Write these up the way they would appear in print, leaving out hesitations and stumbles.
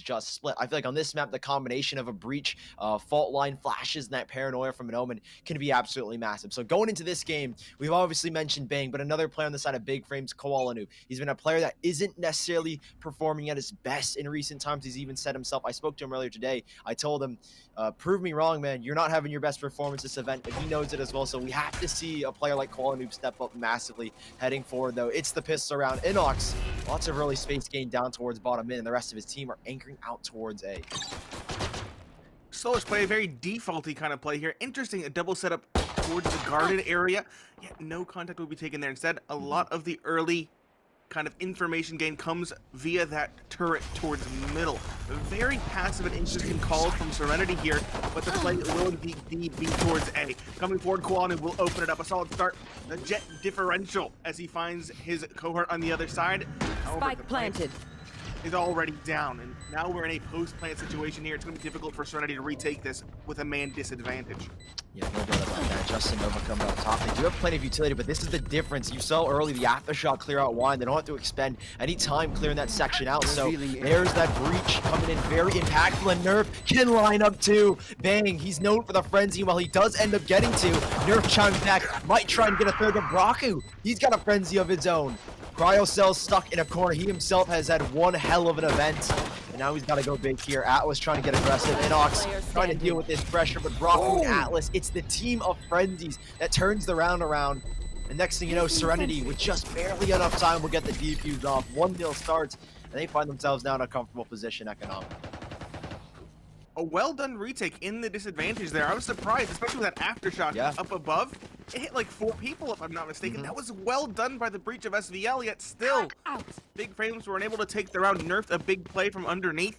just split. I feel like on this map, the combination of a breach, fault line flashes, and that paranoia from an Omen can be absolutely massive. So going into this game, we've obviously mentioned Bang, but another player on the side of Big Frames, Koala Noob. He's been a player that isn't necessarily performing at his best in recent times. He's even said himself, I spoke to him earlier today. I told him, prove me wrong, man. You're not having your best performance this event, and he knows it as well. So we have to see a player like Koala Noob step up massively heading forward, though. It's the pistol round. Inox, lots of early space gain down towards bottom mid, and the rest of his team are anchoring out towards A. Slowish play, a very defaulty kind of play here. Interesting, a double setup towards the guarded area, yet no contact will be taken there. Instead, a lot of the early kind of information gain comes via that turret towards middle. Very passive and interesting calls from Serenity here, but the play will indeed be towards A. Coming forward, Kwanu will open it up. A solid start. The Jet differential as he finds his cohort on the other side. Spike planted. Is already down, and now we're in a post-plant situation here. It's going to be difficult for Serenity to retake this with a man disadvantage. Yeah, no doubt about that. Justin Nova coming up top. They do have plenty of utility, but this is the difference. You saw early the aftershock clear out wide. They don't have to expend any time clearing that section out. So there's that breach coming in very impactful, and Nerf can line up too. Bang, he's known for the frenzy. While he does end up getting to, Nerf chimes back, might try and get a third, but Braku, he's got a frenzy of his own. Cryocell's stuck in a corner. He himself has had one hell of an event, and now he's got to go big here. Atlas trying to get aggressive. Inox trying to deal with this pressure, but Braku and Atlas, it's the team of frenzies that turns the round around. And next thing you know, Serenity, with just barely enough time, will get the defuse off. 1-0 starts, and they find themselves now in a comfortable position economically. A well-done retake in the disadvantage there. I was surprised, especially with that aftershock up above. It hit like 4 people, if I'm not mistaken. That was well done by the breach of SVL, yet still, Big Frames were unable to take the round. Nerfed a big play from underneath,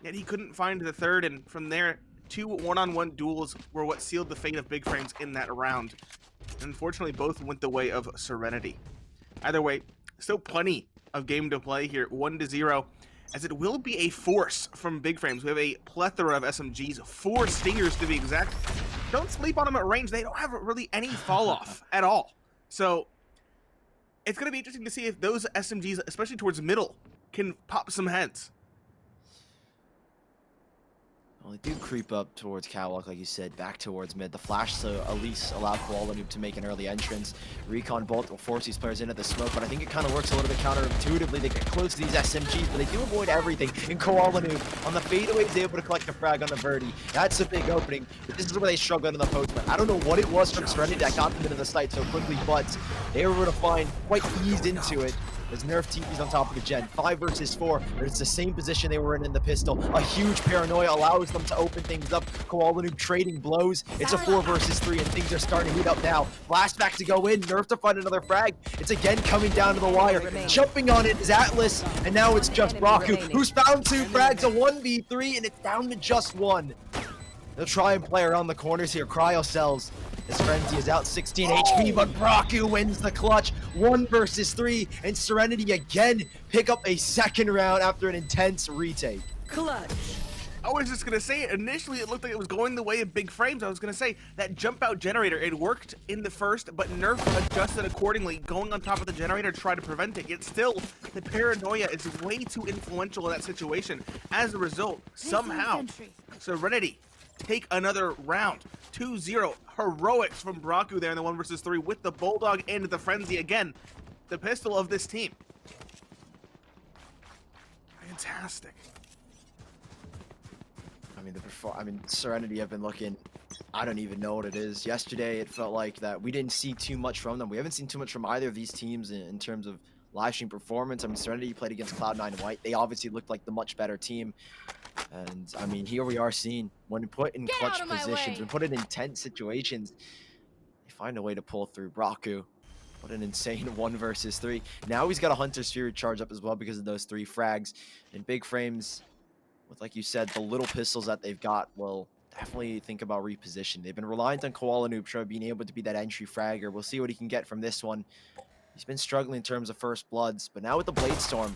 yet he couldn't find the third, and from there, 2 one-on-one duels were what sealed the fate of Big Frames in that round. Unfortunately, both went the way of Serenity. Either way, still plenty of game to play here, 1-0. As it will be a force from Big Frames. We have a plethora of SMGs, 4 Stingers to be exact. Don't sleep on them at range. They don't have really any fall off at all. So it's going to be interesting to see if those SMGs, especially towards middle, can pop some heads. Well, they do creep up towards Catwalk, like you said, back towards mid. The flash to at least allow Koala Noob to make an early entrance. Recon Bolt will force these players into the smoke, but I think it kind of works a little bit counterintuitively. They get close to these SMGs, but they do avoid everything. And Koala Noob on the fadeaway is able to collect a frag on the Verdi. That's a big opening, but this is where they struggle into the post. I don't know what it was from Serenity that got them into the site so quickly, but they were able to find quite eased into it. As Nerf TP's on top of the Gen. 5 versus 4, but it's the same position they were in the pistol. A huge paranoia allows them to open things up. Koala Noob trading blows. It's a 4 versus 3, and things are starting to heat up now. Flashback to go in. Nerf to find another frag. It's again coming down to the wire. Jumping on it is Atlas, and now it's just Braku, who's found 2 frags, a 1v3, and it's down to just 1. They'll try and play around the corners here. Cryocells. His frenzy is out 16 HP, but Braku wins the clutch. 1 versus 3, and Serenity again pick up a second round after an intense retake. Clutch. I was just going to say, initially it looked like it was going the way of Big Frames. I was going to say, that jump out generator, it worked in the first, but Nerf adjusted accordingly, going on top of the generator to try to prevent it. Yet still, the paranoia is way too influential in that situation. As a result, somehow, Serenity take another round. 2-0. Heroics from Braku there in the 1 versus 3 with the Bulldog and the Frenzy. Again, the pistol of this team. Fantastic. I mean, Serenity have been looking, I don't even know what it is. Yesterday, it felt like that we didn't see too much from them. We haven't seen too much from either of these teams in terms of live stream performance. I mean, Serenity played against Cloud9 and White. They obviously looked like the much better team. And, I mean, here we are seeing, when put in clutch positions, when put in intense situations, they find a way to pull through. Braku, what an insane 1 versus 3. Now he's got a Hunter's Fury charge up as well because of those 3 frags. And Big Frames, with, like you said, the little pistols that they've got, will definitely think about reposition. They've been reliant on Koala Noob being able to be that entry fragger. We'll see what he can get from this one. He's been struggling in terms of first bloods, but now with the Blade Storm,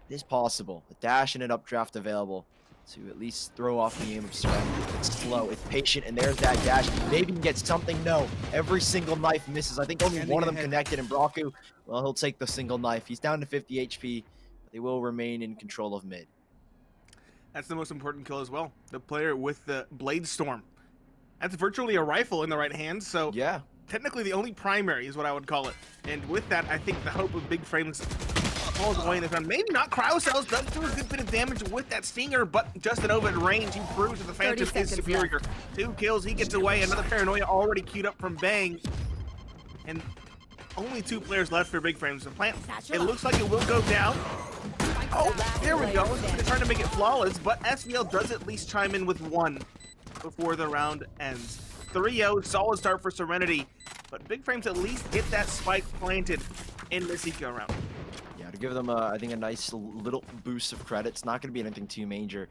it is possible. A dash and an updraft available to at least throw off the aim of Serenity. It's slow, it's patient, and there's that dash. Maybe he can get something. No, every single knife misses. I think only one of them connected, and Braku, well, he'll take the single knife. He's down to 50 HP, but they will remain in control of mid. That's the most important kill as well. The player with the Blade Storm. That's virtually a rifle in the right hand, so Yeah. technically the only primary is what I would call it. And with that, I think the hope of Big Frames falls away in this round. Maybe not. Cryocells does do a good bit of damage with that Stinger, but Justin over at range, he proves that the Phantom is superior. Left. 2 kills, he gets away. Another Paranoia already queued up from Bang. And only 2 players left for Big Frames. The plant, it looks like it will go down. Oh, there we go. They're trying to make it flawless, but SVL does at least chime in with 1 before the round ends. 3-0, solid start for Serenity, but Big Frames at least get that spike planted in this eco round. To give them, I think, a nice little boost of credit. It's not going to be anything too major.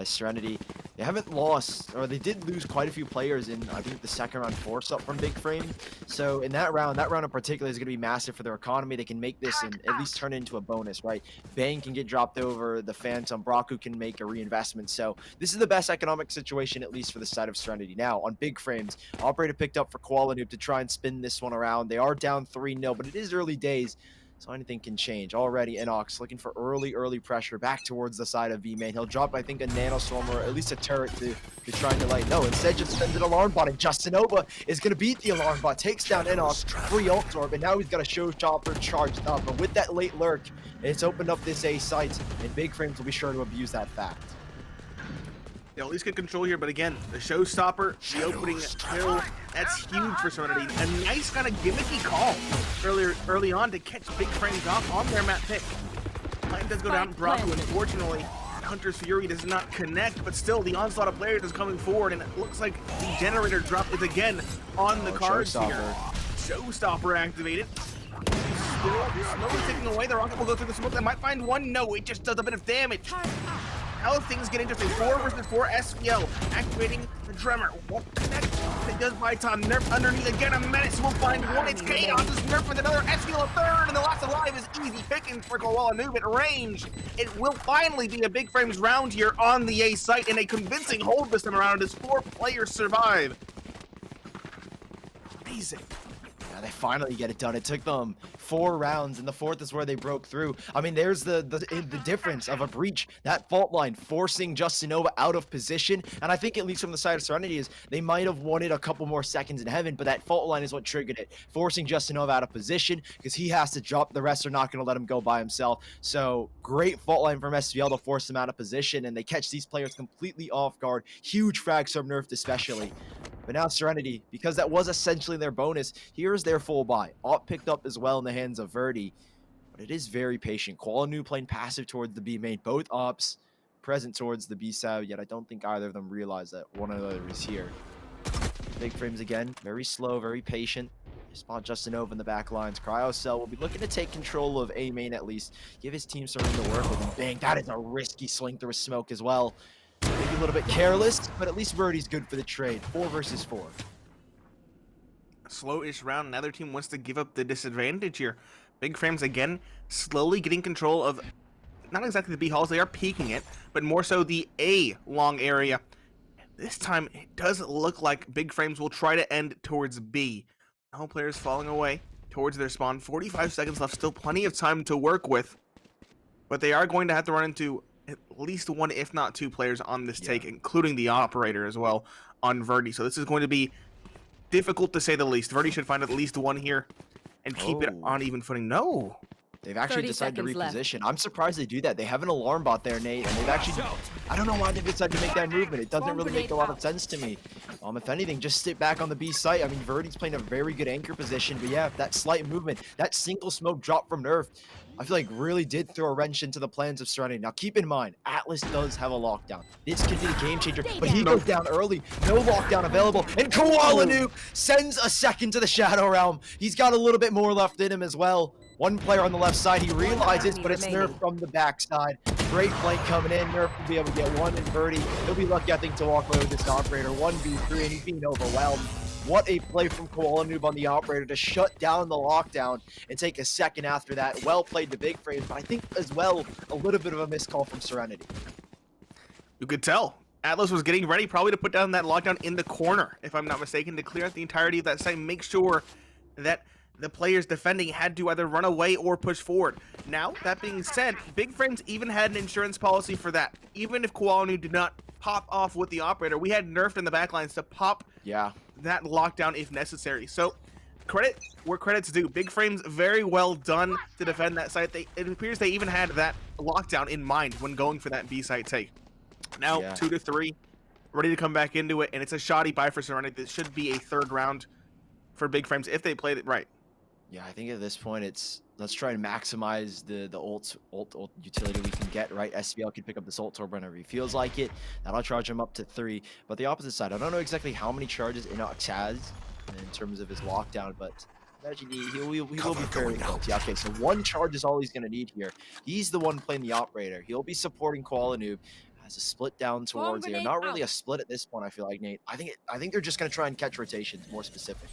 Serenity, they haven't lost, or they did lose quite a few players in, I think, the second round force up from Big Frame. So in that round in particular is going to be massive for their economy. They can make this and at least turn it into a bonus, right? Bang can get dropped over, the Phantom, Braku can make a reinvestment. So this is the best economic situation, at least for the side of Serenity. Now, on Big Frames, Operator picked up for Koala Noob to try and spin this one around. They are down 3-0, but it is early days. So anything can change. Already, Inox looking for early pressure back towards the side of V-Main. He'll drop, I think, a Nanostorm or at least a turret to try and delay. No, instead just sends an alarm bot, and Justinova is going to beat the alarm bot. Takes down Inox, free ult orb, and now he's got a Showstopper charged up. But with that late lurk, it's opened up this A site, and Big Frames will be sure to abuse that fact. They'll at least get control here, but again, the Showstopper, the opening kill, that's huge for Serenity. A nice kind of gimmicky call early on to catch Big Frames off on their map pick. Plan does go down Bravo, unfortunately. Hunter's Fury does not connect, but still the onslaught of players is coming forward, and it looks like the generator drop is again on the cards here. Showstopper activated. Still slowly taking away. The rocket will go through the smoke. They might find one. No, it just does a bit of damage. How things get interesting. 4 versus 4 SVL activating the Tremor. Won't connect. It does buy time. Nerf underneath again. A Menace will find one. It's Chaos. Is Nerf with another. SVL a third. And the last alive is easy pickings for Koala Noob at range. It will finally be a Big Frames round here on the A site in a convincing hold this time around as 4 players survive. Amazing. Yeah, they finally get it done. It took them 4 rounds, and the 4th is where they broke through. I mean, there's the difference of a breach. That fault line forcing Justinova out of position, and I think at least from the side of Serenity is they might have wanted a couple more seconds in heaven, but that fault line is what triggered it, forcing Justinova out of position because he has to drop. The rest are not going to let him go by himself. So great fault line from SVL to force him out of position, and they catch these players completely off guard. Huge frag sub nerfed especially. But now Serenity, because that was essentially their bonus, here's their full buy. Op picked up as well in the hands of Verdi, but it is very patient. Koala Noob playing passive towards the B main. Both ops present towards the B side, yet I don't think either of them realize that one another is here. Big Frames again, very slow, very patient. They spot Justinova in the back lines. Cryocell will be looking to take control of A main at least. Give his team something to work with. And bang, that is a risky swing through smoke as well. Maybe a little bit careless, but at least Verdi's good for the trade. 4 versus 4. Slow-ish round. Another team wants to give up the disadvantage here. Big Frames again, slowly getting control of not exactly the B halls. They are peeking it, but more so the A long area. This time, it does look like Big Frames will try to end towards B. All players falling away towards their spawn. 45 seconds left. Still plenty of time to work with, but they are going to have to run into at least 1, if not 2 players on this take, including the operator as well on Verdi. So this is going to be difficult to say the least. Verdi should find at least 1 here and keep it on even footing. No. They've actually decided to reposition. I'm surprised they do that. They have an alarm bot there, Nate, and they've actually... I don't know why they decided to make that movement. It doesn't really make a lot of sense to me. If anything, just sit back on the B site. I mean, Verdi's playing a very good anchor position, but yeah, that slight movement, that single smoke drop from Nerf, I feel like really did throw a wrench into the plans of Serenity. Now, keep in mind, Atlas does have a lockdown. This could be the game changer, but he goes down early. No lockdown available, and Koala Noob sends a second to the Shadow Realm. He's got a little bit more left in him as well. 1 player on the left side, he realizes, but it's Nerf from the backside. Great flank coming in. Nerf will be able to get 1 in Verdi. He'll be lucky, I think, to walk away with this operator. 1v3, and he's being overwhelmed. What a play from Koala Noob on the operator to shut down the lockdown and take a second after that. Well played to Big Frames, but I think as well, a little bit of a missed call from Serenity. You could tell. Atlas was getting ready probably to put down that lockdown in the corner, if I'm not mistaken, to clear out the entirety of that site, make sure that the players defending had to either run away or push forward. Now, that being said, Big Frames even had an insurance policy for that. Even if Koalanu did not pop off with the operator, we had nerfed in the backlines to pop that lockdown if necessary. So, credit where credit's due. Big Frames very well done to defend that site. It appears they even had that lockdown in mind when going for that B site take. Now, 2-3, ready to come back into it, and it's a shoddy buy for Serenity. This should be a third round for Big Frames if they played it right. Yeah, I think at this point it's let's try and maximize the ult utility we can get, right? SVL can pick up this ult orb whenever he feels like it. That'll charge him up to 3. But the opposite side, I don't know exactly how many charges Inox has in terms of his lockdown, but imagine he will be fairly close. Yeah, okay, so 1 charge is all he's going to need here. He's the one playing the operator. He'll be supporting Koalanoob as a split down towards here. Not really a split at this point, I feel like, Nate. I think they're just going to try and catch rotations, more specifically.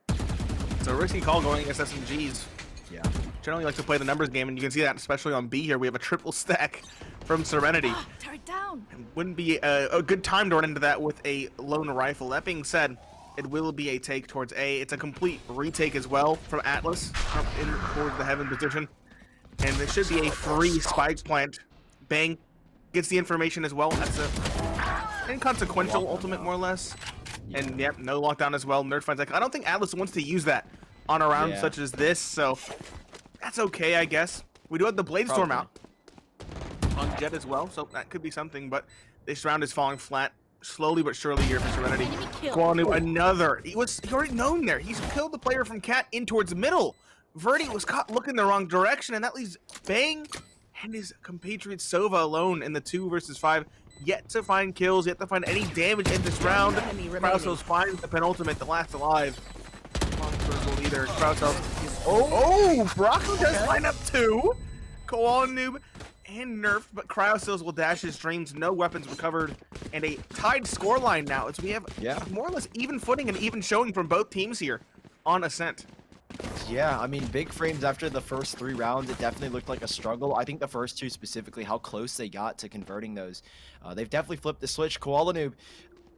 It's a risky call going against SMGs. Yeah. Generally like to play the numbers game, and you can see that especially on B here. We have a triple stack from Serenity. Turret down. It wouldn't be a good time to run into that with a lone rifle. That being said, it will be a take towards A. It's a complete retake as well from Atlas up in towards the heaven position. And there should be a free spike plant. Bang. Gets the information as well. That's a inconsequential ultimate, more or less. And yep, no lockdown as well. Nerd finds like I don't think Atlas wants to use that on a round such as this, so that's okay, I guess. We do have the Blade Storm out on Jet as well, so that could be something. But this round is falling flat, slowly but surely here for Serenity. Koalanu, another. He already known there. He's killed the player from Cat in towards the middle. Verdi was caught looking the wrong direction, and that leaves Bang and his compatriot Sova alone in the 2 versus 5. Yet to find kills, yet to find any damage in this round. Krausos finds the penultimate, the last alive. Monsters leader. Krausos. Oh, Brocco does line up 2. Koalanu and nerfed, but Krausos will dash his streams. No weapons recovered, and a tied scoreline now. As we have more or less even footing and even showing from both teams here on Ascent. Yeah, I mean, Big Frames after the first 3 rounds, it definitely looked like a struggle. I think the first 2 specifically, how close they got to converting those. They've definitely flipped the switch. Koalanoob,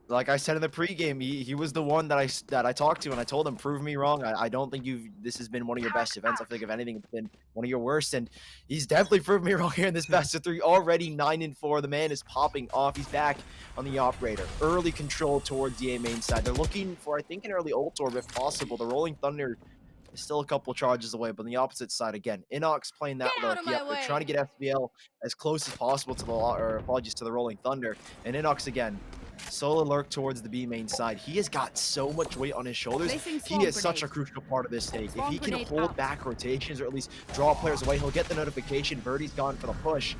like I said in the pregame, he was the one that I talked to, and I told him, prove me wrong. I don't think this has been one of your best events. I think if anything, it's been one of your worst, and he's definitely proved me wrong here in this best of 3. Already 9-4. The man is popping off. He's back on the operator. Early control towards the A main side. They're looking for, I think, an early ult orb if possible. The Rolling Thunder is still a couple charges away, but on the opposite side, again, Inox playing that lurk. Yep, they're trying to get FBL as close as possible to the Rolling Thunder. And Inox again, solo lurk towards the B main side. He has got so much weight on his shoulders. He is such a crucial part of this take. If he can hold back rotations or at least draw players away, he'll get the notification. Verdi's gone for the push.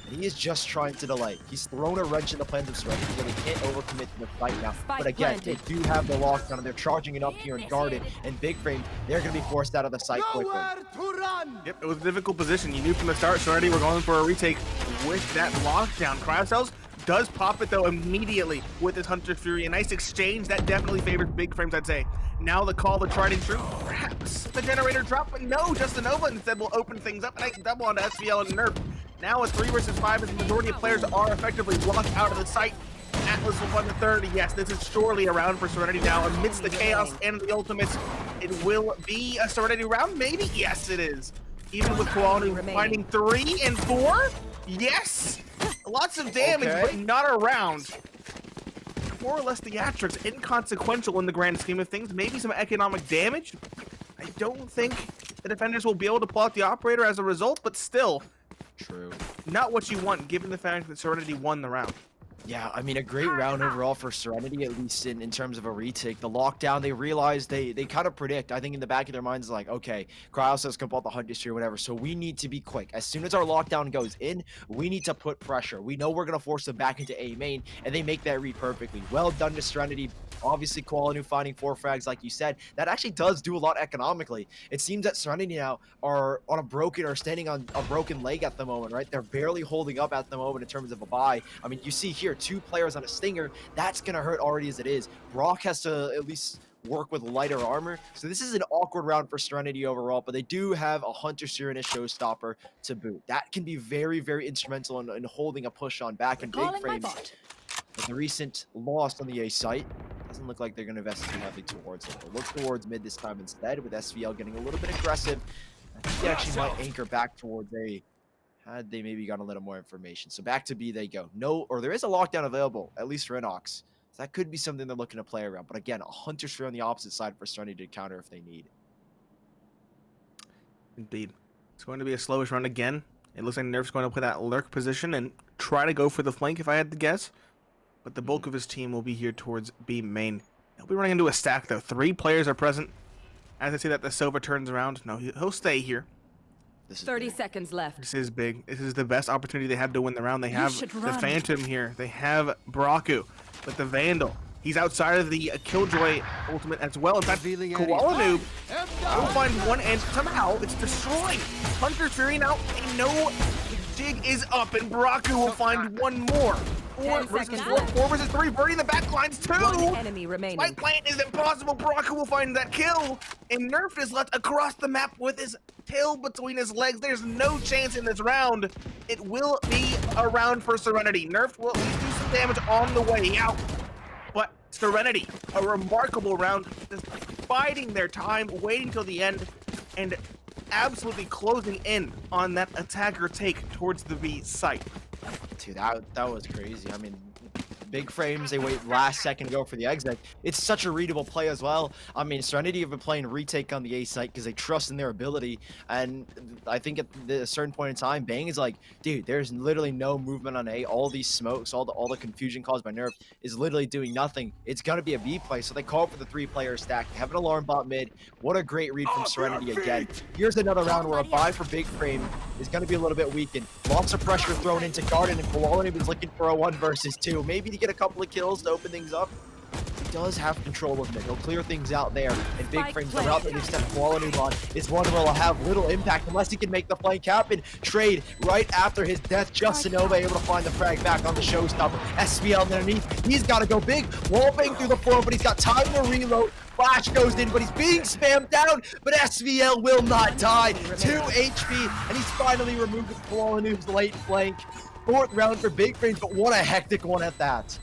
And he is just trying to delay. He's thrown a wrench in the plans of Serenity, so they can't overcommit to the fight now. But again, they do have the lockdown, and they're charging it up here and guarded. And Big Frame, they're going to be forced out of the site quickly. Yep, it was a difficult position. You knew from the start, Serenity were going for a retake with that lockdown. Cryocells does pop it, though, immediately with his Hunter's Fury. A nice exchange. That definitely favors Big Frames, I'd say. Now the call, the tried and true. Perhaps the generator drop, but no, just a Nova instead will open things up. A nice double onto SVL and Nerf. Now a 3 versus 5 as the majority of players are effectively locked out of the site. Atlas will win the 3rd. Yes, this is surely a round for Serenity now. Amidst the chaos and the ultimates, it will be a Serenity round, maybe? Yes, it is. Even with Koalanu finding 3 and 4? Yes! Lots of damage, but not a round. More or less theatrics, inconsequential in the grand scheme of things. Maybe some economic damage. I don't think the defenders will be able to pull out the operator as a result, but still. True. Not what you want, given the fact that Serenity won the round. Yeah, I mean, a great round overall for Serenity, at least in terms of a retake. The lockdown, they realized they kind of predict, I think in the back of their minds, like, okay, Cryo says come out the Hunt History or whatever, so we need to be quick. As soon as our lockdown goes in, we need to put pressure. We know we're going to force them back into A main, and they make that read perfectly. Well done to Serenity. Obviously, Koalanu finding 4 frags, like you said. That actually does do a lot economically. It seems that Serenity now are on a broken, or standing on a broken leg at the moment, right? They're barely holding up at the moment in terms of a buy. I mean, you see here, 2 players on a Stinger. That's going to hurt already as it is. Brock has to at least work with lighter armor. So this is an awkward round for Serenity overall, but they do have a Hunter Serenity showstopper to boot. That can be very, very instrumental in holding a push on back and Big Frames. But the recent loss on the A site doesn't look like they're going to invest too heavily towards it. They'll look towards mid this time instead, with SVL getting a little bit aggressive. I think they actually might anchor back towards A, had they maybe gotten a little more information. So back to B they go. No, or there is a lockdown available, at least for Inox. So that could be something they're looking to play around. But again, a Hunter Sphere on the opposite side for Serenity to counter if they need. Indeed. It's going to be a slowish run again. It looks like Nerf's going to play that lurk position and try to go for the flank if I had to guess. But the bulk of his team will be here towards B main. He'll be running into a stack though. 3 players are present. As I see that the Sova turns around. No, he'll stay here. This is 30 big. seconds left. This is big. This is the best opportunity they have to win the round. They have the Phantom here. They have Braku. But the Vandal, he's outside of the Killjoy ultimate as well. In fact, Koala Noob will find one, and somehow it's destroyed. Hunter's fearing out, and no, the jig is up, and Braku will find one more. 4 versus 4, 4 versus 3, birdie the back lines, 2! One enemy remaining. Spike plant is impossible. Braku will find that kill, and Nerf is left across the map with his tail between his legs. There's no chance in this round. It will be a round for Serenity. Nerf will at least do some damage on the way out. But Serenity, a remarkable round, just biding their time, waiting till the end, and absolutely closing in on that attacker take towards the B site. Dude, that was crazy. I mean, big frames, they wait last second to go for the exit. It's such a readable play as well. I mean, Serenity have been playing retake on the A site because they trust in their ability. And I think at a certain point in time, Bang is like, dude, there's literally no movement on A. All these smokes, all the confusion caused by Nerf is literally doing nothing. It's going to be a B play. So they call for the 3-player stack. They have an alarm bot mid. What a great read from Serenity again. Here's another round where a buy for big frame is going to be a little bit weakened. Lots of pressure thrown into Garden, and Koala is looking for a 1 versus 2. Maybe to get a couple of kills to open things up. He does have control of it. He'll clear things out there. And big frames, the route that they've set Koala on is one where he'll have little impact unless he can make the flank happen. Trade right after his death. Justinova able to find the frag back on the showstopper. SVL underneath. He's got to go big. Wall bang through the floor, but he's got time to reload. Flash goes in, but he's being spammed down, but SVL will not die. 2 HP, and he's finally removed with Koala Noob's late flank. 4th round for big frames, but what a hectic one at that.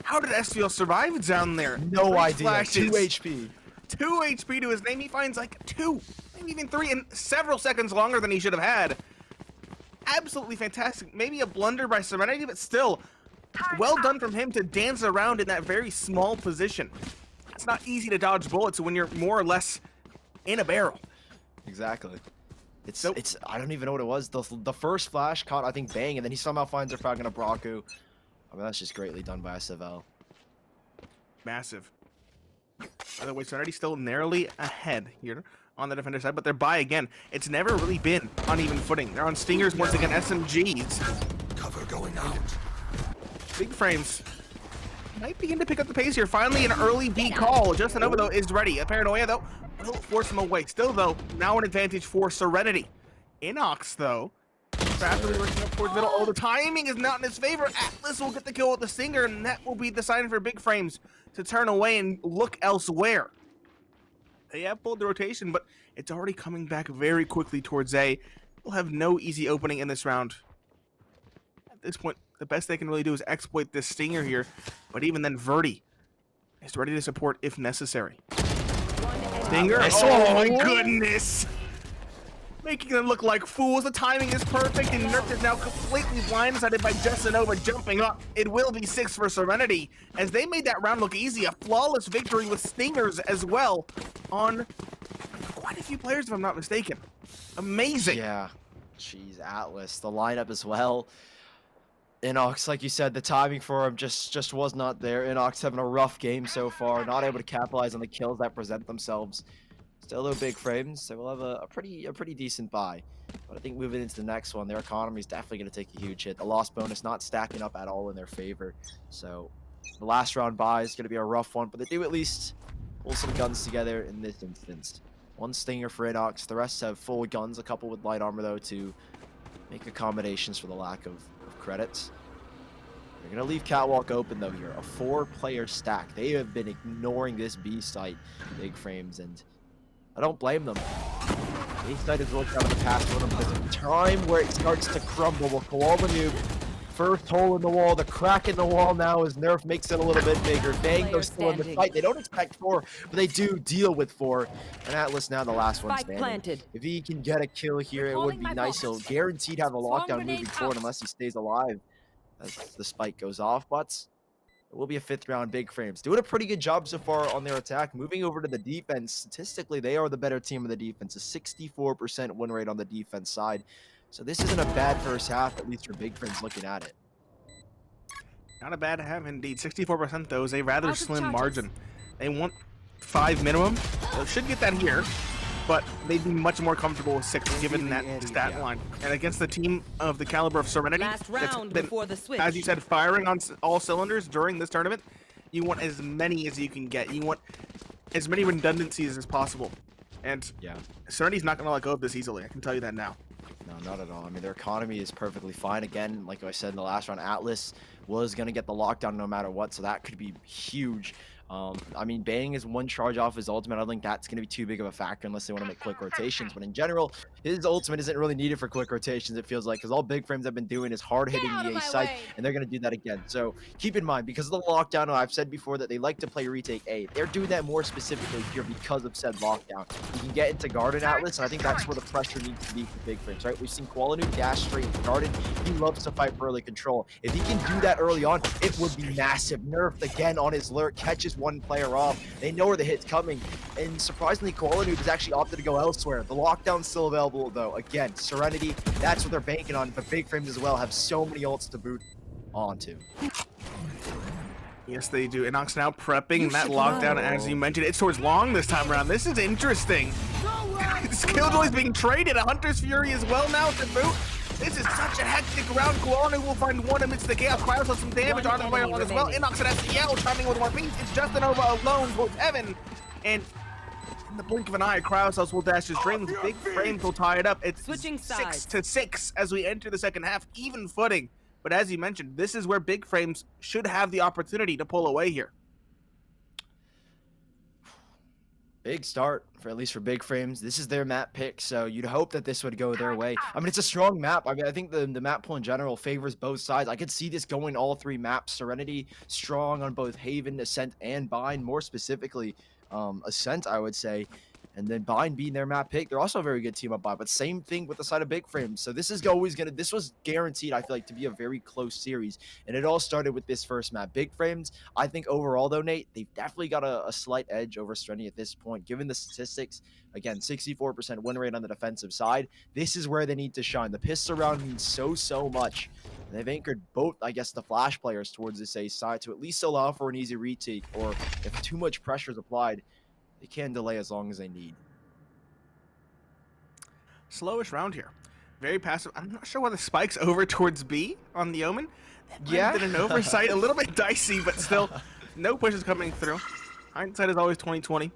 How did SVL survive down there? No 3 idea. flashes. 2 HP. 2 HP to his name. He finds like 2, maybe even 3, and several seconds longer than he should have had. Absolutely fantastic. Maybe a blunder by Serenity, but still, well done from him to dance around in that very small position. It's not easy to dodge bullets when you're more or less in a barrel. Exactly. It's I don't even know what it was. The first flash caught, I think, Bang, and then he somehow finds a frag on a Braku. I mean, that's just greatly done by SVL. Massive. By the way, Serenity still narrowly ahead here on the defender side, but they're by again. It's never really been on even footing. They're on Stingers once again, SMGs. Cover going out. Big frames might begin to pick up the pace here. Finally, an early B call. Justinova, though, is ready. A paranoia, though, will force him away. Still, though, now an advantage for Serenity. Inox, though, rapidly working up towards middle. Oh, the timing is not in his favor. Atlas will get the kill with the Stinger, and that will be the sign for big frames to turn away and look elsewhere. They have pulled the rotation, but it's already coming back very quickly towards A. They'll have no easy opening in this round. At this point, the best they can really do is exploit this Stinger here, but even then, Verdi is ready to support if necessary. Stinger, oh my goodness! Making them look like fools. The timing is perfect, and Nerf is now completely blindsided by Justinova jumping up. It will be 6 for Serenity, as they made that round look easy. A flawless victory with Stingers as well on quite a few players, if I'm not mistaken. Amazing. Yeah. Jeez, Atlas. The lineup as well. Inox, like you said, the timing for him just was not there. Inox having a rough game so far, not able to capitalize on the kills that present themselves. Still though, big frames, so we'll have a pretty decent buy. But I think moving into the next one, their economy is definitely going to take a huge hit. The loss bonus not stacking up at all in their favor. So the last round buy is going to be a rough one, but they do at least pull some guns together in this instance. 1 Stinger for Inox, the rest have full guns, a couple with light armor though to make accommodations for the lack of credits. They're going to leave Catwalk open though here, a 4-player stack. They have been ignoring this B site, big frames, and I don't blame them. A site has worked out in the past for them, but there's a time where it starts to crumble. Well, Koala Noob first hole in the wall, the crack in the wall now as Nerf makes it a little bit bigger. Bang goes still in the fight. They don't expect 4, but they do deal with 4. And Atlas now the last one standing. If he can get a kill here, it would be nice. He'll guaranteed have a lockdown moving forward unless he stays alive as the spike goes off. But it will be a 5th round Big Frames. Doing a pretty good job so far on their attack. Moving over to the defense. Statistically, they are the better team of the defense. A 64% win rate on the defense side. So this isn't a bad first half, at least for Big Frames looking at it. Not a bad half indeed. 64% though is a rather slim margin. They want 5 minimum. They should get that here, but they'd be much more comfortable with 6 given that stat line. And against the team of the caliber of Serenity, as you said, firing on all cylinders during this tournament, you want as many as you can get. You want as many redundancies as possible. And Serenity's not going to let go of this easily. I can tell you that now. No, not at all. I mean, their economy is perfectly fine. Again, like I said in the last round, Atlas was going to get the lockdown no matter what, so that could be huge. I mean, Bang is 1 charge off his ultimate. I don't think that's going to be too big of a factor unless they want to make quick rotations. But in general, his ultimate isn't really needed for quick rotations, it feels like, because all Big Frames have been doing is hard-hitting the A site, and they're going to do that again. So keep in mind, because of the lockdown, I've said before that they like to play retake A. They're doing that more specifically here because of said lockdown. You can get into Garden Atlas, and I think that's where the pressure needs to be for Big Frames, right? We've seen Qualanu dash straight into Garden. He loves to fight for early control. If he can do that early on, it would be massive. Nerfed again on his lurk, catches 1 player off. They know where the hit's coming, and surprisingly, Qualanu has actually opted to go elsewhere. The lockdown's still available, though. Again, Serenity, that's what they're banking on, but Big Frames as well have so many ults to boot onto. Yes, they do. Inox now prepping that lockdown, as you mentioned. It's towards long this time around. This is interesting. Skilljoy's being traded. A Hunter's Fury as well now to boot. This is such a hectic round. Qualanu will find 1 amidst the chaos. Cryos has some damage on the way along as well. Inox and SEL chiming with 1 piece. It's Justin Nova alone towards Evan. And in the blink of an eye, Cryos will dash his dreams. Big Frames will tie it up. It's 6-6 as we enter the second half. Even footing. But as you mentioned, this is where Big Frames should have the opportunity to pull away here. Big start, for at least for Big Frames. This is their map pick, so you'd hope that this would go their way. I mean, it's a strong map. I mean, I think the map pool in general favors both sides. I could see this going all 3 maps. Serenity, strong on both Haven, Ascent, and Bind. More specifically, Ascent, I would say. And then Bind being their map pick. They're also a very good team up by, but same thing with the side of Big Frames. So this is always going to, this was guaranteed, I feel like, to be a very close series. And it all started with this first map. Big Frames, I think overall though, Nate, they've definitely got a slight edge over Serenity at this point. Given the statistics, again, 64% win rate on the defensive side, this is where they need to shine. The pistol round means so much. And they've anchored both, I guess, the flash players towards this A side to at least allow for an easy retake, or if too much pressure is applied, they can delay as long as they need. Slowish round here. Very passive. I'm not sure why the spike's over towards B on the Omen. That might have been an oversight. A little bit dicey, but still, no pushes coming through. Hindsight is always 20/20. It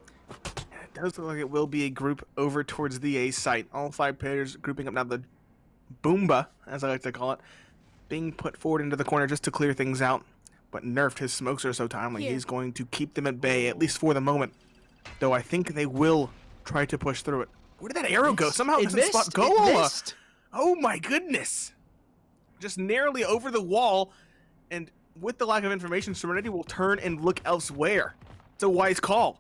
does look like it will be a group over towards the A site. All 5 players grouping up now. The Boomba, as I like to call it, being put forward into the corner just to clear things out. But Nerfed, his smokes are so timely. He's going to keep them at bay, at least for the moment. Though I think they will try to push through it. Where did that arrow go? Somehow it doesn't spot Goola. Oh my goodness. Just narrowly over the wall. And with the lack of information, Serenity will turn and look elsewhere. It's a wise call.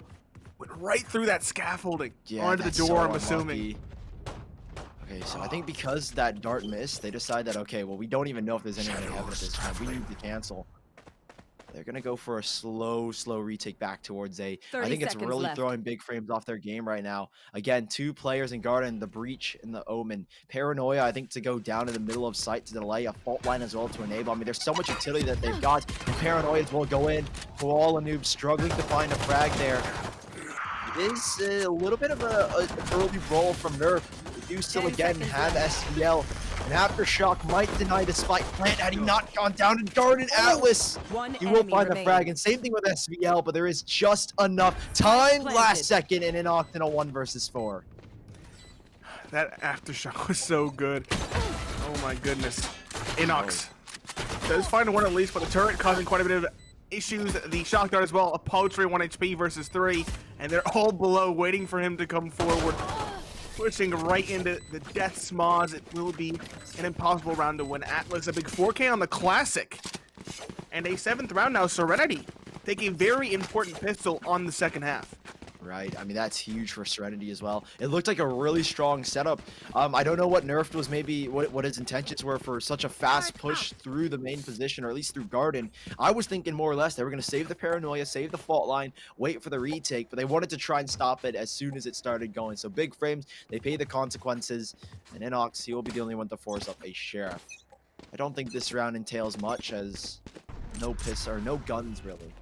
Went right through that scaffolding onto the door, I'm assuming. Okay, so I think because that dart missed, they decide that, okay, well, we don't even know if there's anyone in heaven at this time. We need to cancel. They're going to go for a slow retake back towards A. I think it's really throwing Big Frames off their game right now. Again, 2 players in Garden, the Breach and the Omen. Paranoia, I think, to go down in the middle of site to delay. A fault line as well to enable. I mean, there's so much utility that they've got. And Paranoia as well go in. Noob struggling to find a frag there. It is a little bit of an early roll from Nerf. They do still, again, have SVL. And Aftershock might deny the spike plant had he not gone down in Garden Atlas. He will find the frag, and same thing with SVL, but there is just enough time last second in an Octanal 1 versus 4. That Aftershock was so good. Oh my goodness. Inox does find 1 at least, but the turret causing quite a bit of issues. The shock dart as well, a paltry 1 HP versus 3, and they're all below waiting for him to come forward. pushing right into the death smaws. It will be an impossible round to win. Atlas, a big 4K on the Classic. And a 7th round now, Serenity take a very important pistol on the second half. Right, I mean, that's huge for Serenity as well. It looked like a really strong setup. I don't know what nerfed was, maybe what his intentions were for such a fast push through the main position, or at least through Garden. I was thinking more or less they were going to save the Paranoia, save the fault line, wait for the retake, but they wanted to try and stop it as soon as it started going. So Big Frames, they pay the consequences, and Inox, he will be the only one to force up a Sheriff. I don't think this round entails much, as no guns really.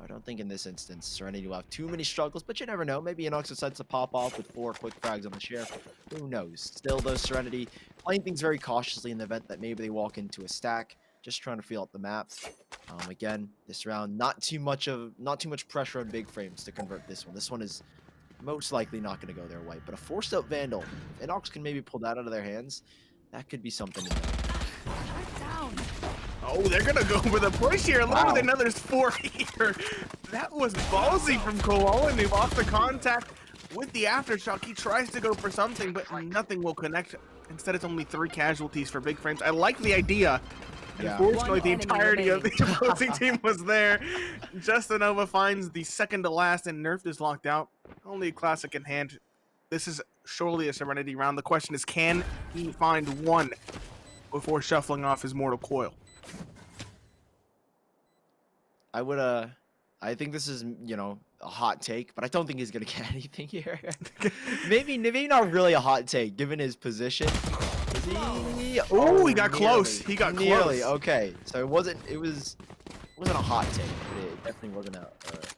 I don't think in this instance Serenity will have too many struggles, but you never know. Maybe Inox decides to pop off with 4 quick frags on the Sheriff. Who knows? Still, though, Serenity playing things very cautiously in the event that maybe they walk into a stack, just trying to feel out the map. Again, this round, not too much pressure on Big Frames to convert this one. This one is most likely not going to go their way, but a forced out Vandal. If Inox can maybe pull that out of their hands, that could be something to know. Oh, they're gonna go for the push here. Look at another 4 here. That was ballsy from Koalanoob off the contact with the aftershock. He tries to go for something, but nothing will connect. Instead, it's only 3 casualties for Big Frames. I like the idea. Yeah. Unfortunately, the entirety of the opposing team was there. Justinova finds the second to last, and Nerf is locked out. Only a Classic in hand. This is surely a Serenity round. The question is, can he find one before shuffling off his Mortal Coil? I think this is, you know, a hot take, but I don't think he's gonna get anything here. maybe not really a hot take, given his position. Is he? Oh, he got close. He got close. Okay, so it wasn't a hot take, but it definitely wasn't a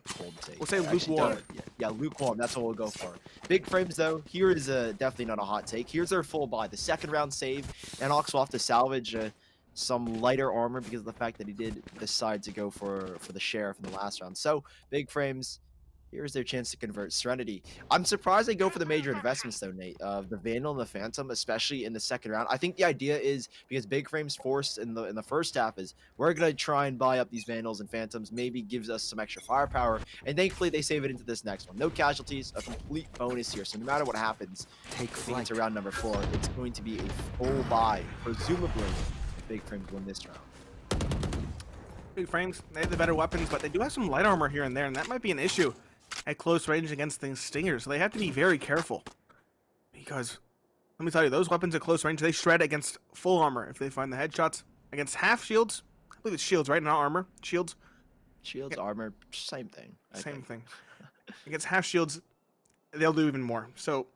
cold take. We'll say lukewarm. Yeah, lukewarm. That's what we'll go for. Big Frames, though, here is definitely not a hot take. Here's their full buy. The second round save, and Ox will have to salvage some lighter armor because of the fact that he did decide to go for the Sheriff in the last round. So, Big Frames, here's their chance to convert Serenity. I'm surprised they go for the major investments, though, Nate. The Vandal and the Phantom, especially in the second round. I think the idea is, because Big Frames forced in the first half, is we're going to try and buy up these Vandals and Phantoms, maybe gives us some extra firepower, and thankfully they save it into this next one. No casualties, a complete bonus here, so no matter what happens, I think it's round number 4. It's going to be a full buy, presumably. Big Frames win this round. Big Frames, they have the better weapons, but they do have some light armor here and there, and that might be an issue at close range against the Stingers. So they have to be very careful, because let me tell you, those weapons at close range, they shred against full armor if they find the headshots. Against half shields, I believe it's shields, right? Not armor. Shields. Shields, armor, same thing. Same thing. Against half shields, they'll do even more. So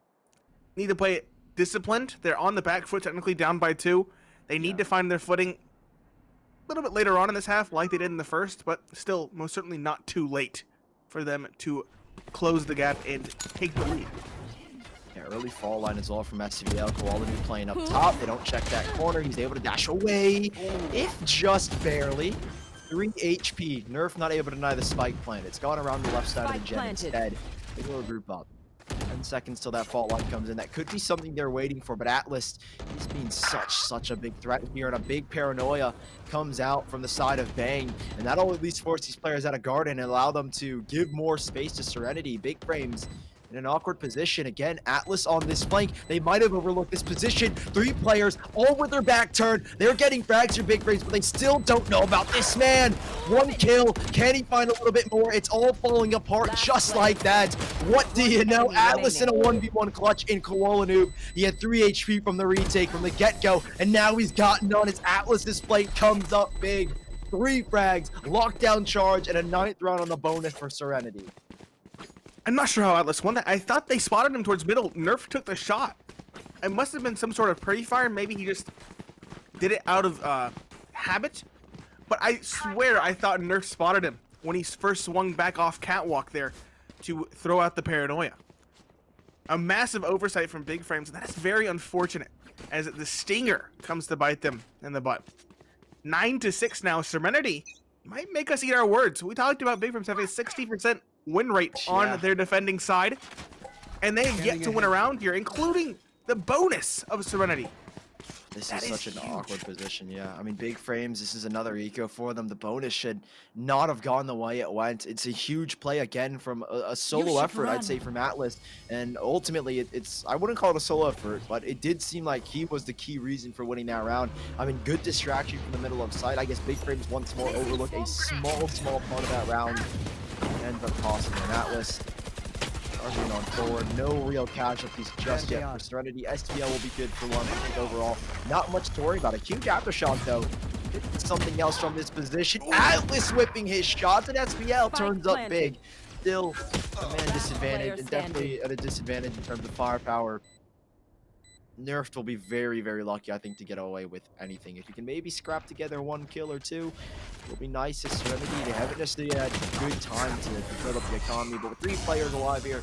need to play it disciplined. They're on the back foot, technically down by 2. They need to find their footing a little bit later on in this half, like they did in the first, but still, most certainly not too late for them to close the gap and take the lead. Yeah, early fall line is all from SVL. Koalanoob playing up top. They don't check that corner. He's able to dash away, if just barely. 3 HP. Nerf not able to deny the spike plant. It's gone around the left side of the gen instead. They will group up. 10 seconds till that fault line comes in. That could be something they're waiting for, but Atlas, he's being such a big threat here, and a big paranoia comes out from the side of Bang, and that'll at least force these players out of Garden and allow them to give more space to Serenity. Big Frames in an awkward position. Again, Atlas on this flank. They might have overlooked this position. 3 players, all with their back turned. They're getting frags for Big Frames, but they still don't know about this man. 1 kill. Can he find a little bit more? It's all falling apart just like that. What do you know? Atlas in a 1v1 clutch in Koalanoob. He had 3 HP from the retake from the get-go, and now he's gotten on his Atlas's flank comes up big. 3 frags, lockdown charge, and a 9th round on the bonus for Serenity. I'm not sure how Atlas won that. I thought they spotted him towards middle. Nerf took the shot. It must have been some sort of pre-fire. Maybe he just did it out of habit. But I swear I thought Nerf spotted him when he first swung back off catwalk there to throw out the paranoia. A massive oversight from Big Frames, and that is very unfortunate as the Stinger comes to bite them in the butt. 9-6 now. Serenity might make us eat our words. We talked about Big Frames having a 60% win rate on their defending side, and they have yet to win a round here, including the bonus of Serenity. This That is is such an huge. awkward position, yeah. I mean, big frames, this is another eco for them. The bonus should not have gone the way it went. It's a huge play again from a solo effort, I'd say, from Atlas. And ultimately, it's, I wouldn't call it a solo effort, but it did seem like he was the key reason for winning that round. I mean, good distraction from the middle of sight. I guess big frames once more overlook a small part of that round. Ends up costing an Atlas. Charging on forward, no real casualties just yet for Serenity. STL will be good for one. I think overall, not much to worry about. A huge aftershock though. Something else from this position. Atlas whipping his shots, and SPL turns up big. Still a man disadvantage, and definitely at a disadvantage in terms of firepower. Nerfed will be very, very lucky, I think, to get away with anything. If you can maybe scrap together one kill or two, it'll be nice as Serenity. They haven't necessarily had good time to build up the economy, but with 3 players alive here,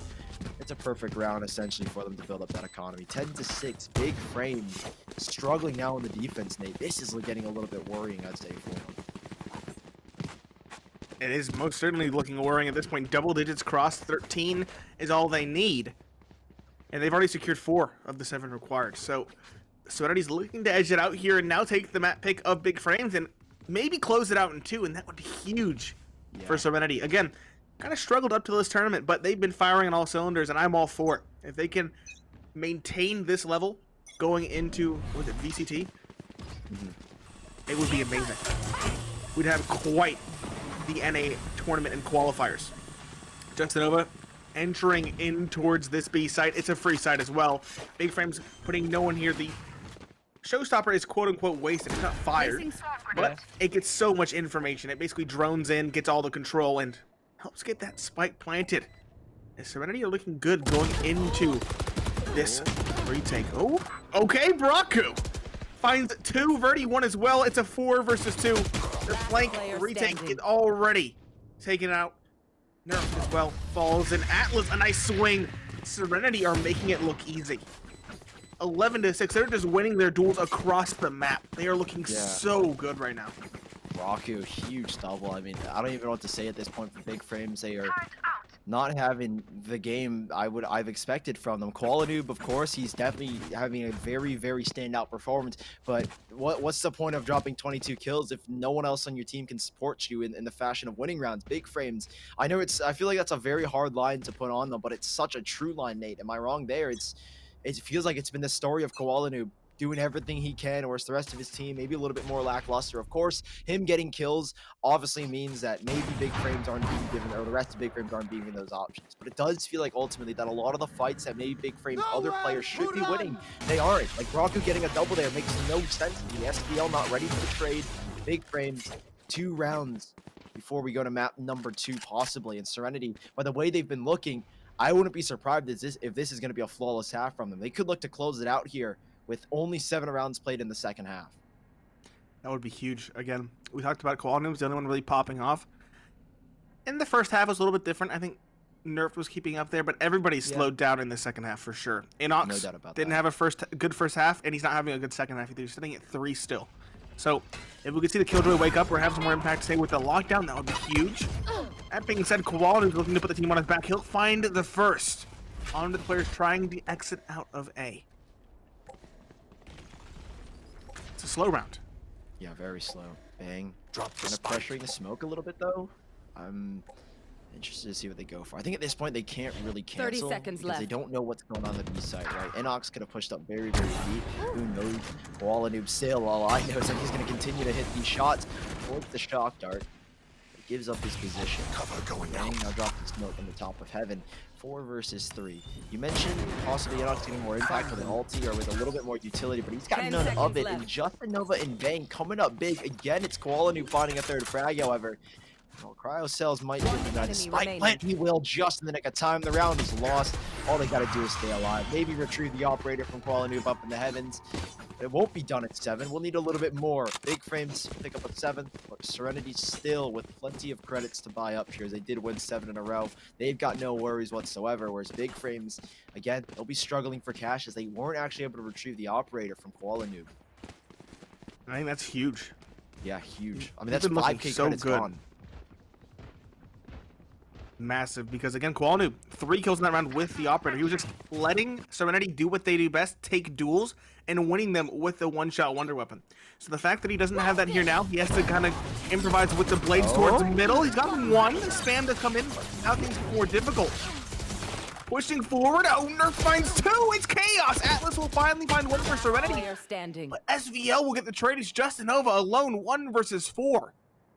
it's a perfect round, essentially, for them to build up that economy. 10-6, big frame, struggling now in the defense, Nate. This is getting a little bit worrying, I'd say, for them. It is most certainly looking worrying at this point. Double digits cross, 13 is all they need. And they've already secured 4 of the 7 required. So Serenity's looking to edge it out here and now take the map pick of big frames and maybe close it out in 2, and that would be huge for Serenity. Again, kind of struggled up to this tournament, but they've been firing on all cylinders, and I'm all for it. If they can maintain this level going into, was it VCT? It would be amazing. We'd have quite the NA tournament and qualifiers. Justinova entering in towards this B site. It's a free site as well. Big Frames putting no one here. The showstopper is quote-unquote wasted. It's not fired, but it gets so much information. It basically drones in, gets all the control, and helps get that spike planted. And Serenity are looking good going into this retake. Oh, okay, Braku finds 2, Verdi 1 as well. It's a 4 versus 2. The flank retake is already taken out. Nerf as well falls, and Atlas, a nice swing. Serenity are making it look easy. 11-6, they're just winning their duels across the map. They are looking so good right now. Raku, huge double. I mean, I don't even know what to say at this point for big frames. They are not having the game I've expected from them. Qualinoob, of course, he's definitely having a very, very standout performance. But what's the point of dropping 22 kills if no one else on your team can support you in the fashion of winning rounds? Big frames. I know I feel like that's a very hard line to put on them, but it's such a true line, Nate. Am I wrong there? It feels like it's been the story of Qualinoob doing everything he can, whereas the rest of his team maybe a little bit more lackluster. Of course, him getting kills obviously means that maybe big frames aren't being given, or the rest of big frames aren't being given those options. But it does feel like ultimately that a lot of the fights that maybe big frames other players should be winning, they aren't. Like Raku getting a double there makes no sense to me. SPL not ready for the trade. Big frames 2 rounds before we go to map number 2 possibly. And Serenity, by the way they've been looking, I wouldn't be surprised if this is going to be a flawless half from them. They could look to close it out here with only 7 rounds played in the second half. That would be huge. Again, we talked about Qualinoob was the only one really popping off. In the first half, it was a little bit different. I think Nerf was keeping up there, but everybody slowed down in the second half for sure. Inox no doubt about didn't have a good first half, and he's not having a good second half either. He's sitting at 3 still. So if we could see the Killjoy wake up or have some more impact, say with the lockdown, that would be huge. That being said, Qualinoob's looking to put the team on his back. He'll find the first. On to the players trying to exit out of A. It's a slow round. Yeah, very slow. Bang. Kind of pressuring the smoke a little bit, though. I'm interested to see what they go for. I think at this point they can't really cancel 30 seconds because left. they don't know what's going on the B side, right? Inox could have pushed up very, very deep. Who knows? Qualinoob still, all I know is that he's going to continue to hit these shots towards the shock dart. He gives up his position. Cover going down. Now drop the smoke on the top of heaven. 4 versus 3. You mentioned possibly Inox getting more impact with an ulti or with a little bit more utility, but he's got 10 none of it. seconds And Justinova and Bang coming up big. Again, it's Qualinoob finding a third frag, however. Well, Cryo Cells might give him that spike plant. He will just in the nick of time. The round is lost. All they got to do is stay alive. Maybe retrieve the operator from Qualinoob up in the heavens. It won't be done at 7. We'll need a little bit more. Big frames pick up a 7. But Serenity still with plenty of credits to buy up here. They did win 7 in a row. They've got no worries whatsoever. Whereas big frames, again, they'll be struggling for cash as they weren't actually able to retrieve the operator from Qualinoob. I think that's huge. Yeah, huge. I mean, that's 5K credits gone. massive because, again, Koala 3 kills in that round with the Operator. He was just letting Serenity do what they do best, take duels, and winning them with the one-shot wonder weapon. So the fact that he doesn't have that here now, he has to kind of improvise with the blades towards the middle. He's got one spam to come in, but now things get more difficult. Pushing forward, oh, Nerf finds 2, it's chaos! Atlas will finally find one for Serenity, but SVL will get the trade. It's Justinova alone, 1 versus 4.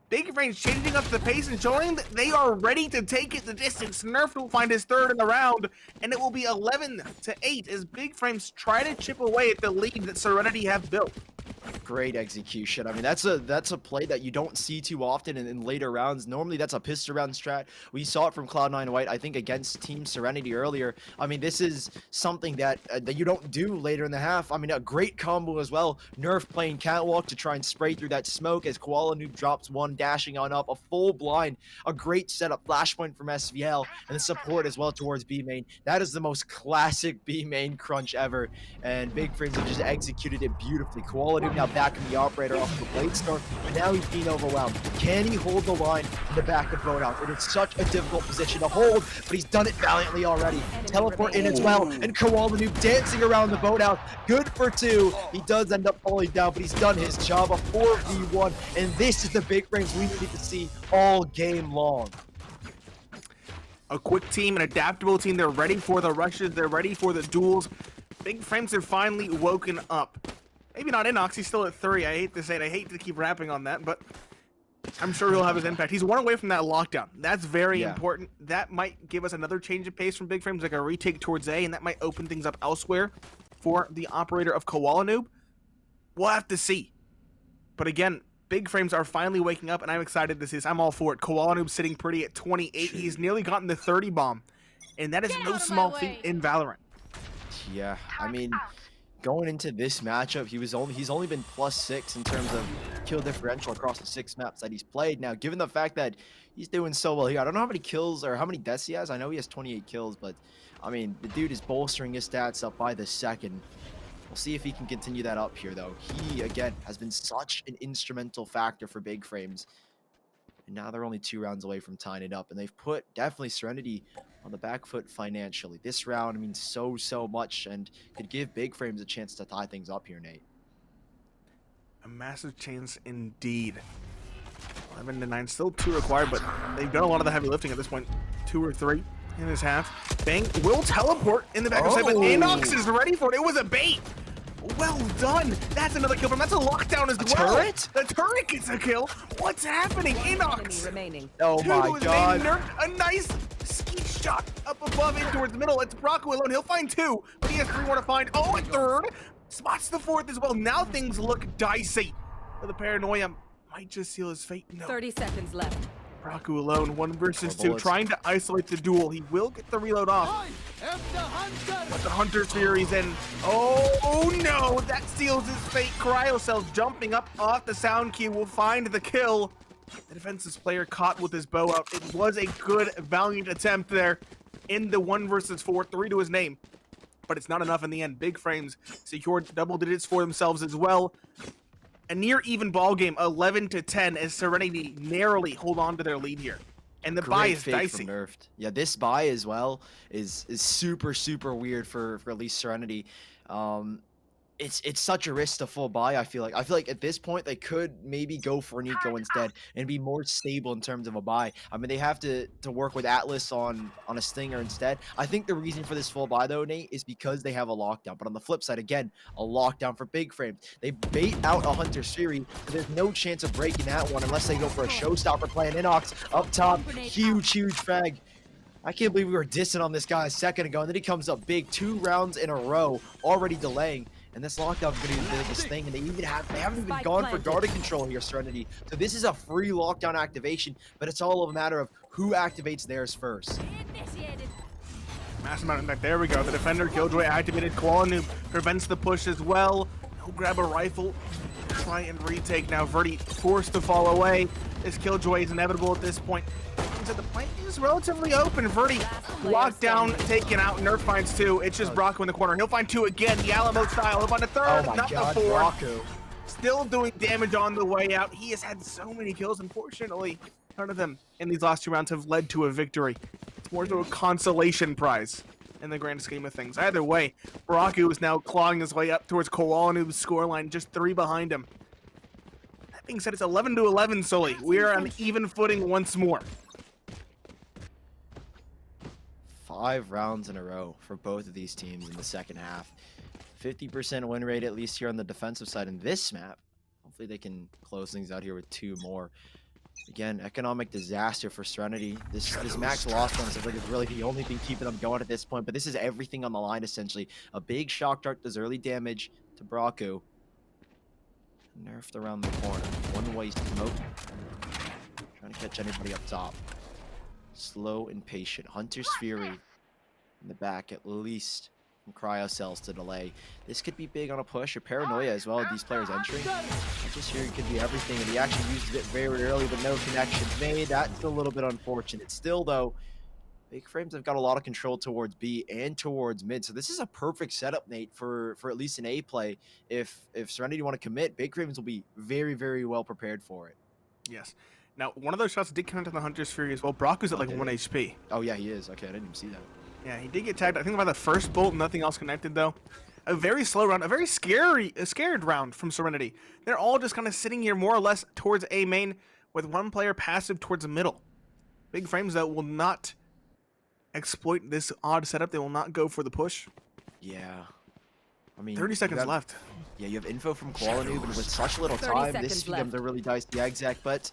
Big Frames changing up the pace and showing that they are ready to take it the distance. Nerf will find his 3rd in the round, and it will be 11-8 as Big Frames try to chip away at the lead that Serenity have built. Great execution. I mean, that's a play that you don't see too often in later rounds. Normally, that's a pistol round strat. We saw it from Cloud9 White, I think, against Team Serenity earlier. I mean, this is something that you don't do later in the half. I mean, a great combo as well. Nerf playing Catwalk to try and spray through that smoke as Koala Noob drops 1, dashing on up. A full blind, a great setup. Flashpoint from SVL, and the support as well towards B main. That is the most classic B main crunch ever, and Big Frames have just executed it beautifully. Koala Noob now back in the Operator off the blade storm, but now he's being overwhelmed. Can he hold the line in the back of Boathouse? It is such a difficult position to hold, but he's done it valiantly already. Teleport in as well, and Koala Noob dancing around the Boathouse. Good for 2. He does end up falling down, but he's done his job. A 4v1, and this is the Big Frames we needed to see all game long. A quick team, an adaptable team. They're ready for the rushes. They're ready for the duels. Big Frames have finally woken up. Maybe not Inox, he's still at 3. I hate to say it, I hate to keep rapping on that, but I'm sure he'll have his impact. He's 1 away from that lockdown. That's very important. That might give us another change of pace from Big Frames, like a retake towards A, and that might open things up elsewhere for the Operator of Koala Noob. We'll have to see. But again, Big Frames are finally waking up, and I'm excited to see this. I'm all for it. Koala Noob sitting pretty at 28. He's nearly gotten the 30 bomb, and that is no small feat in Valorant. Yeah, I mean, going into this matchup, he's only been +6 in terms of kill differential across the 6 maps that he's played. Now, given the fact that he's doing so well here, I don't know how many kills or how many deaths he has. I know he has 28 kills, but I mean, the dude is bolstering his stats up by the second. We'll see if he can continue that up here, though. He, again, has been such an instrumental factor for Big Frames. And now they're only 2 rounds away from tying it up. And they've put definitely Serenity on the back foot financially. This round means so much and could give Big Frames a chance to tie things up here, Nate. A massive chance indeed. 11-9, still 2 required, but they've done a lot of the heavy lifting at this point. 2 or 3 in his half. Bang will teleport in the back of the side, but Inox is ready for it. It was a bait. Well done. That's another kill from him. That's a lockdown as well. Turret? The turret gets a kill. What's happening? Inox. Oh my god. A nice ski shot up above in towards the middle. It's Brocco alone. He'll find 2, but he has 3 more to find. Oh, a 3rd. Spots the 4th as well. Now things look dicey. The paranoia might just seal his fate. No. 30 seconds left. Brocco alone, 1 versus 2, trying to isolate the duel. He will get the reload off. But the Hunter's Fury's in. Oh no, that seals his fate. Cryo Cells jumping up off the sound cue will find the kill. The defensive player caught with his bow out. It was a good, valiant attempt there in the 1 versus 4, 3 to his name. But it's not enough in the end. Big Frames secured double digits for themselves as well. A near even ball game, 11-10, as Serenity narrowly hold on to their lead here. And the buy is dicey. Nerfed. Yeah, this buy as well is super weird for at least Serenity. It's such a risk to full buy. I feel like at this point they could maybe go for Nico instead and be more stable in terms of a buy. I mean, they have to work with Atlas on a Stinger instead. I think the reason for this full buy though, Nate, is because they have a lockdown. But on the flip side, again, a lockdown for Big Frames. They bait out a Hunter's Fury, but there's no chance of breaking that one unless they go for a showstopper play. And Inox up top, huge frag. I can't believe we were dissing on this guy a second ago, and then he comes up big, 2 rounds in a row, already delaying. And this lockdown is going to be the biggest thing, and they haven't even gone for guarded control here, Serenity. So this is a free lockdown activation, but it's all a matter of who activates theirs first. Massive amount of impact. There we go. The defender Killjoy activated. Koala Noob prevents the push as well. He'll grab a rifle, try and retake. Now Verdi forced to fall away. This Killjoy is inevitable at this point. So the point is relatively open. Verdi locked down, taken out. Nerf finds 2. It's just Brocco in the corner. He'll find 2 again. The Alamo style. He'll find a 3rd, not the 4th. Still doing damage on the way out. He has had so many kills. Unfortunately, None of them in these last 2 rounds have led to a victory. It's more so a consolation prize in the grand scheme of things. Either way, Baraku is now clawing his way up towards Koalanu's scoreline, just 3 behind him. That being said, it's 11-11, Sully. We are on even footing once more. 5 rounds in a row for both of these teams in the second half. 50% win rate, at least here on the defensive side in this map. Hopefully they can close things out here with 2 more. Again, economic disaster for Serenity. This max loss run seems like it's really the only thing keeping them going at this point, but this is everything on the line, essentially. A big shock dart does early damage to Baraku. Nerfed around the corner. One-way smoke. Trying to catch anybody up top. Slow and patient. Hunter's Fury in the back, at least. From cryo cells to delay. This could be big on a push or paranoia as well. These players entering. Hunter's Fury could be everything, and he actually used it very early, but no connections made. That's a little bit unfortunate. Still, though, Big Frames have got a lot of control towards B and towards mid, so this is a perfect setup, Nate, for at least an A play. If Serenity want to commit, Big Frames will be very, very well prepared for it. Yes. Now, one of those shots did connect on the Hunter's Fury as well. Brock is at like 1 HP. Oh, yeah, he is. Okay, I didn't even see that. Yeah, he did get tagged. I think by the first bolt, nothing else connected though. A very slow round, a very scared round from Serenity. They're all just kind of sitting here more or less towards A main with 1 player passive towards the middle. Big Frames though will not exploit this odd setup. They will not go for the push. Yeah. I mean, 30 seconds left. Yeah, you have info from Koalanoob, and with such little time, this becomes a really dicey exec, but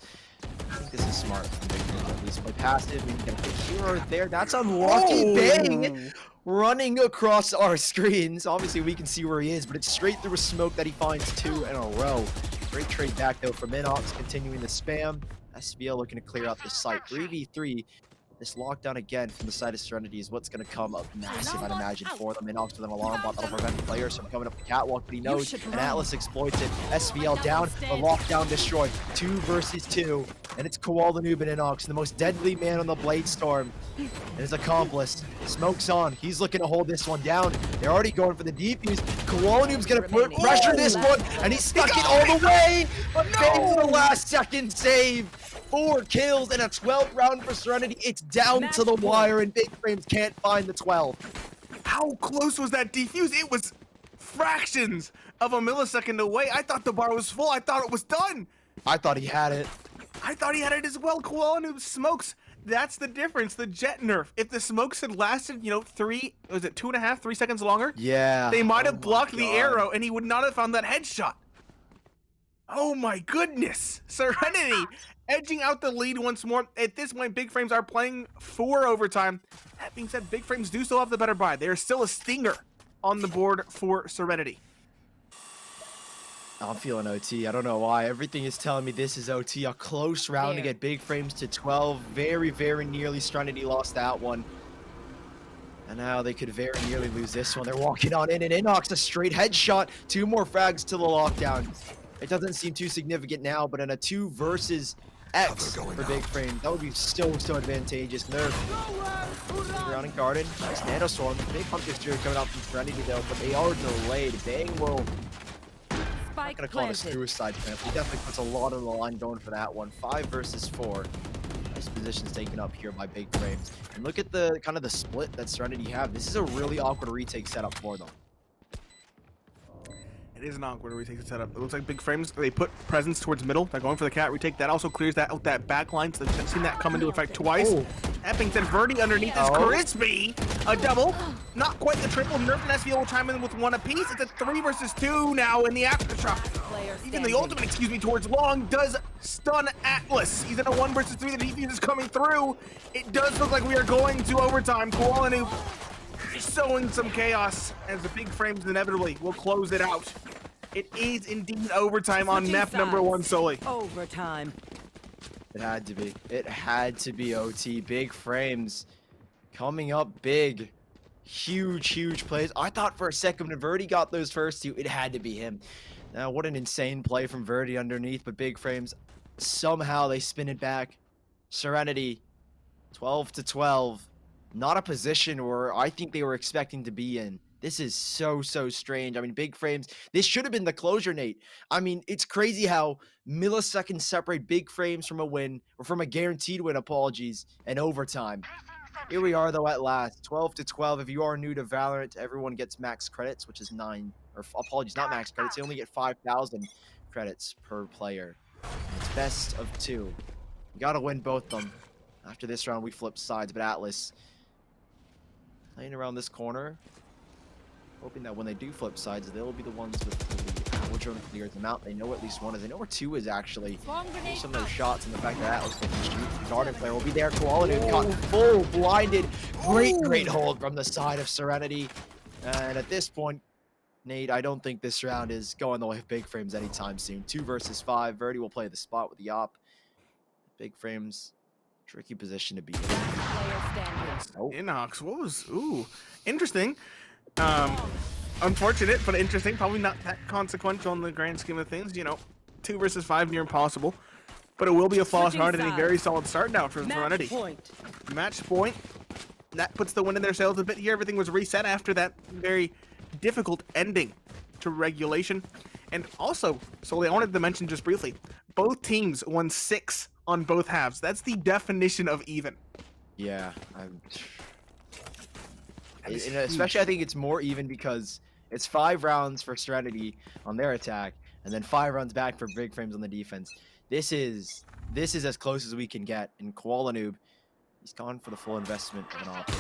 I think this is smart from Big Frames, at least. Play passive, maybe get a quick hero there. That's unlucky. Bang! Running across our screens. Obviously, we can see where he is, but it's straight through a smoke that he finds 2 in a row. Great trade back, though, from Minox, continuing the spam. SVL looking to clear out the site. 3v3. This lockdown again from the side of Serenity is what's going to come up massive, I'd imagine, for them. Minox with an alarm bot that'll prevent players from coming up the catwalk, but he knows, and Atlas exploits it. SVL down, the lockdown destroyed. 2 versus 2, and it's Koalanoob and Inox, the most deadly man on the Blade Storm, and his accomplice. Smoke's on. He's looking to hold this one down. They're already going for the defuse. Koalanoob's going to put pressure this one, and he stuck it all the way, but bangs the last second save. 4 kills and a 12th round for Serenity. It's down to the wire, and Big Frames can't find the 12. How close was that defuse? It was fractions of a millisecond away. I thought the bar was full. I thought it was done. I thought he had it. I thought he had it as well. Koalanoob smokes. That's the difference. The jet nerf. If the smokes had lasted, 2.5, 3 seconds longer? Yeah. They might have blocked the arrow, and he would not have found that headshot. Oh my goodness. Serenity edging out the lead once more. At this point, Big Frames are playing for overtime. That being said, Big Frames do still have the better buy. There's still a stinger on the board for Serenity. I'm feeling OT. I don't know why. Everything is telling me this is OT. A close round to get Big Frames to 12. Very, very nearly Serenity lost that one. And now they could very nearly lose this one. They're walking on in, and Inox a straight headshot. 2 more frags to the lockdown. It doesn't seem too significant now, but in a 2 versus X for Big Frame, that would be so advantageous. Nerf. Around and Garden. Nice Nano Storm. Big Hunter's Fury coming out from Serenity though, but they are delayed. Bang will... I'm not gonna call it a suicide plan. He definitely puts a lot on the line going for that one. 5 versus 4. Nice positions taken up here by Big Frames. And look at the kind of the split that Serenity have. This is a really awkward retake setup for them. It is an awkward retake setup. It looks like Big Frames, they put presence towards middle. They're going for the cat retake. That also clears that out that back line. So they've seen that come into effect twice. Oh. That being said, Verdi underneath is crispy. A double. Not quite the triple. Nerf and SVO will chime in with 1 apiece. It's a 3 versus 2 now in the aftershock. Even the ultimate, towards Long does stun Atlas. He's in a 1 versus 3. The defuse is coming through. It does look like we are going to overtime. Koalanoob sowing some chaos as the Big Frames inevitably will close it out. It is indeed overtime on map number 1, Sully. Overtime. It had to be. It had to be OT. Big Frames coming up big. Huge plays. I thought for a second when Verdi got those first 2, it had to be him. Now, what an insane play from Verdi underneath, but Big Frames, somehow they spin it back. Serenity, 12-12. Not a position where I think they were expecting to be in. This is so strange. I mean, Big Frames, this should have been the closure, Nate. I mean, it's crazy how milliseconds separate Big Frames from a win, or from a guaranteed win, apologies, and overtime. Here we are, though, at last. 12-12. If you are new to Valorant, everyone gets max credits, which is 9, or apologies, not max credits. They only get 5,000 credits per player. And it's best of 2. You gotta win both of them. After this round, we flip sides, but Atlas playing around this corner, hoping that when they do flip sides, they'll be the ones with the lead. Drone clears them out. They know at least one is. They know where 2 is, actually. Some of those shots and the fact that Atlas can shoot. The Garden player will be there. Quality got full blinded. Great hold from the side of Serenity. And at this point, Nate, I don't think this round is going the way of Big Frames anytime soon. 2 versus 5. Verdi will play the spot with the op. Big Frames, tricky position to be in. Oh. Inox, what was, interesting. Unfortunate, but interesting. Probably not that consequential in the grand scheme of things. You know, 2 versus 5, near impossible. But it will be a flawless round and a very solid start now for Serenity. Match point. That puts the wind in their sails a bit here. Everything was reset after that very difficult ending to regulation. And also, Sully, I wanted to mention just briefly, both teams won 6 on both halves. That's the definition of even. Yeah. And especially, I think it's more even because it's 5 rounds for Serenity on their attack, and then 5 rounds back for Big Frames on the defense. This is as close as we can get. And Koala Noob, he's gone for the full investment of an op.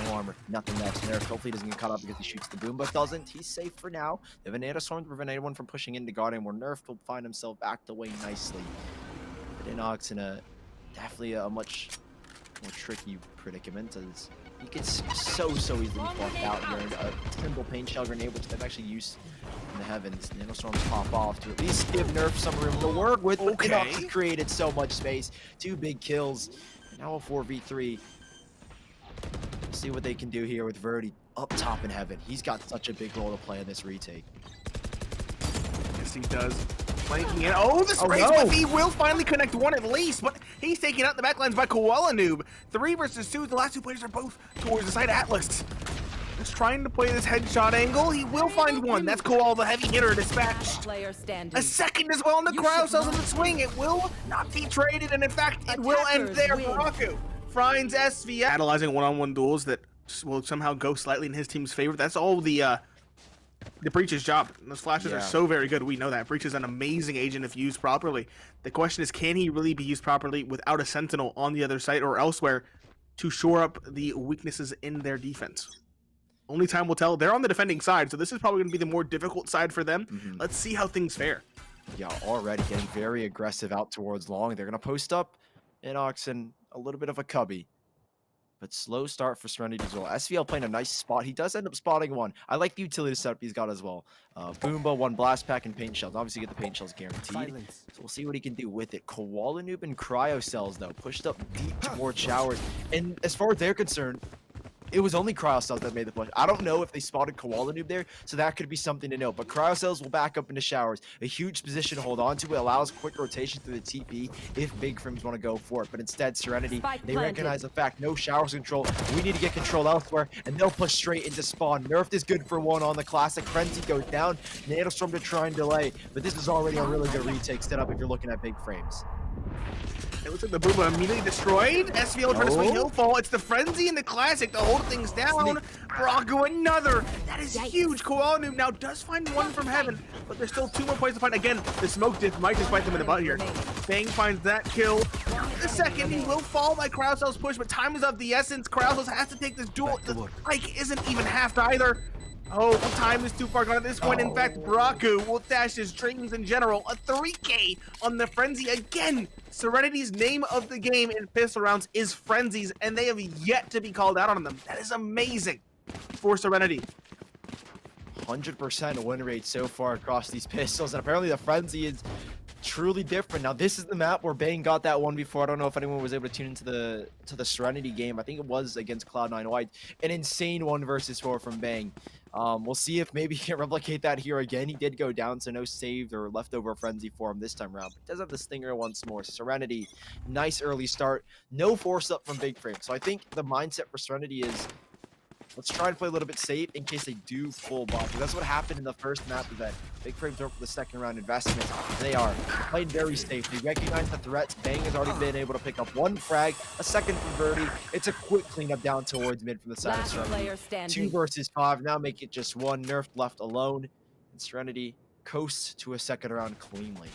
No armor, nothing left. Nerf hopefully doesn't get caught up because he shoots the boom, but doesn't. He's safe for now. They have a Nano Storm to prevent anyone from pushing into Guardian, where Nerf will find himself backed away nicely. But Inox in definitely a much more tricky predicament, as he gets so easily blocked out here. And a simple paint shell grenade, which they've actually used in the heavens. Nano Storms pop off to at least give Nerf some room to work with, but Inox has created so much space. 2 big kills. And now a 4v3. See what they can do here with Verdi up top in heaven. He's got such a big role to play in this retake. Yes, he does. Flanking in. Oh, the spray but he will finally connect 1 at least, but he's taken out the backlines by Koala Noob. 3 versus 2. The last 2 players are both towards the side. Atlas just trying to play this headshot angle. He will find 1. That's Koala, the heavy hitter, dispatched. A second as well, and the crowd cells in the swing. It will not be traded, and in fact, it will end there. Raku finds SVL. Analyzing one-on-one duels that will somehow go slightly in his team's favor. That's all the Breach's job. Those flashes are so very good. We know that. Breach is an amazing agent if used properly. The question is, can he really be used properly without a Sentinel on the other side or elsewhere to shore up the weaknesses in their defense? Only time will tell. They're on the defending side, so this is probably going to be the more difficult side for them. Let's see how things fare. Yeah, already getting very aggressive out towards long. They're going to post up Inox and a little bit of a cubby. But slow start for Serenity as well. SVL playing a nice spot. He does end up spotting 1. I like the utility setup he's got as well. Boomba, 1 blast pack, and paint shells. Obviously, get the paint shells guaranteed. So we'll see what he can do with it. Koala Noob and Cryo Cells, though, pushed up deep towards showers. And as far as they're concerned, it was only Cryo Cells that made the push. I don't know if they spotted Koala Noob there, so that could be something to note. But Cryo Cells will back up into showers. A huge position to hold on to. It allows quick rotation through the TP if Big Frames want to go for it. But instead, Serenity, they recognize the fact, no showers control. We need to get control elsewhere, and they'll push straight into spawn. Nerfed is good for 1 on the classic. Frenzy goes down. Nano Storm to try and delay. But this is already a really good retake setup if you're looking at Big Frames. It looks like the Booba immediately destroyed. SVL trying to swing He'll fall. It's the Frenzy and the Classic to hold things down. Brocco another. That is huge. Koala Noob now does find 1 from heaven, but there's still 2 more plays to find. Again, the smoke diff might just bite them in the butt here. Bang finds that kill. The second, he will fall by Krausel's push, but time is of the essence. Krausel has to take this duel. The spike isn't even halved either. Oh, time is too far gone at this point. In fact, Brocco will dash his strings in general. A 3K on the Frenzy again. Serenity's name of the game in pistol rounds is Frenzies, and they have yet to be called out on them. That is amazing for Serenity. 100% win rate so far across these pistols, and apparently the Frenzy is truly different. Now, this is the map where Bang got that one before. I don't know if anyone was able to tune into the Serenity game. I think it was against Cloud9 White. An insane 1 versus 4 from Bang. We'll see if maybe he can replicate that here again. He did go down, so no saved or leftover Frenzy for him this time around. But does have the Stinger once more. Serenity, nice early start. No force up from Big Frame. So I think the mindset for Serenity is Let's try and play a little bit safe in case they do full bomb. Because that's what happened in the first map event. Big Frames went for the second round investment. They are playing very safe. They recognize the threats. Bang has already been able to pick up one frag, a second from Verdi. It's a quick cleanup down towards mid from the side of Serenity. 2 versus 5. Now make it just 1. Nerf left alone. And Serenity coasts to a second round cleanly.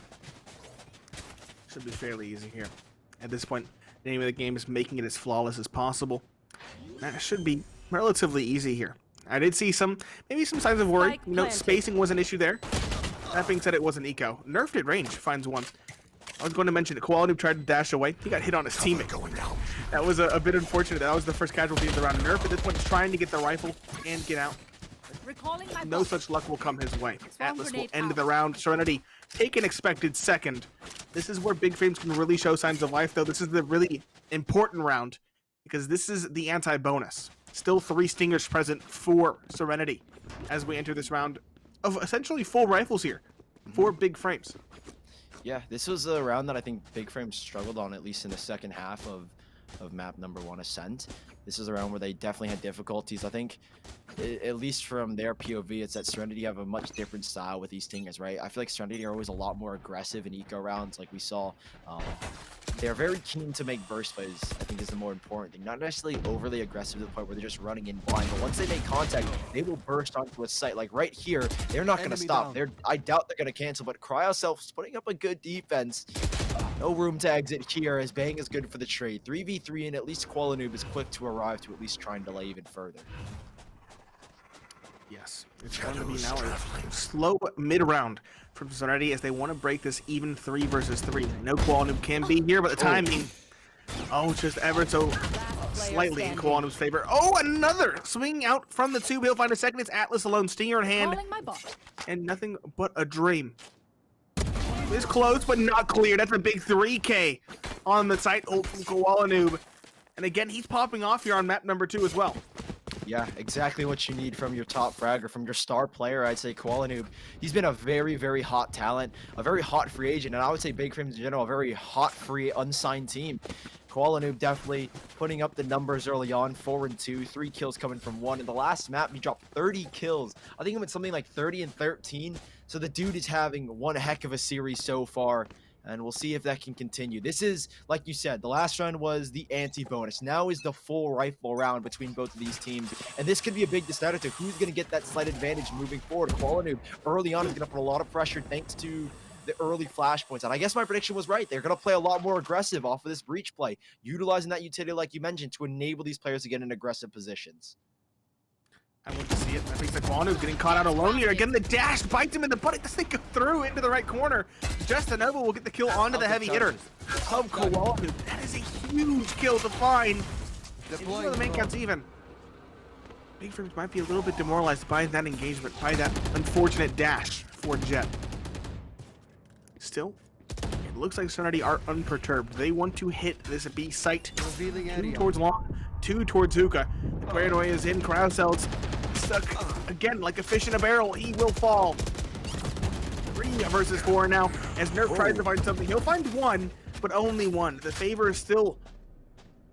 Should be fairly easy here. At this point, the name of the game is making it as flawless as possible. That should be relatively easy here. I did see maybe some signs of worry. You know, spacing was an issue there. That being said, it was an eco. Nerfed at range, finds one. I was going to mention that Koala tried to dash away. He got hit on his teammate. That was a bit unfortunate. That was the first casualty of the round. Nerf at this point is trying to get the rifle and get out. No such luck will come his way. Atlas will end the round. Serenity take an expected second. This is where Big Frames can really show signs of life, though. This is the really important round because this is the anti-bonus. Still 3 stingers present for Serenity as we enter this round of essentially full rifles here for Big Frames. Yeah, this was a round that I think Big Frames struggled on, at least in the second half of map number 1, Ascent. This is a round where they definitely had difficulties. I think, at least from their POV, it's that Serenity have a much different style with these stingers, right? I feel like Serenity are always a lot more aggressive in eco rounds, like we saw. They're very keen to make burst plays, I think is the more important thing. Not necessarily overly aggressive to the point where they're just running in blind, but once they make contact, they will burst onto a site. Like right here, they're not going to stop. I doubt they're going to cancel, but Cryoself's putting up a good defense. No room to exit here as Bang is good for the trade. 3v3 and at least Koala Noob is quick to arrive to at least try and delay even further. Yes, it's going to be now a slow mid-round from Serenity as they want to break this even 3 versus 3. I know Koala Noob can be here, but the timing, just ever so slightly in Koala Noob's favor. Oh, another swing out from the tube. He'll find a second. It's Atlas alone, stinger in hand, and nothing but a dream. It's close, but not clear. That's a big 3K on the site ult from Koala Noob. And again, he's popping off here on map number 2 as well. Yeah, exactly what you need from your top frag or from your star player. I'd say Koala Noob. He's been a very, very hot talent, a very hot free agent, and I would say Big Frames in general, a very hot free unsigned team. Koala Noob definitely putting up the numbers early on, 4 and 2, 3 kills coming from 1. In the last map, he dropped 30 kills. I think it went something like 30 and 13. So the dude is having one heck of a series so far, and we'll see if that can continue. This is, like you said, the last round was the anti-bonus. Now is the full rifle round between both of these teams, and this could be a big decider to who's going to get that slight advantage moving forward. Koala Noob early on is going to put a lot of pressure thanks to the early flashpoints, and I guess my prediction was right. They're going to play a lot more aggressive off of this breach play, utilizing that utility like you mentioned to enable these players to get in aggressive positions. I want to see it. I think Koala Noob getting caught out alone here. Again, the dash bites him in the butt. It doesn't go through into the right corner. Justanova will get the kill onto the heavy hitter of Koala Noob. That is a huge kill to find. The main count's even. Big Frames might be a little bit demoralized by that engagement, by that unfortunate dash for Jet. Still, it looks like Serenity are unperturbed. They want to hit this B site. 2 towards Long, 2 towards Hookah. The paranoia is in. Cryoself's stuck again like a fish in a barrel. He will fall. 3 versus 4 now. As Nerf tries to find something, he'll find 1, but only 1. The favor is still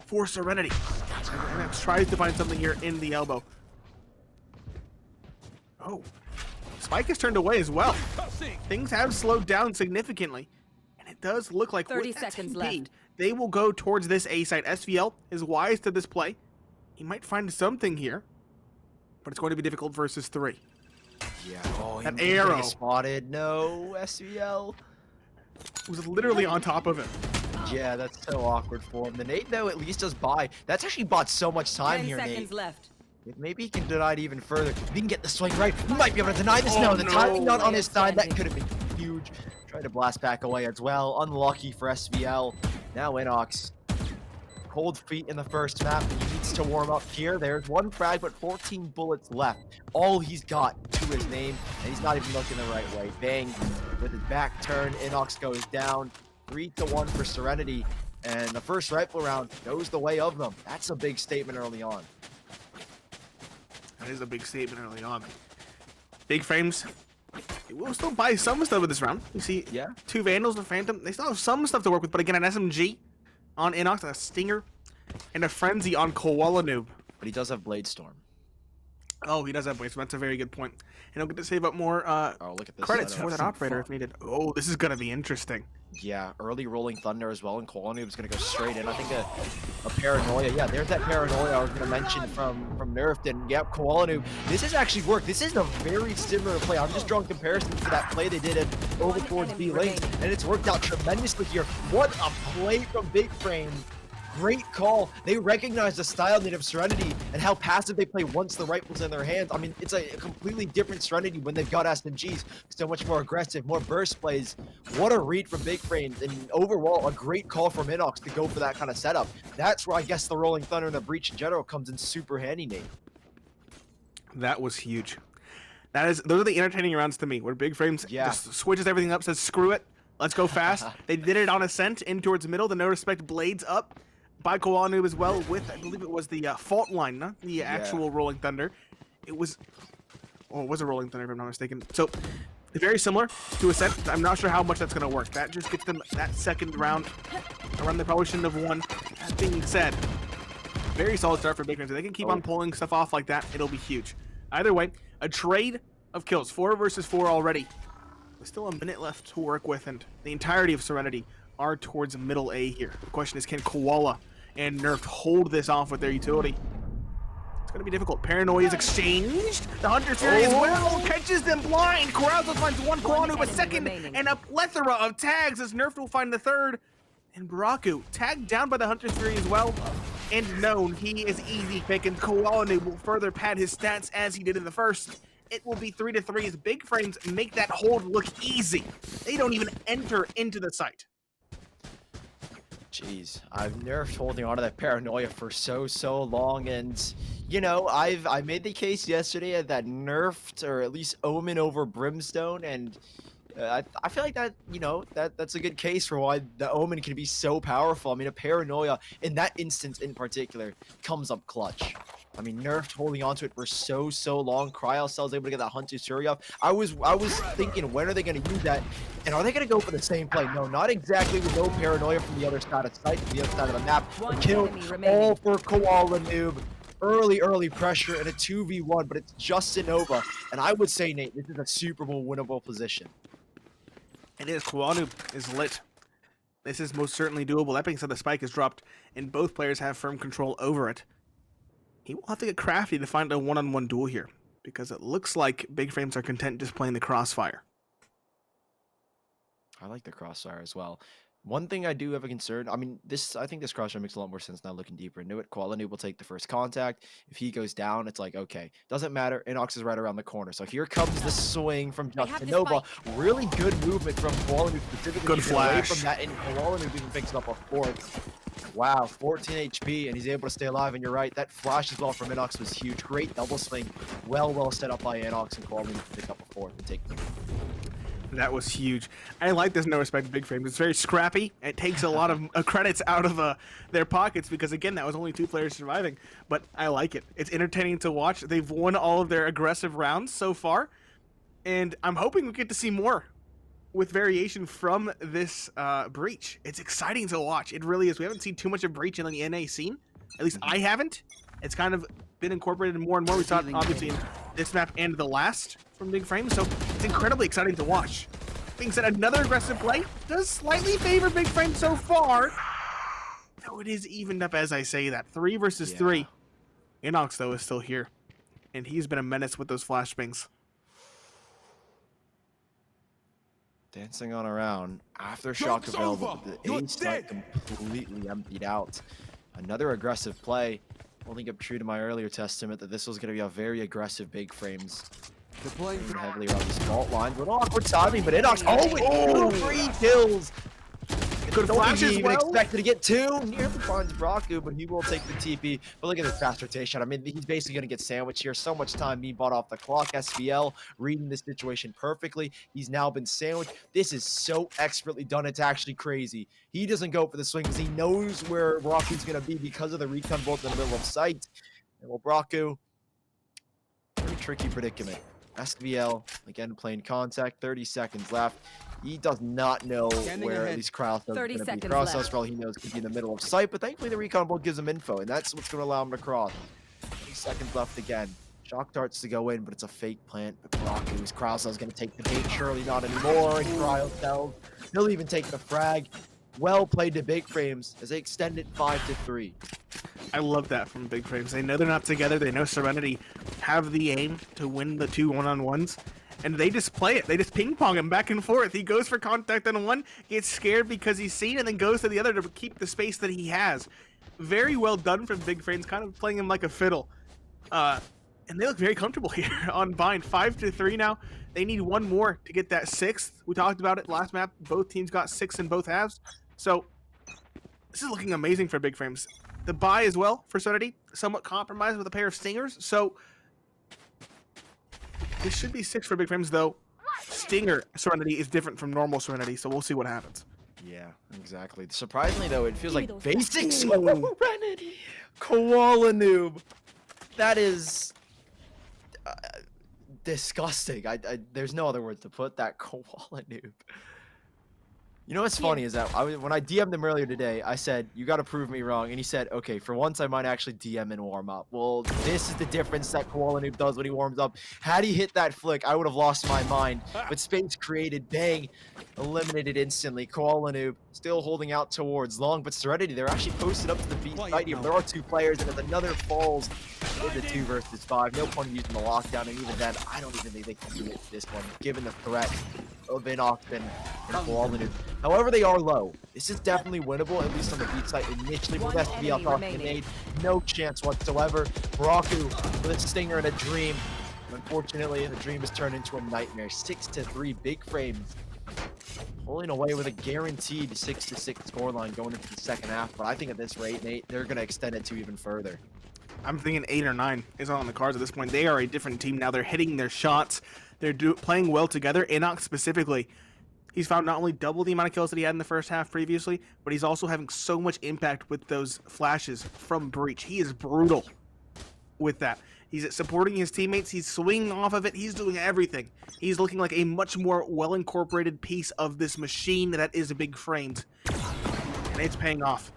for Serenity. And Nerf tries to find something here in the elbow. Oh, Spike is turned away as well. Things have slowed down significantly, and it does look like 30 seconds left. They will go towards this A site. SVL is wise to this play. He might find something here, but it's going to be difficult versus 3. Yeah. Oh, that arrow spotted. No, SVL was literally on top of him. Yeah, that's so awkward for him. The nade though at least does buy. That's actually bought so much time 10 here, seconds Nate. left. Maybe he can deny it even further. If he can get the swing right, he might be able to deny this. No, the timing not on his side. That could have been huge. Tried to blast back away as well. Unlucky for SVL. Now Inox. Cold feet in the first map. He needs to warm up here. There's 1 frag, but 14 bullets left. All he's got to his name, and he's not even looking the right way. Bang. With his back turned, Inox goes down. 3-1 for Serenity. And the first rifle round goes the way of them. That's a big statement early on. That is a big statement early on. Big Frames will still buy some stuff with this round. You see, 2 Vandals and Phantom. They still have some stuff to work with, but again, an SMG on Inox, a Stinger, and a Frenzy on Koala Noob. But he does have Blade Storm. Oh, he does have waste. That's a very good point. And he'll get to save up more Oh, look at this credits setup. for that operator if needed. Oh, this is going to be interesting. Yeah, early rolling thunder as well, and Koanu's gonna go straight in. I think a paranoia. Yeah, there's that paranoia I was gonna mention from Nerfed, and yep, Koalanu. This has actually worked. This is a very similar play. I'm just drawing comparisons to that play they did over towards B lane, and it's worked out tremendously here. What a play from Big Frame. Great call. They recognize the style need of Serenity and how passive they play once the rifle's in their hands. I mean, it's a completely different Serenity when they've got SMGs. So much more aggressive, more burst plays. What a read from Big Frames, and overall, a great call from Inox to go for that kind of setup. That's where I guess the Rolling Thunder and the Breach in general comes in super handy, Nate. That was huge. Those are the entertaining rounds to me, where Big Frames just switches everything up, says screw it, let's go fast. They did it on Ascent in towards the middle, the No Respect Blades up by Koanu as well with, I believe it was the Fault Line, not the actual Rolling Thunder. It was a Rolling Thunder if I'm not mistaken. So, very similar to Ascent. I'm not sure how much that's going to work. That just gets them that second round, a run they probably shouldn't have won. That being said, very solid start for Big Frames. If they can keep on pulling stuff off like that, it'll be huge. Either way, a trade of kills, 4 versus 4 already. There's still a minute left to work with, and the entirety of Serenity are towards middle A here. The question is, can Koala and Nerf hold this off with their utility? It's going to be difficult. Paranoia is exchanged. The Hunter's Fury as well catches them blind. Corrales finds one Koanu, but second, and a plethora of tags as Nerf will find the third. And Baraku tagged down by the Hunter's Fury as well. And known he is easy pick, and Koala will further pad his stats as he did in the first. It will be 3-3 as Big Frames make that hold look easy. They don't even enter into the site. Jeez, I've Nerfed holding on to that paranoia for so long, and you know, I made the case yesterday that Nerfed, or at least Omen over Brimstone, and I feel like that, you know, that's a good case for why the Omen can be so powerful. I mean, a paranoia in that instance in particular comes up clutch. I mean, Nerfed holding onto it for so long. Cryocell's able to get that Hunter's Fury off. I was thinking, when are they going to use that? And are they going to go for the same play? No, not exactly, with no paranoia from the other side of sight, the other side of the map. Kill all for Koala Noob. Early pressure and a 2v1, but it's just Nova. And I would say, Nate, this is a Super Bowl winnable position. It is. Koanu is lit. This is most certainly doable. That being said, the spike is dropped, and both players have firm control over it. He will have to get crafty to find a one-on-one duel here, because it looks like Big Frames are content just playing the Crossfire. I like the Crossfire as well. One thing I do have a concern, I mean, I think this Crossfire makes a lot more sense now looking deeper into it. Koalanu will take the first contact. If he goes down, it's like, okay, doesn't matter. Inox is right around the corner. So here comes the swing from Justin Nova. Really good movement from Koalanu specifically. Good flash. Away from that, and Koalanu even picks up a fourth. Wow, 14 HP, and he's able to stay alive. And you're right, that flash as well from Inox was huge. Great double swing. Well set up by Inox, and Koalanu to pick up a fourth and take the lead. That was huge. I like this No Respect Big Frame. It's very scrappy. It takes a lot of credits out of their pockets because, again, that was only 2 players surviving. But I like it. It's entertaining to watch. They've won all of their aggressive rounds so far. And I'm hoping we get to see more with variation from this Breach. It's exciting to watch. It really is. We haven't seen too much of Breach in the NA scene. At least I haven't. It's kind of been incorporated more and more. We saw it obviously in this map and the last from Big Frame, so it's incredibly exciting to watch. Being said, another aggressive play does slightly favor Big Frame so far. Though it is evened up as I say that. 3 versus 3. Inox, though, is still here. And he's been a menace with those flashbangs. Dancing on around. Aftershock available. The ace site completely emptied out. Another aggressive play. Holding up true to my earlier testament that this was going to be a very aggressive Big Frames. Playing heavily around these fault lines. With awkward timing, but Inox, with 3 kills. Good flash as well. Expected to get 2. Nearly finds Braku, but he will take the TP. But look at this fast rotation. I mean, he's basically going to get sandwiched here. So much time being bought off the clock. SVL reading this situation perfectly. He's now been sandwiched. This is so expertly done. It's actually crazy. He doesn't go for the swing because he knows where Braku's going to be because of the recon bolt in the middle of sight. And well, Braku, very tricky predicament. SVL, again, playing contact, 30 seconds left. He does not know where at least Cryos is going to be. Cryos, for all he knows, could be in the middle of sight, but thankfully the recon bolt gives him info, and that's what's going to allow him to cross. 30 seconds left again. Shock darts to go in, but it's a fake plant. But Baraku's Krausel's going to take the bait. Surely not anymore. And Cryo he'll even take the frag. Well played to Big Frames as they extend it 5-3. I love that from Big Frames. They know they're not together. They know Serenity have the aim to win the 2 one-on-ones. And they just play it. They just ping-pong him back and forth. He goes for contact on one, gets scared because he's seen, and then goes to the other to keep the space that he has. Very well done from Big Frames, kind of playing him like a fiddle. And they look very comfortable here on Bind. 5-3 now. They need one more to get that 6th. We talked about it last map. Both teams got 6 in both halves. So this is looking amazing for Big Frames. The buy as well for Serenity, somewhat compromised with a pair of Stingers. So this should be 6 for Big Frames, though. Stinger Serenity is different from normal Serenity, so we'll see what happens. Yeah, exactly. Surprisingly, though, it feels like basic Serenity. Koala Noob. That is disgusting. There's no other words to put that. Koala Noob. You know what's funny is that when I DM'd him earlier today, I said, you got to prove me wrong. And he said, okay, for once I might actually DM and warm up. Well, this is the difference that Koala Noob does when he warms up. Had he hit that flick, I would have lost my mind. But space created, bang, eliminated instantly. Koala Noob still holding out towards long, but Serenity, they're actually posted up to the B side here. There are 2 players, and if another falls in the 2 versus 5, no point in using the lockdown, and even then, I don't even think they can do it this one, given the threat of Inox and Koala Noob. However, they are low. This is definitely winnable, at least on the B side initially. For best to be off the grenade, no chance whatsoever. Baraku with a stinger and a dream. Unfortunately, the dream has turned into a nightmare. 6-3, Big Frames pulling away with a guaranteed 6-6 scoreline going into the second half. But I think at this rate, Nate, they're going to extend it to even further. I'm thinking 8 or 9 is on the cards at this point. They are a different team now. They're hitting their shots. They're playing well together. Inox specifically, he's found not only double the amount of kills that he had in the first half previously, but he's also having so much impact with those flashes from Breach. He is brutal with that. He's supporting his teammates. He's swinging off of it. He's doing everything. He's looking like a much more well-incorporated piece of this machine that is Big Frames. And it's paying off.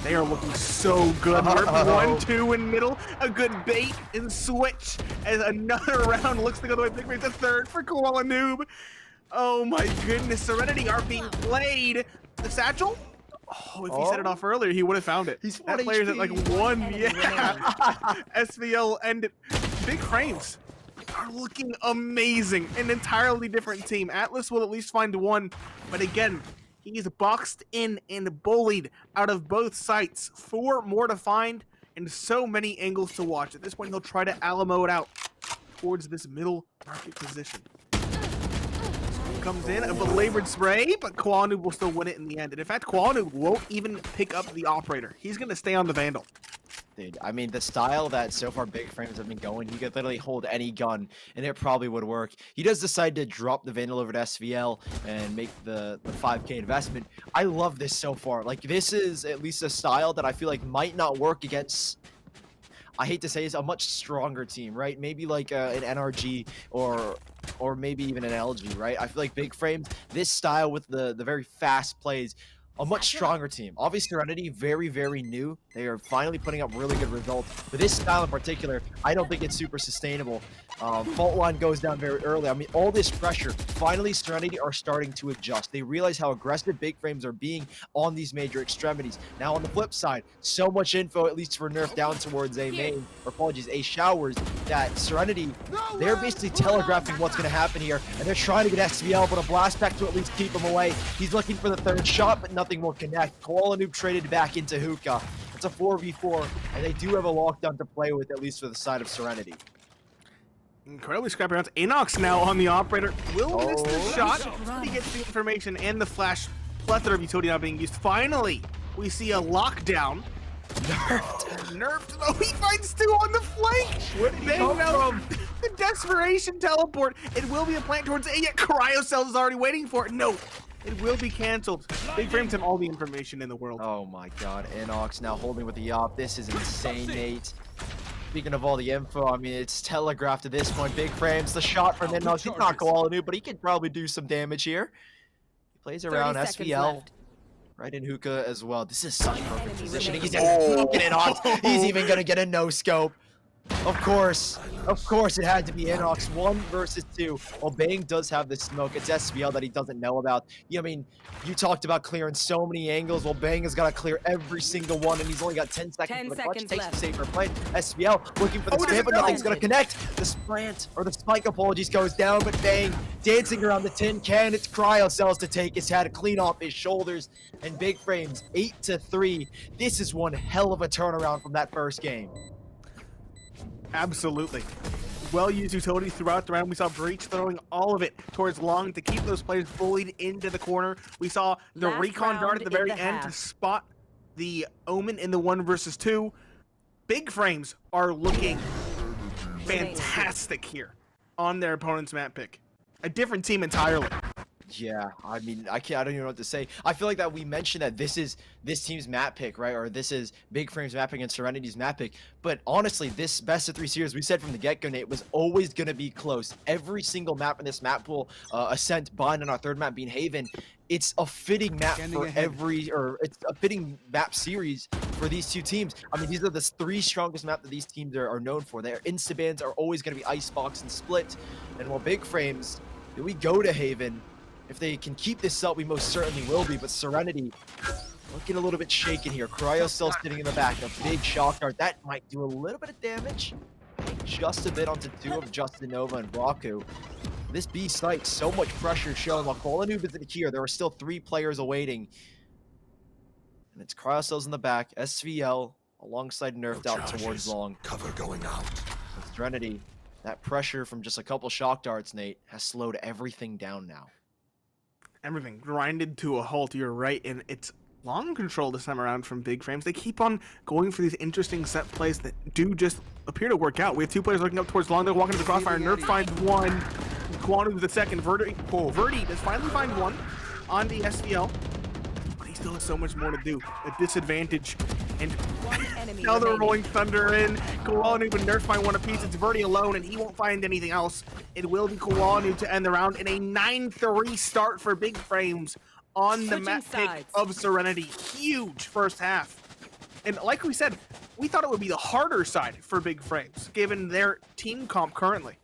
They are looking so good. 1-2 in middle. A good bait and switch as another round looks to go the way Big Frames. A third for Koala Noob. Oh my goodness. Serenity are being played. The satchel? Oh, if he set it off earlier, he would have found it. That player's at like 1. Yeah. SVL ended. Big Frames are looking amazing. An entirely different team. Atlas will at least find 1. But again, he's boxed in and bullied out of both sites. 4 more to find and so many angles to watch. At this point, he'll try to Alamo it out towards this middle market position. Comes in, a belabored spray, but Koala Noob will still win it in the end. And in fact, Koala Noob won't even pick up the operator. He's going to stay on the Vandal. Dude, I mean, the style that so far Big Frames have been going, he could literally hold any gun, and it probably would work. He does decide to drop the Vandal over to SVL and make the 5K investment. I love this so far. Like, this is at least a style that I feel like might not work against, I hate to say, it's a much stronger team, right? Maybe like an NRG or maybe even an LG, right? I feel like Big Frames, this style with the very fast plays, a much stronger team. Obviously, Serenity, very, very new. They are finally putting up really good results. But this style in particular, I don't think it's super sustainable. Fault line goes down very early. I mean, all this pressure, finally Serenity are starting to adjust. They realize how aggressive Big Frames are being on these major extremities. Now, on the flip side, so much info, at least for nerf down towards A main, or apologies, A showers, that Serenity, they're basically telegraphing what's going to happen here, and they're trying to get SVL, but a blast back to at least keep him away. He's looking for the 3rd shot, but nothing will connect. Koala Noob traded back into Hookah. It's a 4v4, and they do have a lockdown to play with, at least for the side of Serenity. Incredibly scrappy rounds. Inox now on the operator. Will miss the shot. He gets the information and the flash. Plethora of utility now being used. Finally, we see a lockdown. Nerfed. Oh, he finds 2 on the flank. Where did he come from? The desperation teleport. It will be a plant towards A, yet Cryocell is already waiting for it. No, it will be canceled. Big Frames have all the information in the world. Oh my god, Inox now holding with the Yop. This is insane, Nate. Speaking of all the info, I mean, it's telegraphed at this point. Big Frames, the shot from Inox. He's not Koala Noob, but he could probably do some damage here. He plays around SVL. Right in Hookah as well. This is such perfect positioning. He's just smoking Inox. He's even going to get a no-scope. Of course it had to be Inox, 1 versus 2. While Bang does have the smoke, it's SVL that he doesn't know about. Yeah, I mean, you talked about clearing so many angles, while Bang has got to clear every single one, and he's only got 10 seconds 10 for the clutch. seconds Takes the left. safer play. SVL looking for the spam, but nothing's going to connect. The sprint, or the spike, apologies, goes down, but Bang dancing around the tin can. It's Cryo Cells to take his head, clean off his shoulders, and Big Frames 8-3. This is one hell of a turnaround from that first game. Absolutely. Well-used utility throughout the round. We saw Breach throwing all of it towards Long to keep those players bullied into the corner. We saw the Last recon dart at the round very in the end half. to spot the Omen in the 1 versus 2. Big Frames are looking fantastic here on their opponent's map pick. A different team entirely. Yeah, I mean, I don't even know what to say. I feel like that we mentioned that this is this team's map pick, right? Or this is Big Frame's map pick and Serenity's map pick. But honestly, this best of 3 series, we said from the get-go, Nate, was always going to be close. Every single map in this map pool, Ascent, Bind, and our third map being Haven, it's a fitting map for it's a fitting map series for these two teams. I mean, these are the 3 strongest maps that these teams are known for. Their insta-bans are always going to be Icebox and Split. And while Big Frames, we go to Haven. If they can keep this up, we most certainly will be, but Serenity looking a little bit shaken here. Cryo still sitting in the back. A big shock dart. That might do a little bit of damage. Just a bit onto 2 of Justin Nova and Raku. This B site, so much pressure showing. While Kolanub isn't here, there are still 3 players awaiting. And it's Cryo Cells in the back. SVL alongside Nerfed out towards Long. Cover going out. With Serenity, that pressure from just a couple shock darts, Nate, has slowed everything down now. Everything grinded to a halt, you're right, and it's Long control this time around from Big Frames. They keep on going for these interesting set plays that do just appear to work out. We have 2 players looking up towards Long. They're walking to the crossfire. Nerf finds 1. Quantum with the second. Verdi does finally find 1 on the SVL. But he still has so much more to do. A disadvantage. And now they're rolling Thunder in. Koalanu and Nerf find 1 apiece. It's Verdi alone, and he won't find anything else. It will be Koalanu to end the round in a 9-3 start for Big Frames on the map pick of Serenity. Huge first half. And like we said, we thought it would be the harder side for Big Frames, given their team comp currently.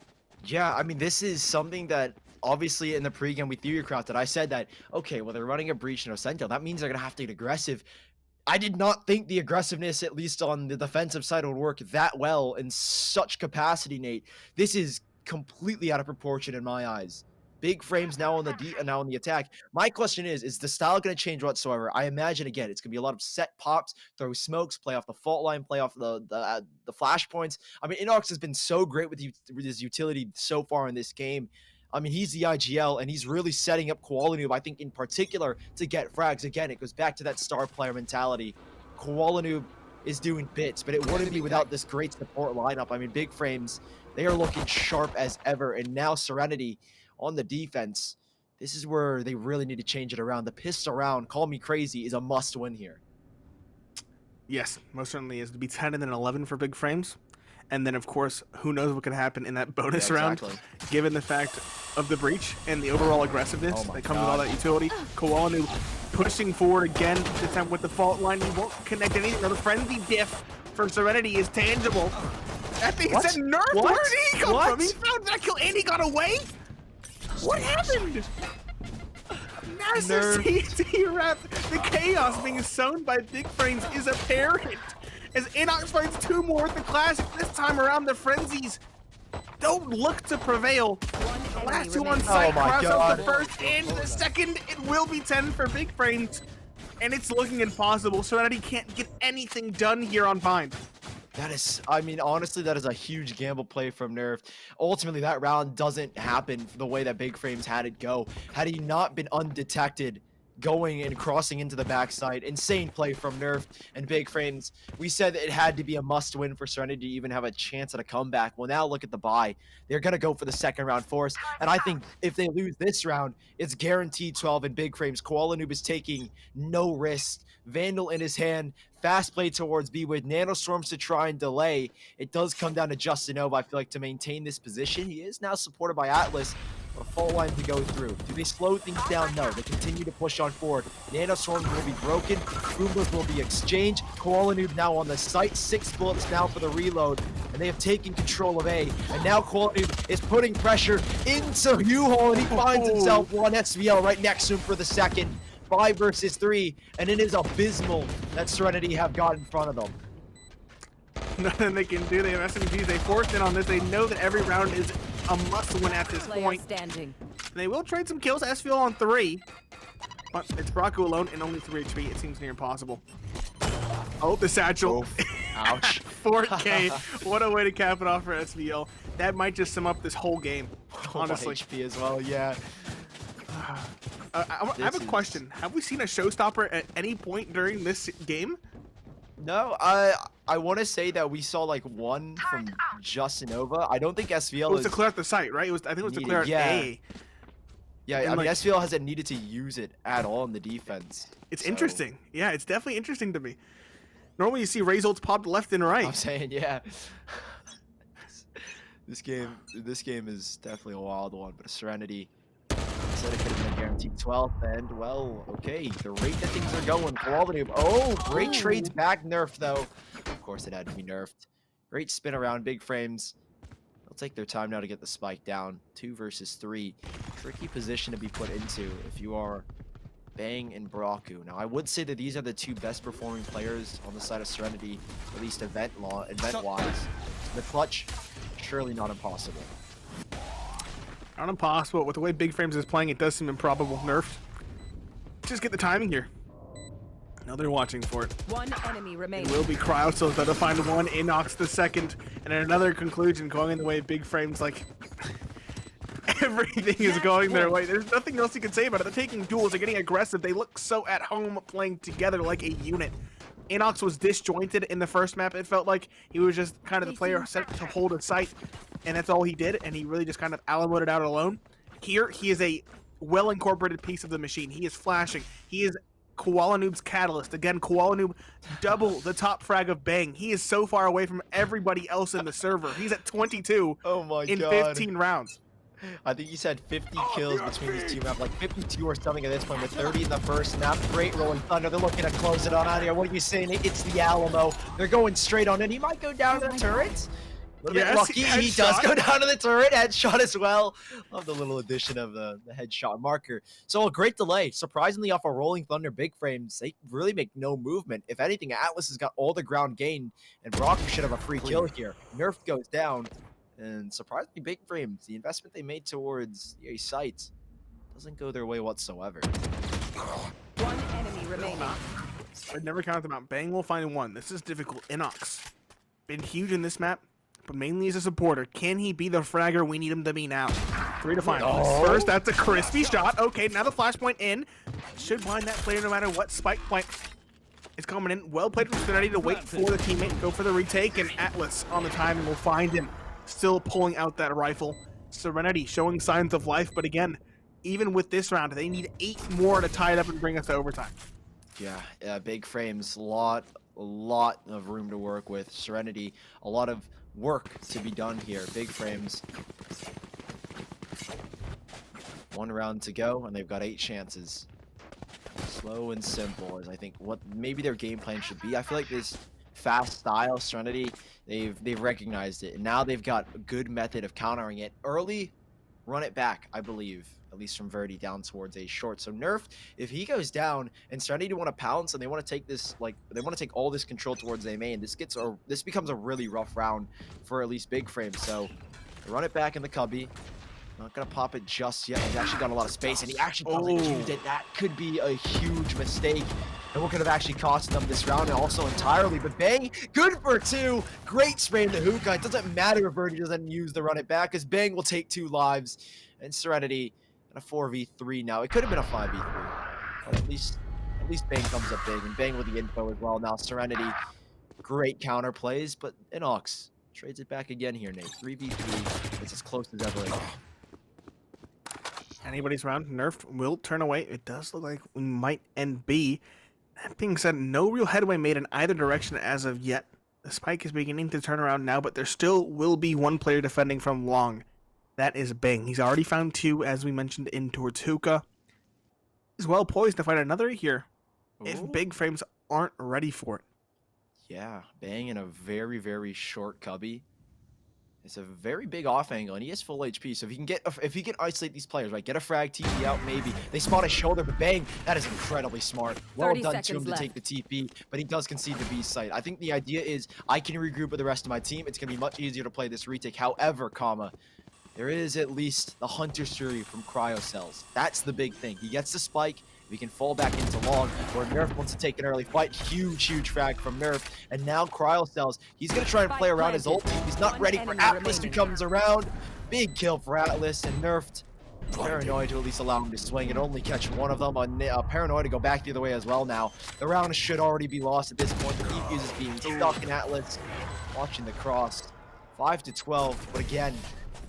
Yeah, I mean, this is something that obviously in the pregame we theory-crafted. I said that, okay, well, they're running a Breach and a Sentinel. That means they're going to have to get aggressive. I did not think the aggressiveness, at least on the defensive side, would work that well in such capacity, Nate. This is completely out of proportion in my eyes. Big Frames now on the attack. My question is the style going to change whatsoever? I imagine, again, it's going to be a lot of set pops, throw smokes, play off the fault line, play off the flash points. I mean, Inox has been so great with his utility so far in this game. I mean, he's the IGL, and he's really setting up Koalanu, I think, in particular, to get frags. Again, it goes back to that star player mentality. Koalanu is doing bits, but it wouldn't be without this great support lineup. I mean, Big Frames, they are looking sharp as ever, and now Serenity on the defense. This is where they really need to change it around. The pistol round, call me crazy, is a must-win here. Yes, most certainly is. To be 10 and then 11 for Big Frames. And then, of course, who knows what could happen in that bonus round, given the fact of the breach and the overall aggressiveness that comes with all that utility. Koalanu pushing forward again, this time with the fault line. He won't connect anything. The frenzy diff for Serenity is tangible. That thing said Nerf. Where did he come from? He found that kill and he got away? What happened? Massive CT rep. The chaos being sown by Big Frames is apparent. As Inox finds 2 more with the Classic. This time around, the Frenzies don't look to prevail. The last 2 on site cross out the first and the second. It will be 10 for Big Frames. And it's looking impossible. Serenity can't get anything done here on Bind. That is, I mean, honestly, that is a huge gamble play from Nerf. Ultimately, that round doesn't happen the way that Big Frames had it go. Had he not been undetected going and crossing into the backside, insane play from Nerf and Big Frames. We said that it had to be a must-win for Serenity to even have a chance at a comeback. Well, now look at the bye. They're going to go for the second round force. And I think if they lose this round, it's guaranteed 12 in Big Frames. Koalanub is taking no risk. Vandal in his hand. Fast play towards B with Nanostorms to try and delay. It does come down to Justin Nova, I feel like, to maintain this position. He is now supported by Atlas. a fault line to go through. Do they slow things down? No. They continue to push on forward. Nanoswarms will be broken. Goombas will be exchanged. Koala Noob now on the site. 6 bullets now for the reload. And they have taken control of A. And now Koala Noob is putting pressure into U-Haul, and he finds himself one SVL right next to him for the second. 5 versus 3. And it is abysmal that Serenity have got in front of them. Nothing they can do. They have SMGs. They forced in on this. They know that every round is a must-win at this point. Standing. They will trade some kills. SVL on 3. But it's Brocco alone and only 3 HP. It seems near impossible. Oh, the satchel. Ouch. 4K. What a way to cap it off for SVL. That might just sum up this whole game, honestly. HP as well, yeah. I have a question. Have we seen a showstopper at any point during this game? No, I want to say that we saw like one from Justinova. I don't think SVL It was to clear out the site, right? I think it was to clear out A. Yeah, I mean, SVL hasn't needed to use it at all in the defense. It's interesting. Yeah, it's definitely interesting to me. Normally you see results popped left and right. I'm saying, yeah. This game is definitely a wild one, but a Serenity said it could have been a guaranteed 12th, and well, okay, the rate that things are going, quality of, oh, great trades back, nerfed though. Of course it had to be nerfed. Great spin around, big frames. They'll take their time now to get the spike down. 2 versus 3. Tricky position to be put into if you are Bang and Brocco. Now, I would say that these are the 2 best performing players on the side of Serenity, at least event-wise. The clutch, surely not impossible. Not impossible. With the way Big Frames is playing, it does seem improbable. Nerfed. Just get the timing here. Now they're watching for it. One enemy remaining. It will be Cryo, so they'll find one. Inox the second. And then another conclusion going in the way of Big Frames. Like, everything is going their way. There's nothing else you can say about it. They're taking duels. They're getting aggressive. They look so at home playing together like a unit. Inox was disjointed in the first map. It felt like he was just kind of the player set to hold a site, and that's all he did, and he really just kind of alamoted out alone. Here, he is a well-incorporated piece of the machine. He is flashing. He is Koala Noob's catalyst. Again, Koala Noob double the top frag of Bang. He is so far away from everybody else in the server. He's at 22 in 15 rounds. I think you said 50 kills between these 2 maps, like 52 or something at this point, with 30 in the first map. Great rolling thunder. They're looking to close it on out here. What are you saying? It's the Alamo. They're going straight on it. He might go down to the turrets. A little bit lucky. He does go down to the turret. Headshot as well. Love the little addition of the headshot marker. So a great delay. Surprisingly, off a rolling thunder, big frames, they really make no movement. If anything, Atlas has got all the ground gained, and Brocco should have a free kill here. Nerf goes down. And surprisingly, big frames, the investment they made towards the sites doesn't go their way whatsoever. One enemy remaining. I'd never count them out. Bang will find one. This is difficult. Inox. Been huge in this map, but mainly as a supporter. Can he be the fragger we need him to be now? 3 to find. First, that's a crispy shot. Okay, now the flashpoint in. Should blind that player no matter what. Spike point is coming in. Well played from Serenity to wait for the teammate. Go for the retake, and Atlas on the time and will find him. Still pulling out that rifle. Serenity showing signs of life, but again, even with this round, they need 8 more to tie it up and bring us to overtime. Yeah, big frames, a lot of room to work with. Serenity, a lot of work to be done here. Big frames. 1 round to go, and they've got 8 chances. Slow and simple is, I think, what maybe their game plan should be. I feel like this fast style Serenity, they've recognized it, and now they've got a good method of countering it. Early, run it back, I believe, at least from Verdi down towards a short. So Nerf, if he goes down and Serenity want to pounce and they want to take this, like, they want to take all this control towards a main, this becomes a really rough round for at least big frames. So they run it back in the cubby. Not gonna pop it just yet. He's actually got a lot of space, and he actually doesn't use it. That could be a huge mistake, and what could have actually cost them this round, and also entirely. But Bang, good for 2. Great spray in the hookah. It doesn't matter if Verdi doesn't use the run it back, because Bang will take 2 lives, and Serenity in a 4v3 now. It could have been a 5v3, but at least Bang comes up big, and Bang with the info as well. Now Serenity, great counter plays, but Inox trades it back again here, Nate. 3v3. It's as close as ever. Anybody's round. Nerfed will turn away. It does look like we might end B. That being said, no real headway made in either direction as of yet. The spike is beginning to turn around now, but there still will be 1 player defending from long. That is Bang. He's already found 2, as we mentioned, in towards Hookah. He's well poised to find another here if Ooh. big frames aren't ready for it. Yeah, Bang in a very, very short cubby. It's a very big off angle, and he has full HP. So if he can isolate these players, right, get a frag TP out, maybe they spot his shoulder, but Bang, that is incredibly smart. Well 30 done to him seconds to left. take the TP, but he does concede the B site. I think the idea is I can regroup with the rest of my team. It's gonna be much easier to play this retake. However, there is at least the Hunter's Fury from Cryo Cells. That's the big thing. He gets the spike. We can fall back into long, where Nerf wants to take an early fight. Huge frag from Nerf. And now Cryo Cells, he's going to try and play around his ult. He's not ready for Atlas who comes around. Big kill for Atlas, and Nerfed. Paranoid to at least allow him to swing and only catch one of them. Paranoid to go back the other way as well now. The round should already be lost at this point. The defuse is being stuck in Atlas. Watching the cross. 5-12, but again,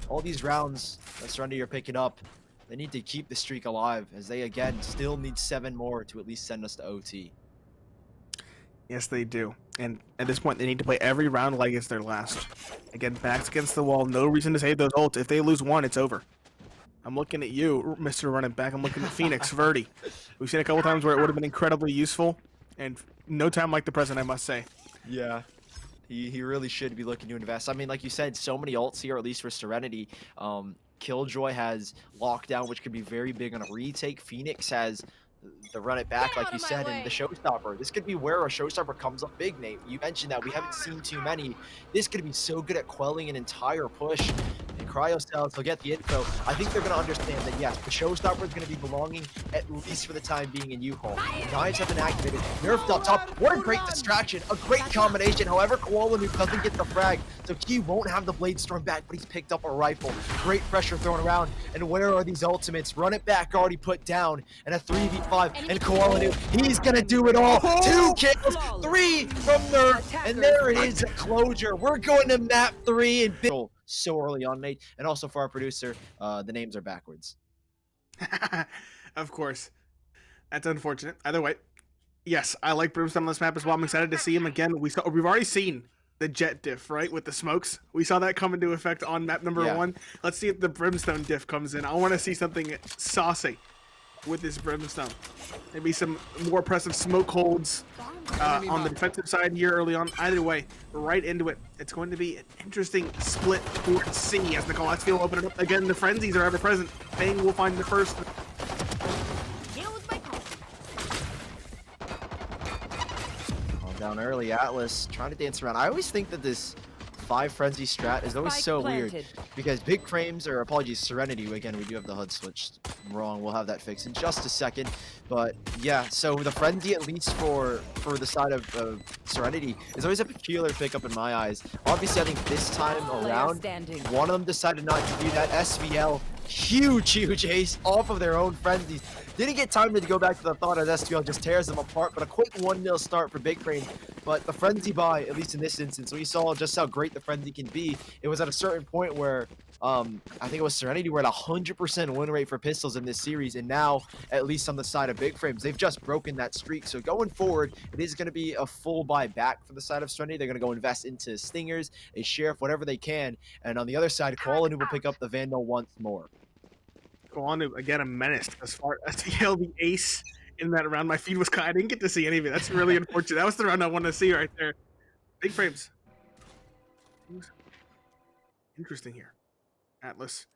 all these rounds that Serenity are picking up, they need to keep the streak alive, as they, again, still need 7 more to at least send us to OT. Yes, they do. And at this point, they need to play every round like it's their last. Again, backs against the wall. No reason to save those ults. If they lose one, it's over. I'm looking at you, Mr. Running Back. I'm looking at Phoenix, Verdi. We've seen a couple times where it would have been incredibly useful. And no time like the present, I must say. Yeah. He really should be looking to invest. I mean, like you said, so many ults here, at least for Serenity. Killjoy has lockdown, which could be very big on a retake. Phoenix has the run it back, like you said, and the showstopper. This could be where a showstopper comes up big, Nate. You mentioned that we haven't seen too many. This could be so good at quelling an entire push. And Cryo Cells, he'll get the info. I think they're going to understand that, yes, the showstopper is going to be belonging, at least for the time being, in U-Haul. Knives have been activated. Nerfed up top. What a great distraction. A great combination. However, Koala doesn't get the frag, so he won't have the Blade Storm back, but he's picked up a rifle. Great pressure thrown around. And where are these ultimates? Run it back already put down. And a 3v5. And Koala, he's going to do it all. 2 kills. 3 from Nerf. And there it is, a closure. We're going to map 3 and so early on, Nate. And also for our producer, the names are backwards. Of course. That's unfortunate. Either way, yes, I like Brimstone on this map as well. I'm excited to see him again. We've already seen the jet diff, right, with the smokes. We saw that come into effect on map number 1. Let's see if the Brimstone diff comes in. I want to see something saucy with this Brimstone. Maybe some more impressive smoke holds on the defensive side here early on. Either way, right into it. It's going to be an interesting split towards C as the Colossus will open it up. Again, the frenzies are ever present. Bang will find the first. Down early, Atlas trying to dance around. I always think that this 5 frenzy strat is always so weird because big frames, or apologies, Serenity, again, we do have the HUD switched wrong. We'll have that fixed in just a second. But yeah, so the frenzy, at least for the side of Serenity, is always a peculiar pickup in my eyes. Obviously, I think this time around, one of them decided not to do that. SVL, huge ace off of their own frenzies. Didn't get time to go back to the thought as SVL just tears them apart, but a quick 1-0 start for Big Frame. But the frenzy buy, at least in this instance, we saw just how great the frenzy can be. It was at a certain point where I think it was Serenity were at 100% win rate for pistols in this series, and now, at least on the side of Big Frames, they've just broken that streak. So going forward, it is going to be a full buy back for the side of Serenity. They're going to go invest into Stingers, a Sheriff, whatever they can. And on the other side, Koala will pick up the Vandal once more. Koala, again, a menace as far as the ace in that round. My feed was cut. I didn't get to see any of it. That's really unfortunate. That was the round I wanted to see right there. Big Frames. Interesting here. Atlas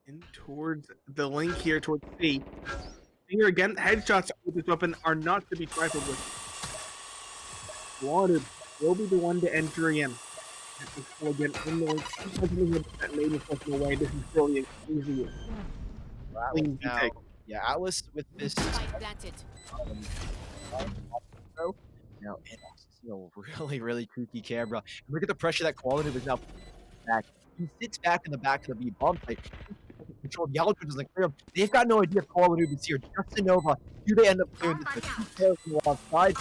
in towards the link here towards C. Here again, headshots with this weapon are not to be trifled with. Wanted will be the one to enter in. Again, in the link, that made himself away. This is really easy. Now, yeah, Atlas with this. Now, really tricky camera. And look at the pressure that Quality was now back. He sits back in the back of the B bomb site. Control Yellow doesn't clear him. They've got no idea if Quality is here. Justin Nova, do they end up clearing this? The 2 players from the wrong side.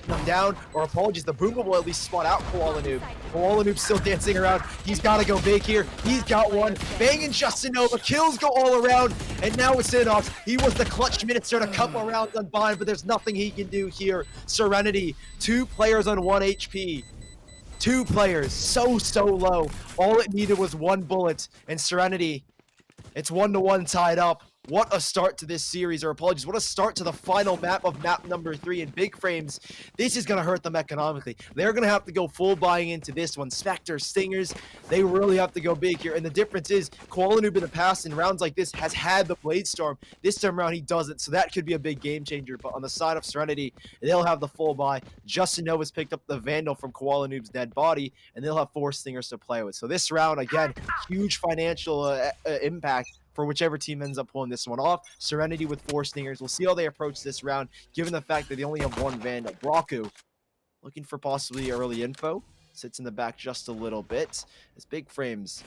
Come down, or apologies, the Boomba will at least spot out Koala Noob still dancing around. He's got to go big here. He's got one. Banging Justin Nova. Kills go all around. And now it's Inox. He was the clutch minister a couple rounds unbind, but there's nothing he can do here. Serenity, 2 players on 1 HP. 2 players, so low. All it needed was 1 bullet, and Serenity, it's 1-1 tied up. What a start to this series, or apologies, what a start to the final map of map number 3 in Big Frames. This is going to hurt them economically. They're going to have to go full buying into this one. Spectre, Stingers, they really have to go big here. And the difference is, Noob in the past in rounds like this has had the Blade Storm. This time around, he doesn't, so that could be a big game changer. But on the side of Serenity, they'll have the full buy. Justin Nova's picked up the Vandal from Noob's dead body, and they'll have 4 Stingers to play with. So this round, again, huge financial impact for whichever team ends up pulling this one off. Serenity with 4 Stingers. We'll see how they approach this round, given the fact that they only have 1 Vandal. Braku, looking for possibly early info. Sits in the back just a little bit. It's Big Frames.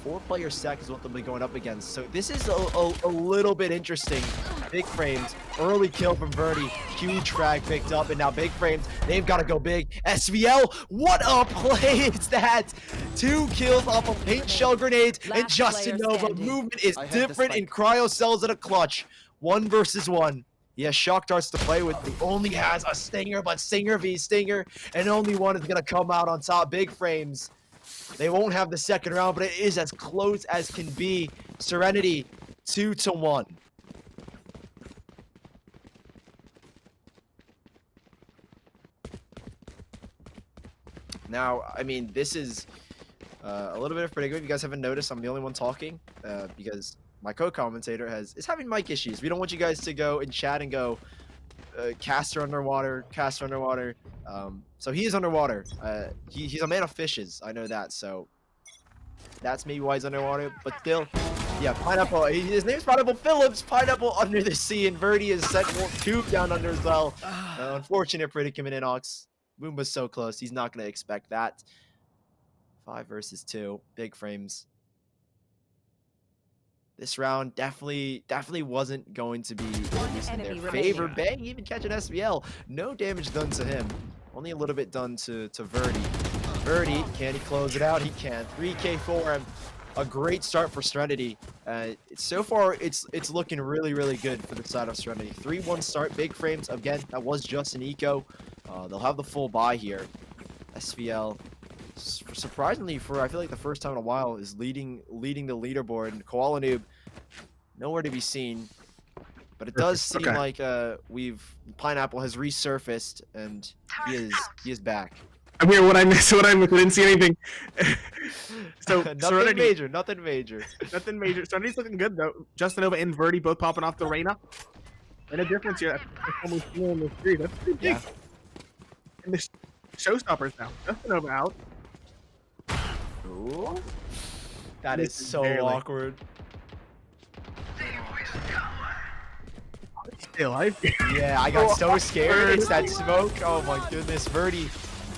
4-player stack is what they'll be going up against. So this is a little bit interesting. Big Frames, early kill from Verdi. Huge frag picked up, and now Big Frames, they've got to go big. SVL, what a play is that? 2 kills off of paint shell grenades, and Justin Nova. Movement is different, and Cryo sells it a clutch. 1 versus 1. He has shock darts to play with. He only has a Stinger, but Stinger v Stinger, and only one is going to come out on top. Big Frames, they won't have the second round, but it is as close as can be. Serenity, 2-1. Now, I mean, this is a little bit of predicament. If you guys haven't noticed, I'm the only one talking because my co-commentator is having mic issues. We don't want you guys to go and chat and go, caster underwater. So he is underwater. He's a man of fishes. I know that. So that's maybe why he's underwater. But still, yeah, Pineapple. His name's Pineapple Phillips. Pineapple under the sea, and Verdi is sent tube down under as well. Unfortunate predicament, Inox. Boomba's so close. He's not going to expect that. 5 versus 2. Big Frames. This round definitely wasn't going to be in their favor. Bang, even catch an SVL. No damage done to him. Only a little bit done to Verdi. Verdi, can he close it out? He can. 3K for him. A great start for Serenity. So far, it's looking really good for the side of Serenity. 3-1 start. Big Frames. Again, that was just an eco. They'll have the full buy here. SVL, surprisingly, for I feel like the first time in a while, is leading the leaderboard. And Noob, nowhere to be seen. But it does seem like Pineapple has resurfaced, and he is back. I'm here. What I missed? What I didn't see anything. So nothing major. Nothing major. Serenity's looking good though. Justin Nova and Verdi both popping off the Reyna. And a difference here. Almost in the street. That's pretty big. Yeah. And the showstoppers now. Justin Nova out. Ooh. That is so awkward. Yeah, I got so scared. It's that smoke. Oh my goodness, Verdi.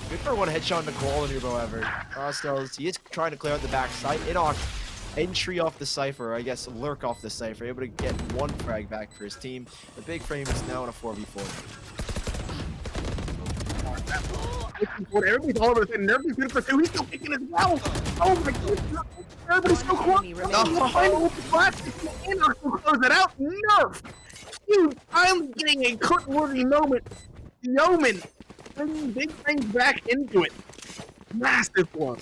Good for one headshot in the quality, however. Rostos, he is trying to clear out the backside. Inox, entry off the Cypher, I guess lurk off the Cypher, able to get 1 frag back for his team. The Big Frame is now in a 4v4. Everybody's all over the thing. Nervy's good for 2. He's still kicking as well. Oh my goodness. Everybody's so close. Behind him with the flash. Inox will close it out. Nerf. Dude, I'm getting a cut-worthy moment. Yeoman. Bringing Big Frames back into it. Massive one.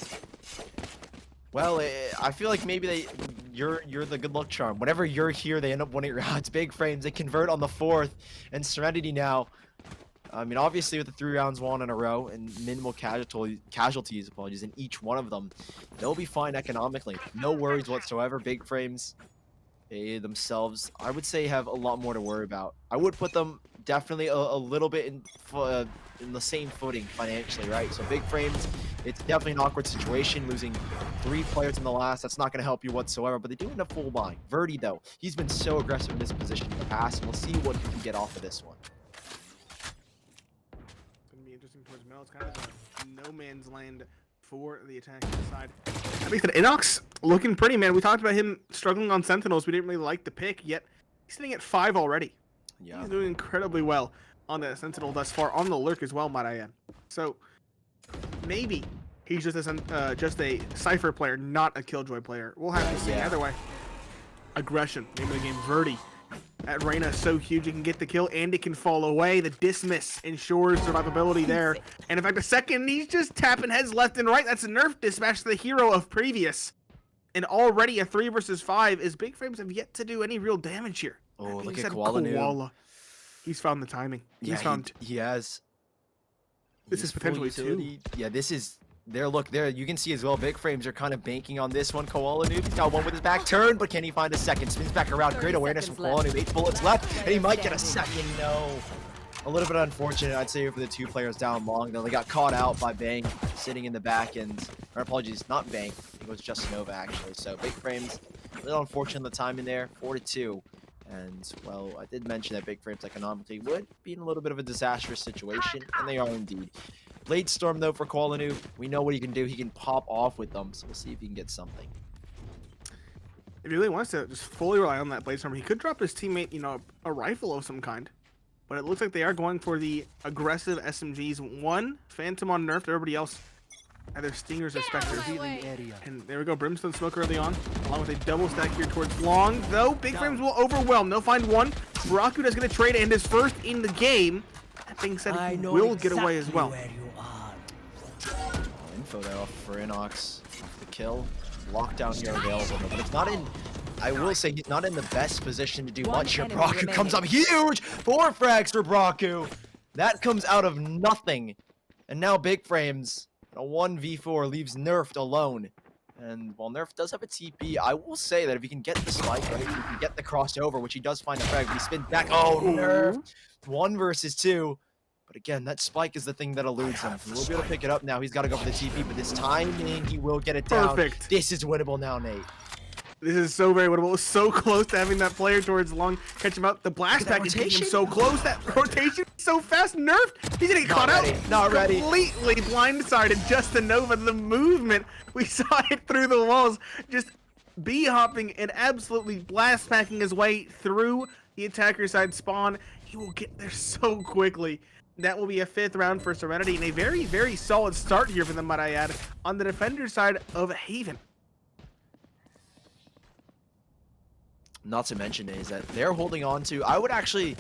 Well, I feel like maybe you're the good luck charm. Whenever you're here, they end up winning rounds. Big Frames, they convert on the 4th, and Serenity now. I mean, obviously with the 3 rounds won in a row and minimal casualties, apologies, in each one of them, they'll be fine economically. No worries whatsoever. Big Frames, they themselves, I would say, have a lot more to worry about. I would put them definitely a little bit in the same footing financially, right? So Big Frames, it's definitely an awkward situation, losing 3 players in the last. That's not going to help you whatsoever, but they do end up full buy. Verdi, though, he's been so aggressive in this position in the past, and we'll see what he can get off of this one. It's going to be interesting towards middle. It's kind of a no man's land for the attacking side. That being said, Inox looking pretty, man. We talked about him struggling on Sentinels. We didn't really like the pick, yet he's sitting at 5 already. Yeah. He's doing incredibly well on the Sentinel thus far, on the Lurk as well, might I add. So maybe he's just a Cypher player, not a Killjoy player. We'll have to see. Either way, aggression, name of the game, Verdi. That Reyna is so huge, it can get the kill and it can fall away. The dismiss ensures survivability there. And in fact, a second, he's just tapping heads left and right. That's a nerf dispatch, the hero of previous. And already a 3 versus 5 is Big Frames have yet to do any real damage here. Oh, That look being at said, Koala. He's found the timing. Yeah, he has. This He's is potentially full utility. Yeah, this is. There, you can see as well, Big Frames are kind of banking on this one. Koala Noob, he's got one with his back turn, but can he find a second? Spins back around, great awareness from Koala Noob, 8 bullets left, and he might get a second, no. A little bit unfortunate, I'd say, for the 2 players down long, though. They got caught out by Bang sitting in the back end, or apologies, not Bang, I think it was just Nova, actually. So Big Frames, a little unfortunate in the timing there, 4-2. And, well, I did mention that Big Frames economically would be in a little bit of a disastrous situation, and they are indeed. Blade Storm, though, for Koala Noob, we know what he can do. He can pop off with them, so we'll see if he can get something. If he really wants to just fully rely on that Blade Storm, he could drop his teammate, you know, a rifle of some kind. But it looks like they are going for the aggressive SMGs. 1 Phantom on nerfed, everybody else either Stingers or Spectres. And there we go, Brimstone Smoke early on, along with a double stack here towards long. Though, Big Frames will overwhelm. They'll find 1. Braku is going to trade and his first in the game. That being said, he will get away as well. Info there off for Inox. The kill. Lockdown here available, but it's not in. I will say he's not in the best position to do much here. Braku comes up huge! 4 frags for Braku. That comes out of nothing. And now Big Frames, a 1v4, leaves Nerfed alone. And while Nerf does have a TP, I will say that if he can get the spike, right, he can get the crossover, which he does find a frag, but he spins back. Oh, Nerf! 1 versus 2. But again, that spike is the thing that eludes him. He will be able to pick it up now. He's got to go for the TP, but this timing, he will get it down. Perfect. This is winnable now, Nate. This is so very winnable. So close to having that player towards long catch him out. The blast pack is getting him so close. That rotation is so fast. Nerfed. He's gonna get caught out. Not ready. Completely blindsided. Justin Nova, the movement. We saw it through the walls. Just hopping and absolutely blast packing his way through the attacker side spawn. He will get there so quickly. That will be a 5th round for Serenity and a very, very solid start here for them, might I add, on the defender side of Haven. Not to mention is that they're holding on to. I would actually.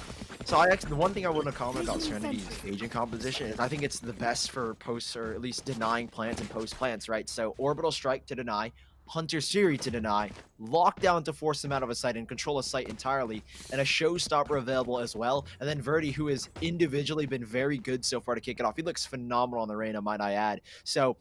The one thing I want to comment about Serenity's agent composition is I think it's the best for posts, or at least denying plants and post plants, right? So Orbital Strike to deny, Hunter Siri to deny, Lockdown to force them out of a site and control a site entirely, and a Showstopper available as well. And then Verdi, who has individually been very good so far to kick it off. He looks phenomenal on the Reyna, might I add. So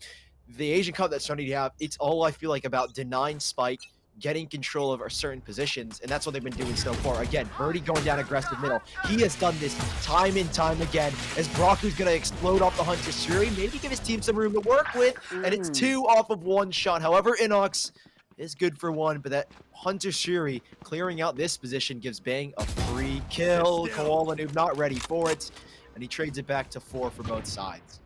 the Asian Cup that Serenity have, it's all I feel like about denying spike, getting control of certain positions, and that's what they've been doing so far. Again, Birdie going down aggressive middle. He has done this time and time again, as Braku's going to explode off the Hunter Suri, maybe give his team some room to work with, and it's 2 off of 1 shot. However, Inox is good for 1, but that Hunter Suri clearing out this position gives Bang a free kill. Koala Noob not ready for it, and he trades it back to 4 for both sides.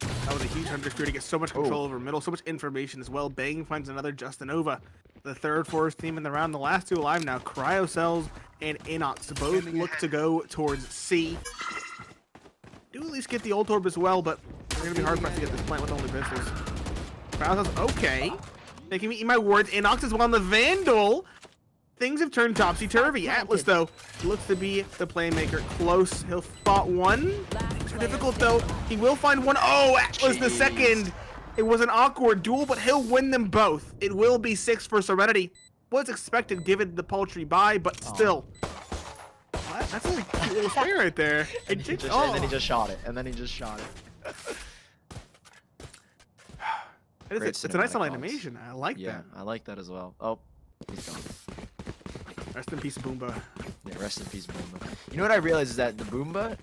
That was a huge Hunter Suri to get so much control over middle, so much information as well. Bang finds another Justinova, the 3rd for his team in the round. The last 2 alive now, Cryocells and Inox. Both look to go towards C. Do at least get the ult orb as well, but they're going to be hard pressed to get this plant with only pistols. Cryocells, okay. Making me eat my words. Inox is well on the Vandal. Things have turned topsy-turvy. Atlas, though, looks to be the playmaker. Close. He'll spot 1. Things are difficult, though. He will find 1. Oh, Atlas the second. It was an awkward duel, but he'll win them both. It will be 6 for Serenity. Was expected given the paltry buy, but still. What? That's a cute little spray right there. And then he just shot it. It's a nice little animation. I like that. Yeah, I like that as well. Oh, he's gone. Rest in peace, Boomba. Yeah, rest in peace, Boomba. You know what I realized is that the Boomba,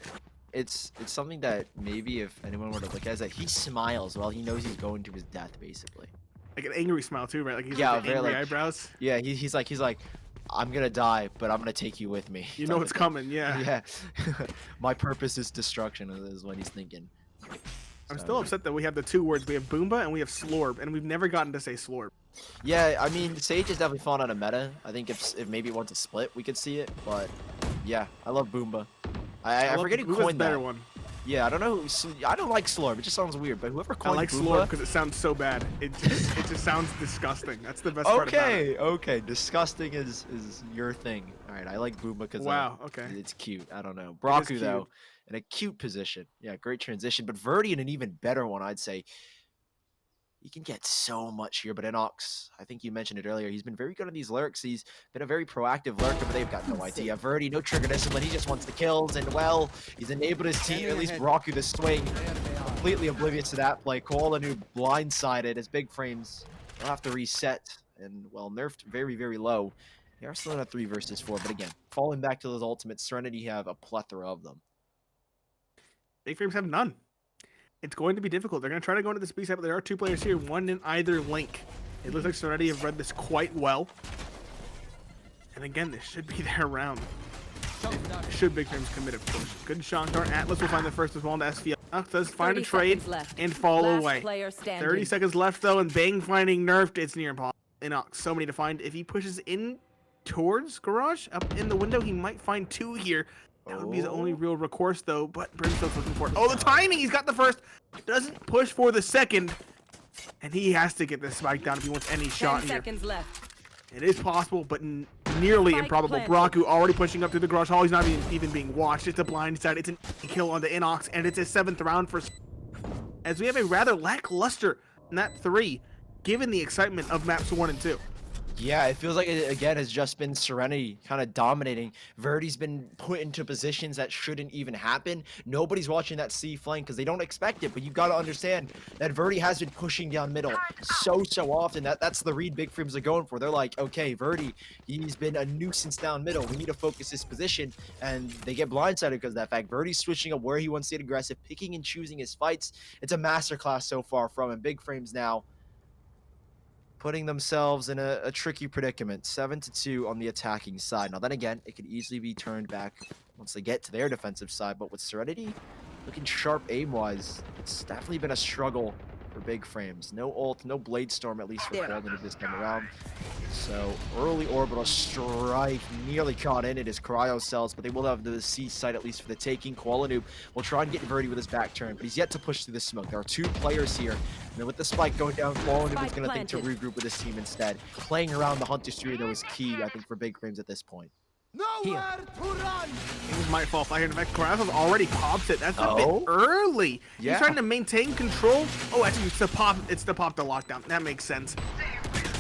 it's something that maybe if anyone were to look at, is that he smiles while he knows he's going to his death, basically. Like an angry smile too, right? Like he's yeah, like very angry eyebrows. Yeah, he's like, I'm gonna die, but I'm gonna take you with me. You know what's coming, yeah. Yeah. My purpose is destruction, is what he's thinking. I'm still upset that we have the 2 words. We have Boomba and we have Slorb, and we've never gotten to say Slorb. Yeah, I mean, Sage is definitely fallen out of meta. I think if maybe it wants to split, we could see it. But yeah, I love Boomba. I forget who coined that. One. Yeah, I don't know. I don't like Slurp. It just sounds weird. But whoever I coined like Booba, Slurp because it sounds so bad. It just sounds disgusting. That's the best part about it. Okay. Disgusting is your thing. All right, I like Booba because Wow. Okay. it's cute. I don't know. It is Braku cute. though, in a cute position. Yeah, great transition. But Verdi in an even better one, I'd say. He can get so much here, but Inox, I think you mentioned it earlier, he's been very good at these lurks. He's been a very proactive lurker, but they've got no idea. Verdi, no trigger discipline, he just wants the kills, and well, he's enabled his team, at least Braku the swing, completely oblivious to that play. Koalanu blindsided as Big Frames will have to reset, and well, nerfed very, very low. They are still in a 3 versus 4, but again, falling back to those ultimates, Serenity have a plethora of them. Big Frames have none. It's going to be difficult. They're going to try to go into this B side, but there are 2 players here, one in either link. It looks like Serenity have read this quite well. And again, this should be their round. Should Big Frames commit, of course. Good shot dart. Atlas will find the first as well into SVL. Inox does find a trade and fall away. 30 seconds left, though, and Bang finding nerfed. It's near impossible. Inox, so many to find. If he pushes in towards Garage, up in the window, he might find 2 here. That would be his only real recourse, though, but Brimstone's looking for it. Oh, the timing! He's got the first. Doesn't push for the second. And he has to get this spike down if he wants any shot here. 10 seconds left. It is possible, but nearly Spike improbable. planted. Braku already pushing up to the garage hall. He's not even being watched. It's a blind side. It's a kill on the Inox, and it's his 7th round for... As we have a rather lackluster Map 3, given the excitement of Maps 1 and 2. Yeah, it feels like it, again, has just been Serenity kind of dominating. Verdi's been put into positions that shouldn't even happen. Nobody's watching that C flank because they don't expect it, but you got to understand that Verdi has been pushing down middle so often. That's the read Big Frames are going for. They're like, okay, Verdi, he's been a nuisance down middle. We need to focus his position, and they get blindsided because of that fact. Verdi's switching up where he wants to get aggressive, picking and choosing his fights. It's a masterclass so far from him. Big Frames now putting themselves in a tricky predicament. 7-2 on the attacking side. Now then again, it could easily be turned back once they get to their defensive side, but with Serenity looking sharp aim-wise, it's definitely been a struggle for Big Frames. No ult, no Blade Storm, at least for Koalanu this time around. So early orbital strike nearly caught in. It is Cryo Cells, but they will have the C site at least for the taking. Koalanu will try and get Verdi with his back turn, but he's yet to push through the smoke. There are 2 players here. And then with the spike going down, Koalanu is going to think to regroup with his team instead. Playing around the Hunter's Tree, though, is key, I think, for Big Frames at this point. Nowhere to run. Things might fall flat here. In fact, Krasov already pops it. That's a bit early. Yeah. He's trying to maintain control. Oh, actually, it's to pop the lockdown. That makes sense.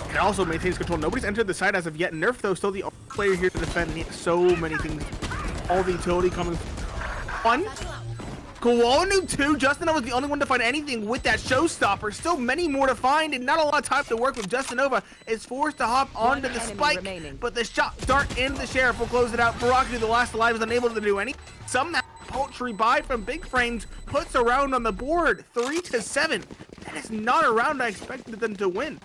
It also maintains control. Nobody's entered the site as of yet. Nerf, though, still the only player here to defend. So many things. All the utility coming. 1. Koalanu 2. Justinova was the only one to find anything with that showstopper. Still many more to find, and not a lot of time to work with. Justinova is forced to hop onto the spike, but the shot dart into the Sheriff will close it out. Braku, the last alive, is unable to do anything. Somehow, paltry buy from Big Frames puts a round on the board. 3-7. That is not a round I expected them to win.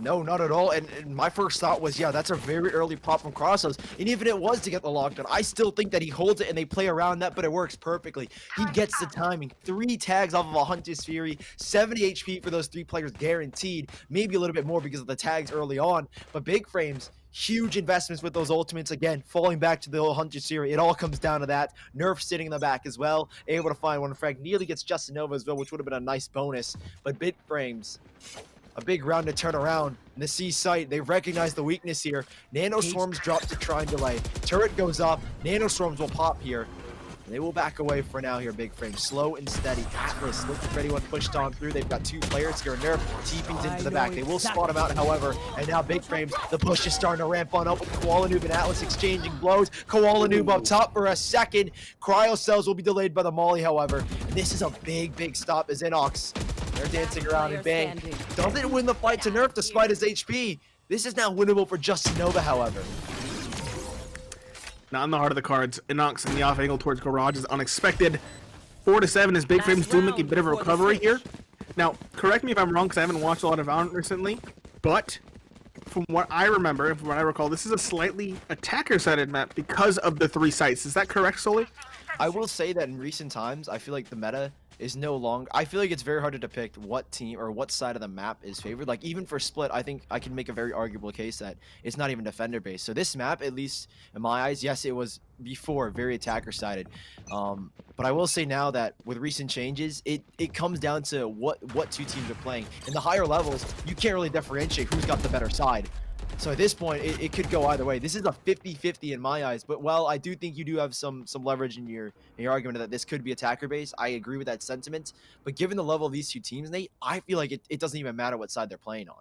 No, not at all. And my first thought was, yeah, that's a very early pop from Crossos. And even if it was to get the lockdown, I still think that he holds it and they play around that, but it works perfectly. He gets the timing. 3 tags off of a Hunter's Fury, 70 HP for those 3 players guaranteed. Maybe a little bit more because of the tags early on. But Big Frames, huge investments with those ultimates. Again, falling back to the old Hunter's Fury. It all comes down to that. Nerf sitting in the back as well. Able to find one frag. Nearly gets Justinova as well, which would have been a nice bonus. But Big Frames, a big round to turn around. In the C site, they recognize the weakness here. Nano Swarms drop to try and delay. Turret goes up. Nano Swarms will pop here. They will back away for now here, Big Frame. Slow and steady. Atlas looking for anyone pushed on through. They've got 2 players here. Nerf TP's into the back. They will spot him out, however. And now Big Frames, the push is starting to ramp on up with Koalanu and Atlas exchanging blows. Koalanu up top for a second. Cryo Cells will be delayed by the Molly, however. And this is a big stop as Inox. They're dancing around and Bang doesn't win the fight to Nerf despite his HP. This is now winnable for Justinova, however. Not in the heart of the cards. Inox in the off angle towards Garage is unexpected. 4-7 as Big Frames do make a bit of a recovery here. Now, correct me if I'm wrong because I haven't watched a lot of Valorant recently, but from what I remember and from what I recall, this is a slightly attacker-sided map because of the 3 sites. Is that correct, Sully? I will say that in recent times, I feel like the meta is no longer. I feel like it's very hard to depict what team or what side of the map is favored. Like even for Split, I think I can make a very arguable case that it's not even defender based. So this map, at least in my eyes, yes, it was before very attacker sided. But I will say now that with recent changes, it comes down to what two teams are playing. In the higher levels, you can't really differentiate who's got the better side. So at this point, it could go either way. This is a 50-50 in my eyes. But while I do think you do have some leverage in your argument that this could be attacker base, I agree with that sentiment. But given the level of these two teams, Nate, I feel like it doesn't even matter what side they're playing on.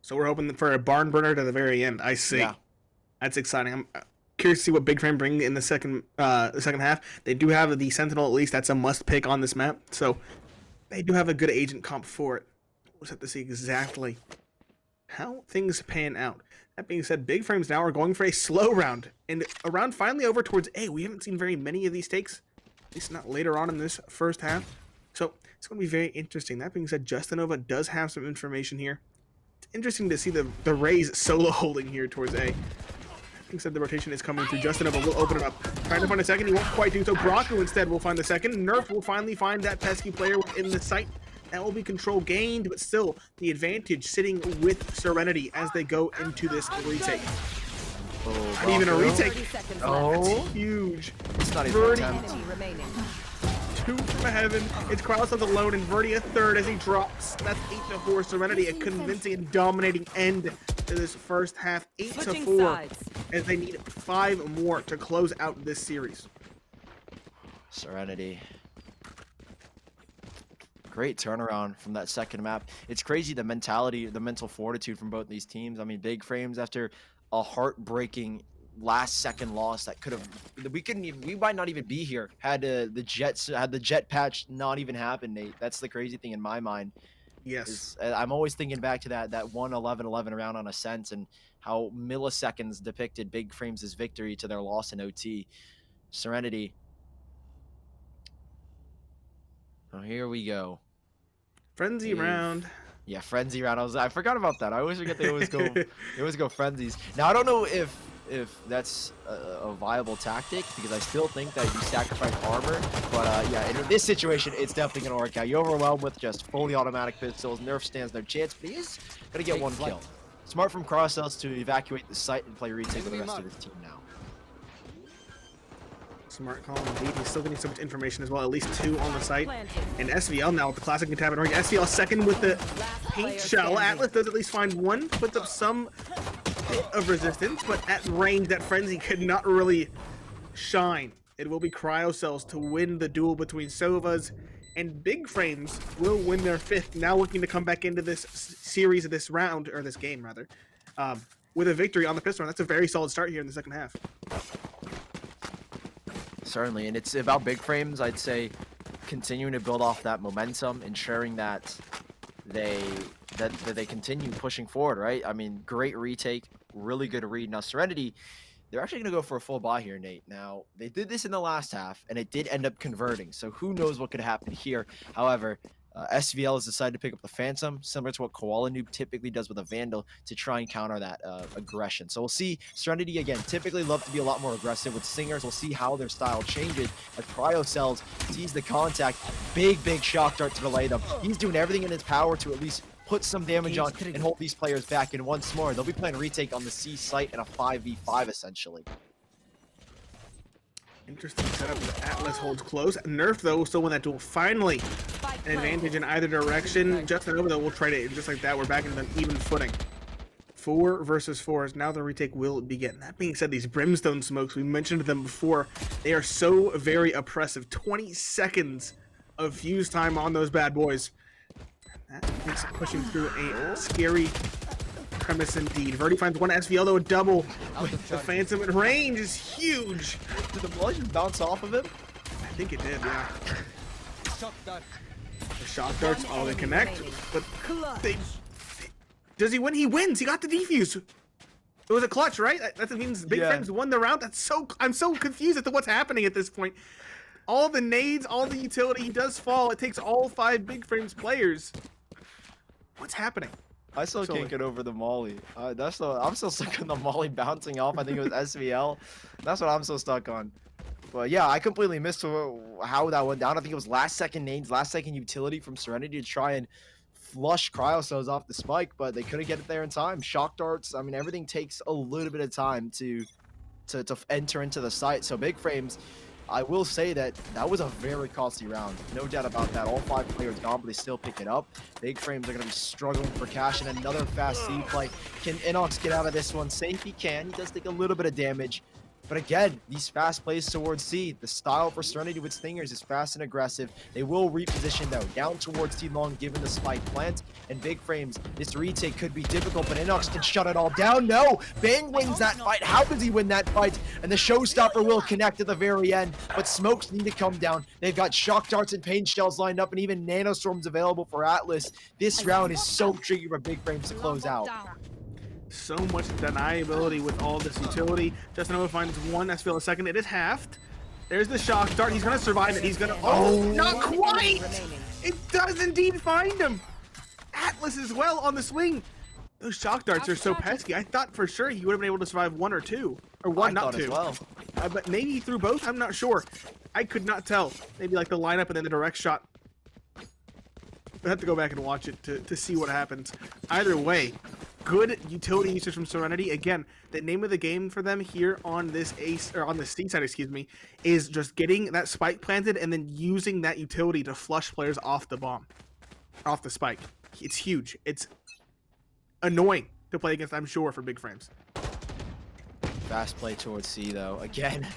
So we're hoping for a barn burner to the very end. I see. Yeah. That's exciting. I'm curious to see what Big Frame bring in the second half. They do have the Sentinel, at least. That's a must pick on this map. So they do have a good agent comp for it. We'll have to see exactly how things pan out. That being said, Big Frames now are going for a slow round. And a round finally over towards A. We haven't seen very many of these takes. At least not later on in this first half. So it's going to be very interesting. That being said, Justinova does have some information here. It's interesting to see the Rays solo holding here towards A. That being said, the rotation is coming through. Justinova will open it up. Trying to find a second. He won't quite do so. Brocco instead will find the second. Nerf will finally find that pesky player within the site. That will be control gained, but still the advantage sitting with Serenity as they go into this retake. Oh, Not even a retake. 30 seconds That's left. huge. It's not even an Verdi, attempt. Enemy remaining. 2 from heaven. It's Krausos alone, and Verdi a third as he drops. That's 8-4. Serenity, a convincing and dominating end to this first half. Switching 8-4, sides. as they need 5 more to close out this series. Serenity. Great turnaround from that second map. It's crazy the mentality, the mental fortitude from both these teams. I mean, Big Frames after a heartbreaking last second loss that could have we might not even be here had the jet patch not even happened, Nate. That's the crazy thing in my mind. Yes. I'm always thinking back to that 1-11-11 round on Ascent and how milliseconds depicted Big Frames' victory to their loss in OT. Serenity. Oh, here we go. Frenzy round. Yeah, frenzy round. I forgot about that. I always forget they always go frenzies. Now I don't know if that's a viable tactic because I still think that you sacrifice armor. But yeah, in this situation, it's definitely gonna work out. You overwhelm with just fully automatic pistols. Nerf stands no chance, but he is gonna get one kill. Smart from Cross-Cells to evacuate the site and play retake with the rest of his team now. Smart call indeed. He's still getting so much information as well. At least 2 on the site. And SVL now with the classic contaminant ring. SVL second with the paint shell. Atlas does at least find one. Puts up some bit of resistance, but at range, that frenzy could not really shine. It will be Cryocells to win the duel between Sovas, and Big Frames will win their 5th. Now looking to come back into this series, of this round, or this game rather, with a victory on the pistol. That's a very solid start here in the second half. Certainly, and it's about Big Frames. I'd say continuing to build off that momentum, ensuring that they continue pushing forward. Right? I mean, great retake, really good read. Now Serenity, they're actually going to go for a full buy here, Nate. Now they did this in the last half, and it did end up converting. So who knows what could happen here? However, SVL has decided to pick up the Phantom, similar to what Koala Noob typically does with a Vandal, to try and counter that aggression. So we'll see Serenity, again, typically love to be a lot more aggressive with Singers. We'll see how their style changes as Cryocells sees the contact. Big shock dart to delay them. He's doing everything in his power to at least put some damage on and hold these players back. And once more, they'll be playing retake on the C site in a 5v5, essentially. Interesting setup. The Atlas holds close. Nerf, though, will still win that duel. Finally, an advantage in either direction. Justinova, though, will trade it. Just like that, we're back into an even footing. 4 versus 4. Now the retake will begin. That being said, these Brimstone smokes, we mentioned them before. They are so very oppressive. 20 seconds of fuse time on those bad boys. That is pushing through a scary premise indeed. Verdi finds one SVL, though, a double. The Phantom at range is huge. Did the ball just bounce off of him? I think it did, yeah. The shock darts, all they connect, but does he win? He wins. He got the defuse. It was a clutch, right? That means Big Frames won the round. I'm so confused as to what's happening at this point. All the nades, all the utility, he does fall. It takes all 5 Big Frames players. What's happening? I still can't get over the molly. I'm still stuck on the molly bouncing off. I think it was SVL. That's what I'm still stuck on. But yeah, I completely missed how that went down. I think it was last second nades, last second utility from Serenity to try and flush Cryocells off the spike, but they couldn't get it there in time. Shock darts, I mean, everything takes a little bit of time to enter into the site. So Big Frames, I will say that that was a very costly round. No doubt about that. All 5 players gone, but they still pick it up. Big Frames are going to be struggling for cash, and another fast C play. Can Inox get out of this one safe? He can. He does take a little bit of damage. But again, these fast plays towards C, the style for Serenity with Stingers is fast and aggressive. They will reposition though, down towards C long given the spike plant. And Big Frames, this retake could be difficult, but Inox can shut it all down. No! Bang wins that fight. How does he win that fight? And the showstopper will connect at the very end, but smokes need to come down. They've got shock darts and pain shells lined up, and even nanostorms available for Atlas. This round is so tricky for Big Frames to close out. So much deniability with all this utility. Justin Nova finds one SVL a second. It is halved. There's the shock dart. He's going to survive it. He's going to... Oh, not quite! It does indeed find him. Atlas as well on the swing. Those shock darts are so pesky. I thought for sure he would have been able to survive one or two. Or one, not two. As well. But maybe he threw both? I'm not sure. I could not tell. Maybe like the lineup and then the direct shot. I have to go back and watch it to see what happens. Either way, good utility usage from Serenity. Again, the name of the game for them here on this ace, or on the C side, excuse me, is just getting that spike planted and then using that utility to flush players off the bomb, off the spike. It's huge. It's annoying to play against, I'm sure, for Big Frames. Fast play towards C though. Again,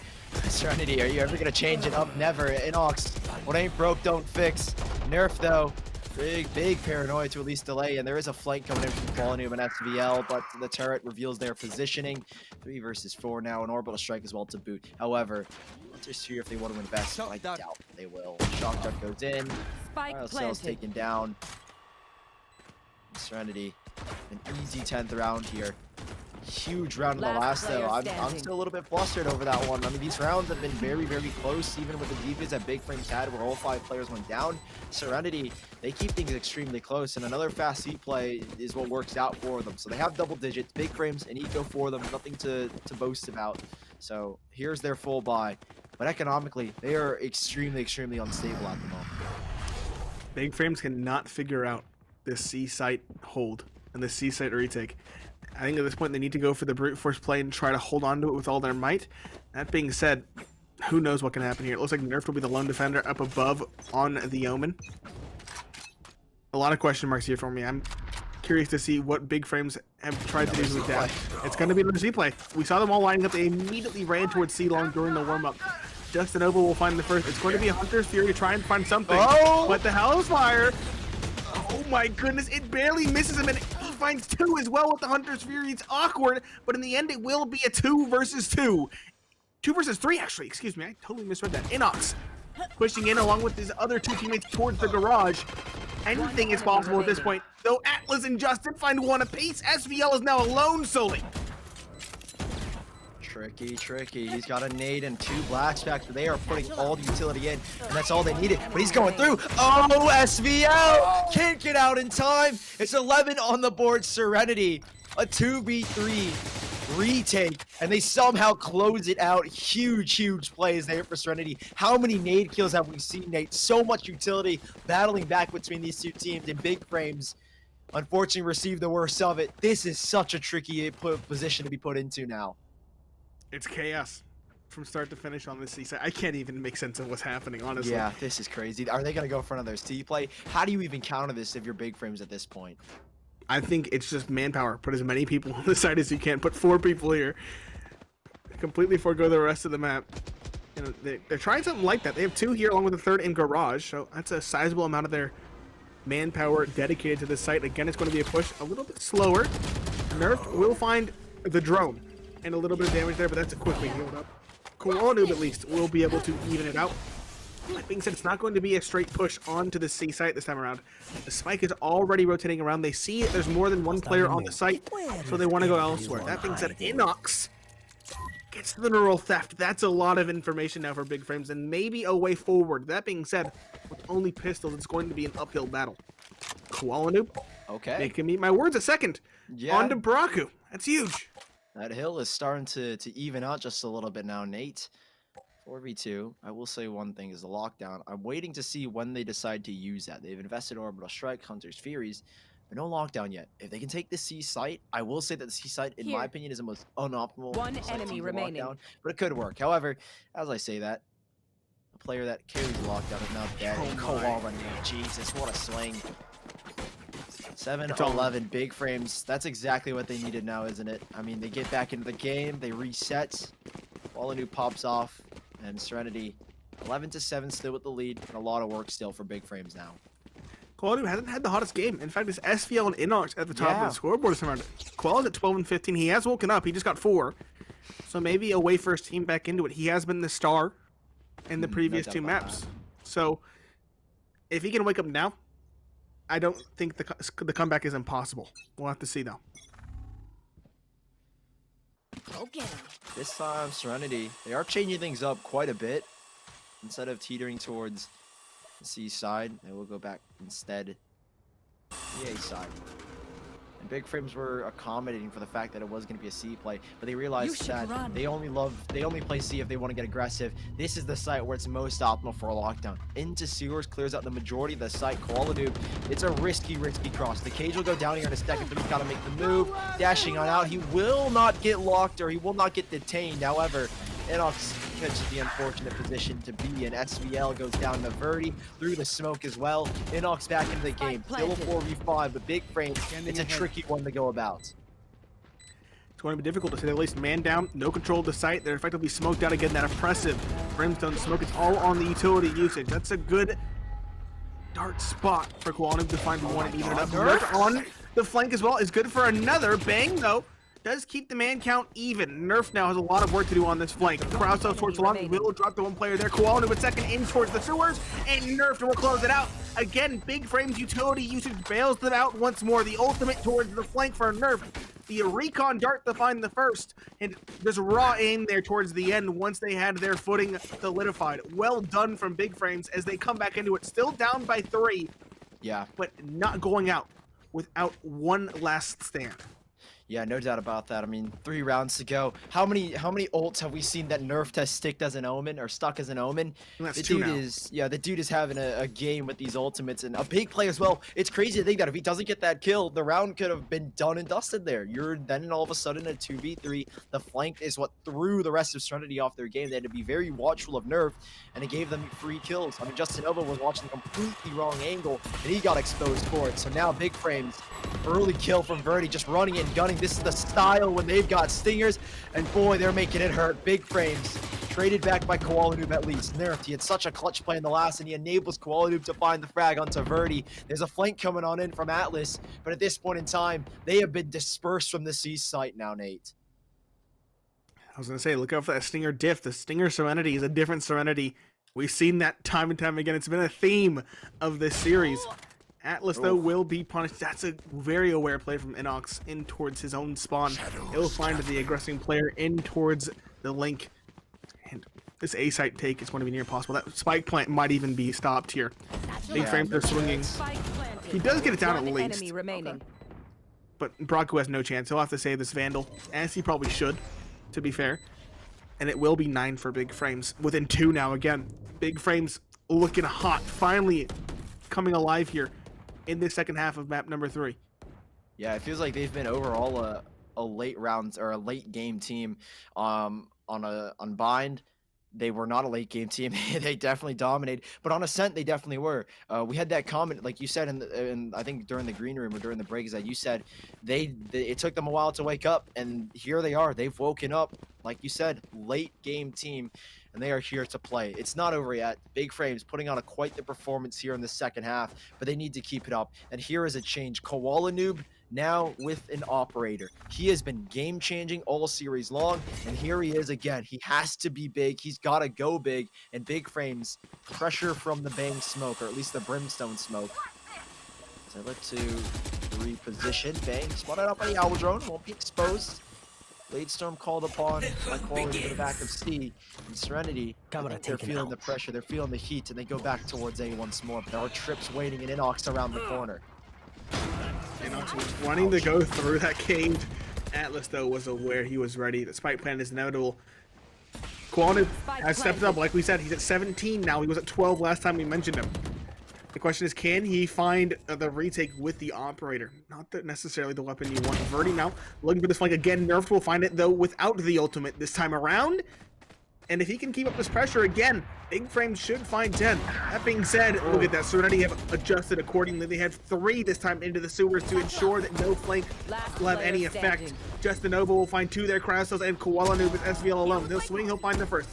Serenity, are you ever gonna change it up? Never. Inox, what ain't broke, don't fix. Nerf though. Big paranoia to at least delay, and there is a flank coming in from Qualinoob and SVL, but the turret reveals their positioning. 3 versus 4 now, an orbital strike as well to boot. However, let's just see if they want to invest. I doubt they will. Shock dart goes in. Cells taken down. Serenity, an easy 10th round here. Huge round in the last though. I'm still a little bit flustered over that one. I mean, these rounds have been very, very close, even with the defense that Big Frames had, where all 5 players went down. Serenity, they keep things extremely close, and another fast seat play is what works out for them. So they have double digits, Big Frames and eco for them, nothing to boast about. So here's their full buy, but economically, they are extremely, extremely unstable at the moment. Big Frames cannot figure out this C site hold and the C site retake. I think at this point they need to go for the brute force play and try to hold on to it with all their might. That being said, who knows what can happen here. It looks like Nerf will be the lone defender up above on the Omen. A lot of question marks here for me. I'm curious to see what Big Frames have tried to do with that. It's going to be the Z play. We saw them all lining up. They immediately ran towards C long during the warm-up. Justin Nova will find the first. It's going to be a Hunter's Fury to try and find something. Oh! But the Hellfire... Oh my goodness, it barely misses him, and he finds 2 as well with the Hunter's Fury. It's awkward, but in the end, it will be a 2 versus 2. 2 versus 3, actually. Excuse me, I totally misread that. Inox pushing in along with his other 2 teammates towards the garage. Anything is possible at this point, though Atlas and Justin find 1 apiece. SVL is now alone solely. Tricky. He's got a nade and 2 blast packs, but they are putting all the utility in, and that's all they needed. But he's going through. Oh, SVL can't get out in time. It's 11 on the board. Serenity, a 2v3 retake, and they somehow close it out. Huge plays there for Serenity. How many nade kills have we seen, Nate? So much utility battling back between these 2 teams, and Big Frames unfortunately received the worst of it. This is such a tricky position to be put into now. It's chaos from start to finish on this C side. I can't even make sense of what's happening, honestly. Yeah, this is crazy. Are they going to go for another C play? How do you even counter this if you're Big Frames at this point? I think it's just manpower. Put as many people on the side as you can. Put 4 people here. Completely forego the rest of the map. You know, they're trying something like that. They have 2 here along with the 3rd in garage, so that's a sizable amount of their manpower dedicated to this site. Again, it's going to be a push a little bit slower. Nerf will find the drone. And a little bit of damage there, but that's quickly healed up. Qualinoob, at least, will be able to even it out. That being said, it's not going to be a straight push onto the C site this time around. The spike is already rotating around. They see there's more than 1 player on the site, so they want to go elsewhere. That being said, Inox gets the neural theft. That's a lot of information now for Big Frames, and maybe a way forward. That being said, with only pistols, it's going to be an uphill battle. Qualinoob, okay. They can meet my words a second. Yeah. On to Braku. That's huge. That hill is starting to even out just a little bit now, Nate. 4v2. I will say one thing is the lockdown. I'm waiting to see when they decide to use that. They've invested Orbital Strike, Hunter's Furies, but no lockdown yet. If they can take the C site, I will say that the C site, in my Here. opinion, is the most unoptimal One site to enemy use a remaining. lockdown, but it could work. However, as I say that, the player that carries the lockdown is now dead. Oh my. Koala, Jesus, what a swing. 7 It's on. 11 big frames. That's exactly what they needed now, isn't it? I mean, they get back into the game, they reset, Wallanu pops off, and Serenity 11-7 still with the lead, and a lot of work still for big frames now. Quality hasn't had the hottest game. In fact, it's SVL and Inox at the top of Yeah. the scoreboard this round. Quality's at 12 and 15. He has woken up. He just got 4. So maybe a way for his team back into it. He has been the star in the previous doubt 2 about maps. that. So if he can wake up now, I don't think the comeback is impossible. We'll have to see though. Go get him. This time, Serenity, they are changing things up quite a bit. Instead of teetering towards the C side, they will go back instead the A side. And big frames were accommodating for the fact that it was going to be a C play, but they realized should that run. they only play C if they want to get aggressive. This is the site where it's most optimal for a lockdown. Into sewers, clears out the majority of the site. Koala, it's a risky cross. The cage will go down here in a second, but he's got to make the move. Dashing on out, he will not get locked or he will not get detained. However, Inox catches the unfortunate position to be, and SVL goes down to Verdi through the smoke as well. Inox back into the game, still a 4v5, but big frame, it's a tricky one to go about. It's going to be difficult to say the least. Man down, no control of the site. They're effectively smoked out again. That oppressive brimstone smoke. It's all on the utility usage. That's a good dart spot for Quantum to find one and even it up. Nerf on the flank as well is good for another. Bang though does keep the man count even. Nerf now has a lot of work to do on this flank. Krauso towards long will drop the one player there. Koala with second in towards the sewers, and Nerf will close it out. Again, big frames utility usage bails them out once more. The ultimate towards the flank for Nerf. The recon dart to find the first, and there's raw aim there towards the end once they had their footing solidified. Well done from big frames as they come back into it. Still down by 3, Yeah. but not going out without one last stand. Yeah, no doubt about that. I mean, 3 rounds to go. How many ults have we seen that Nerf has stuck as an omen? That's The 2 dude now. the dude is having a game with these ultimates and a big play as well. It's crazy to think that if he doesn't get that kill, the round could have been done and dusted there. You're then all of a sudden a 2v3. The flank is what threw the rest of Serenity off their game. They had to be very watchful of Nerf, and it gave them free kills. I mean, Justin Nova was watching the completely wrong angle, and he got exposed for it. So now big frames, early kill from Verdi, just running and gunning. This is the style when they've got stingers, and boy, they're making it hurt. Big frames traded back by Koala Noob at least. Nerf, he had such a clutch play in the last, and he enables Koala Noob to find the frag onto Verdi. There's a flank coming on in from Atlas, but at this point in time, they have been dispersed from the C site now, Nate. I was going to say, look out for that Stinger diff. The Stinger Serenity is a different Serenity. We've seen that time and time again. It's been a theme of this series. Atlas, though, will be punished. That's a very aware play from Inox in towards his own spawn. He'll find the aggressing player in towards the link. And this A-site take is going to be near impossible. That spike plant might even be stopped here. Big frames are swinging. He does get it down at One least. enemy remaining. But Brocco has no chance. He'll have to save this Vandal, as he probably should, to be fair. And it will be 9 for big frames. Within 2 now again. Big frames looking hot. Finally coming alive here in the second half of map number 3. Yeah, it feels like they've been overall a late rounds or a late game team. On Bind, they were not a late game team. They definitely dominated, but on Ascent they definitely were. We had that comment, like you said, in I think during the green room or during the break, is that you said it took them a while to wake up, and here they are. They've woken up, like you said, late game team, and they are here to play. It's not over yet. Big frames putting on quite the performance here in the second half, but they need to keep it up. And here is a change. Koala Noob now with an operator. He has been game changing all series long, and here he is again. He has to be big. He's got to go big, and big frames pressure from the bang smoke, or at least the brimstone smoke. So I look to reposition. Bang spotted out by the owl drone, won't be exposed. Blade Storm called upon by Quality to the back of C, and Serenity, they're feeling the pressure, they're feeling the heat, and they go back towards A once more. But there are trips waiting in Inox around the corner. Inox was wanting to go through that cage. Atlas, though, was aware he was ready. The spike plan is inevitable. Quality has stepped up. Like we said, he's at 17 now. He was at 12 last time we mentioned him. The question is, can he find the retake with the operator? Not necessarily the weapon you want. Verdi now looking for this flank again. Nerfed will find it, though, without the ultimate this time around. And if he can keep up this pressure again, Big Frame should find 10. That being said, look at that. Serenity have adjusted accordingly. They have 3 this time into the sewers to ensure that no flank will have any effect. Justin Nova will find 2 there. Cryocells and Koala Noob with SVL alone. He'll swing, he'll find the first.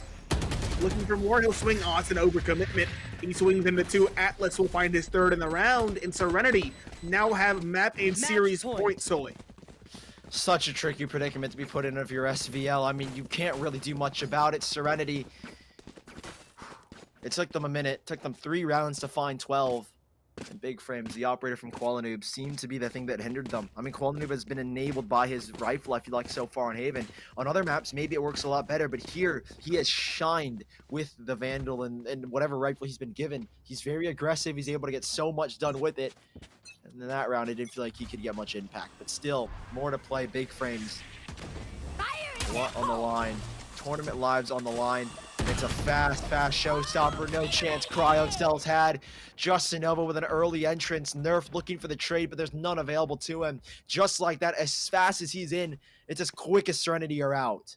Looking for more, he'll swing. Oh, it's an overcommitment. He swings into 2. Atlas will find his 3rd in the round. And Serenity now have map and series points solely. Such a tricky predicament to be put in of your SVL. I mean, you can't really do much about it. Serenity, it took them a minute. It took them 3 rounds to find 12. And Big Frames, the operator from Qualanoob, seemed to be the thing that hindered them. I mean, Qualanoob has been enabled by his rifle, I feel like, so far on Haven. On other maps, maybe it works a lot better, but here, he has shined with the Vandal and whatever rifle he's been given. He's very aggressive. He's able to get so much done with it. And in that round, I didn't feel like he could get much impact. But still, more to play. Big Frames. A lot on the line. Tournament lives on the line. It's a fast showstopper. No chance Cryocells had. Justin Nova with an early entrance. Nerf looking for the trade, but there's none available to him. Just like that, as fast as he's in, it's as quick as Serenity are out.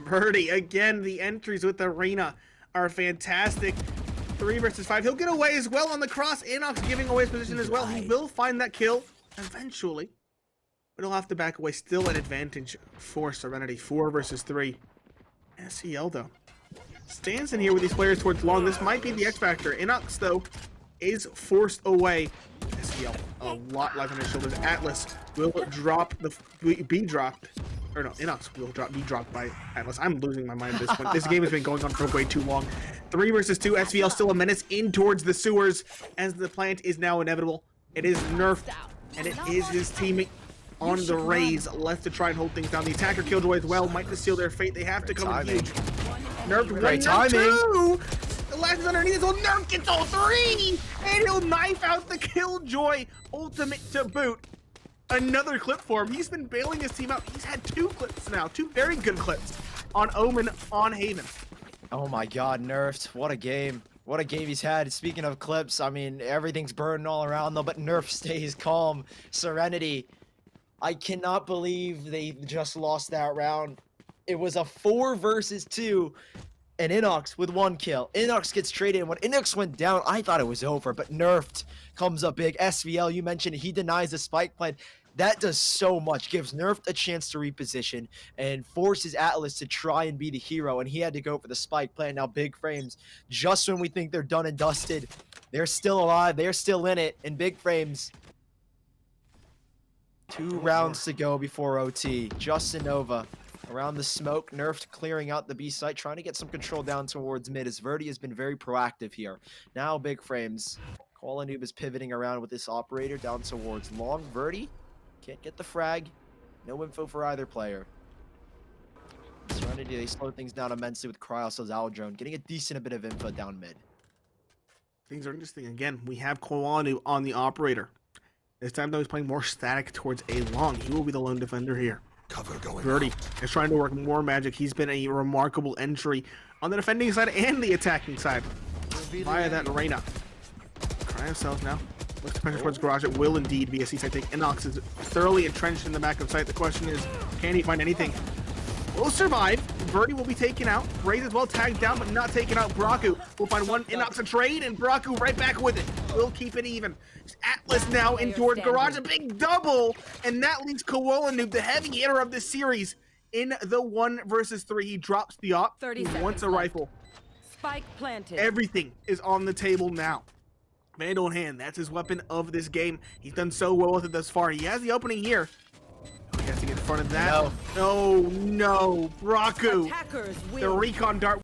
Verdi, again, the entries with Arena are fantastic. 3 versus 5. He'll get away as well on the cross. Inox giving away his position as well. He will find that kill eventually, but he'll have to back away. Still an advantage for Serenity. 4 versus 3. SEL, though, stands in here with these players towards long. This might be the X factor. Inox, though, is forced away. SEL, a lot life on his shoulders. Atlas will drop be dropped. Or no, Inox will be dropped by Atlas. I'm losing my mind at this point. This game has been going on for way too long. 3 versus 2. SVL still a menace in towards the sewers as the plant is now inevitable. It is nerfed, and it is his teammate on the raise left to try and hold things down. The attacker Killjoy as well might just seal their fate. They have to come in huge. Nerfed 1, now 2. The last is underneath as well. Nerf gets all 3, and he'll knife out the Killjoy ultimate to boot. Another clip for him. He's been bailing his team out. He's had 2 clips now. 2 very good clips on Omen on Haven. Oh my god, Nerfed. What a game. What a game he's had. Speaking of clips, I mean, everything's burning all around though, but Nerf stays calm. Serenity, I cannot believe they just lost that round. It was a 4 versus 2, and Inox with 1 kill. Inox gets traded, and when Inox went down, I thought it was over, but Nerfed comes up big. SVL, you mentioned he denies the spike plan. That does so much, gives Nerfed a chance to reposition and forces Atlas to try and be the hero, and he had to go for the spike plan. Now Big Frames, just when we think they're done and dusted, they're still alive, they're still in it, and Big Frames, 2 rounds to go before OT. Justin Nova around the smoke, Nerfed clearing out the B site, trying to get some control down towards mid, as Verdi has been very proactive here. Now Big Frames, Koala Noob is pivoting around with this operator down towards long. Verdi can't get the frag. No info for either player. Serenity, they slow things down immensely with Cryocells Aldrone, getting a decent bit of info down mid. Things are interesting. Again, we have Koala on the operator. This time, though, he's playing more static towards A long. He will be the lone defender here. Cover going. Verdi is trying to work more magic. He's been a remarkable entry on the defending side and the attacking side via that Arena. Cryocells now. Looks to pressure towards Garage. It will indeed be a C-side take. Inox is thoroughly entrenched in the back of sight. The question is, can he find anything? Will survive. Verdi will be taken out. Raze as well tagged down, but not taken out. Braku will find 1. Inox a trade, and Braku right back with it. Will keep it even. Atlas now in towards Garage. A big double, and that leaves Koala Noob, the heavy hitter of this series, in the 1 versus 3. He drops the op. 30 He wants a seconds rifle. Spike planted. Everything is on the table now. Vandal in hand, that's his weapon of this game. He's done so well with it thus far. He has the opening here. Oh, he has to get in front of that. No, Braku. Attackers win. The recon dart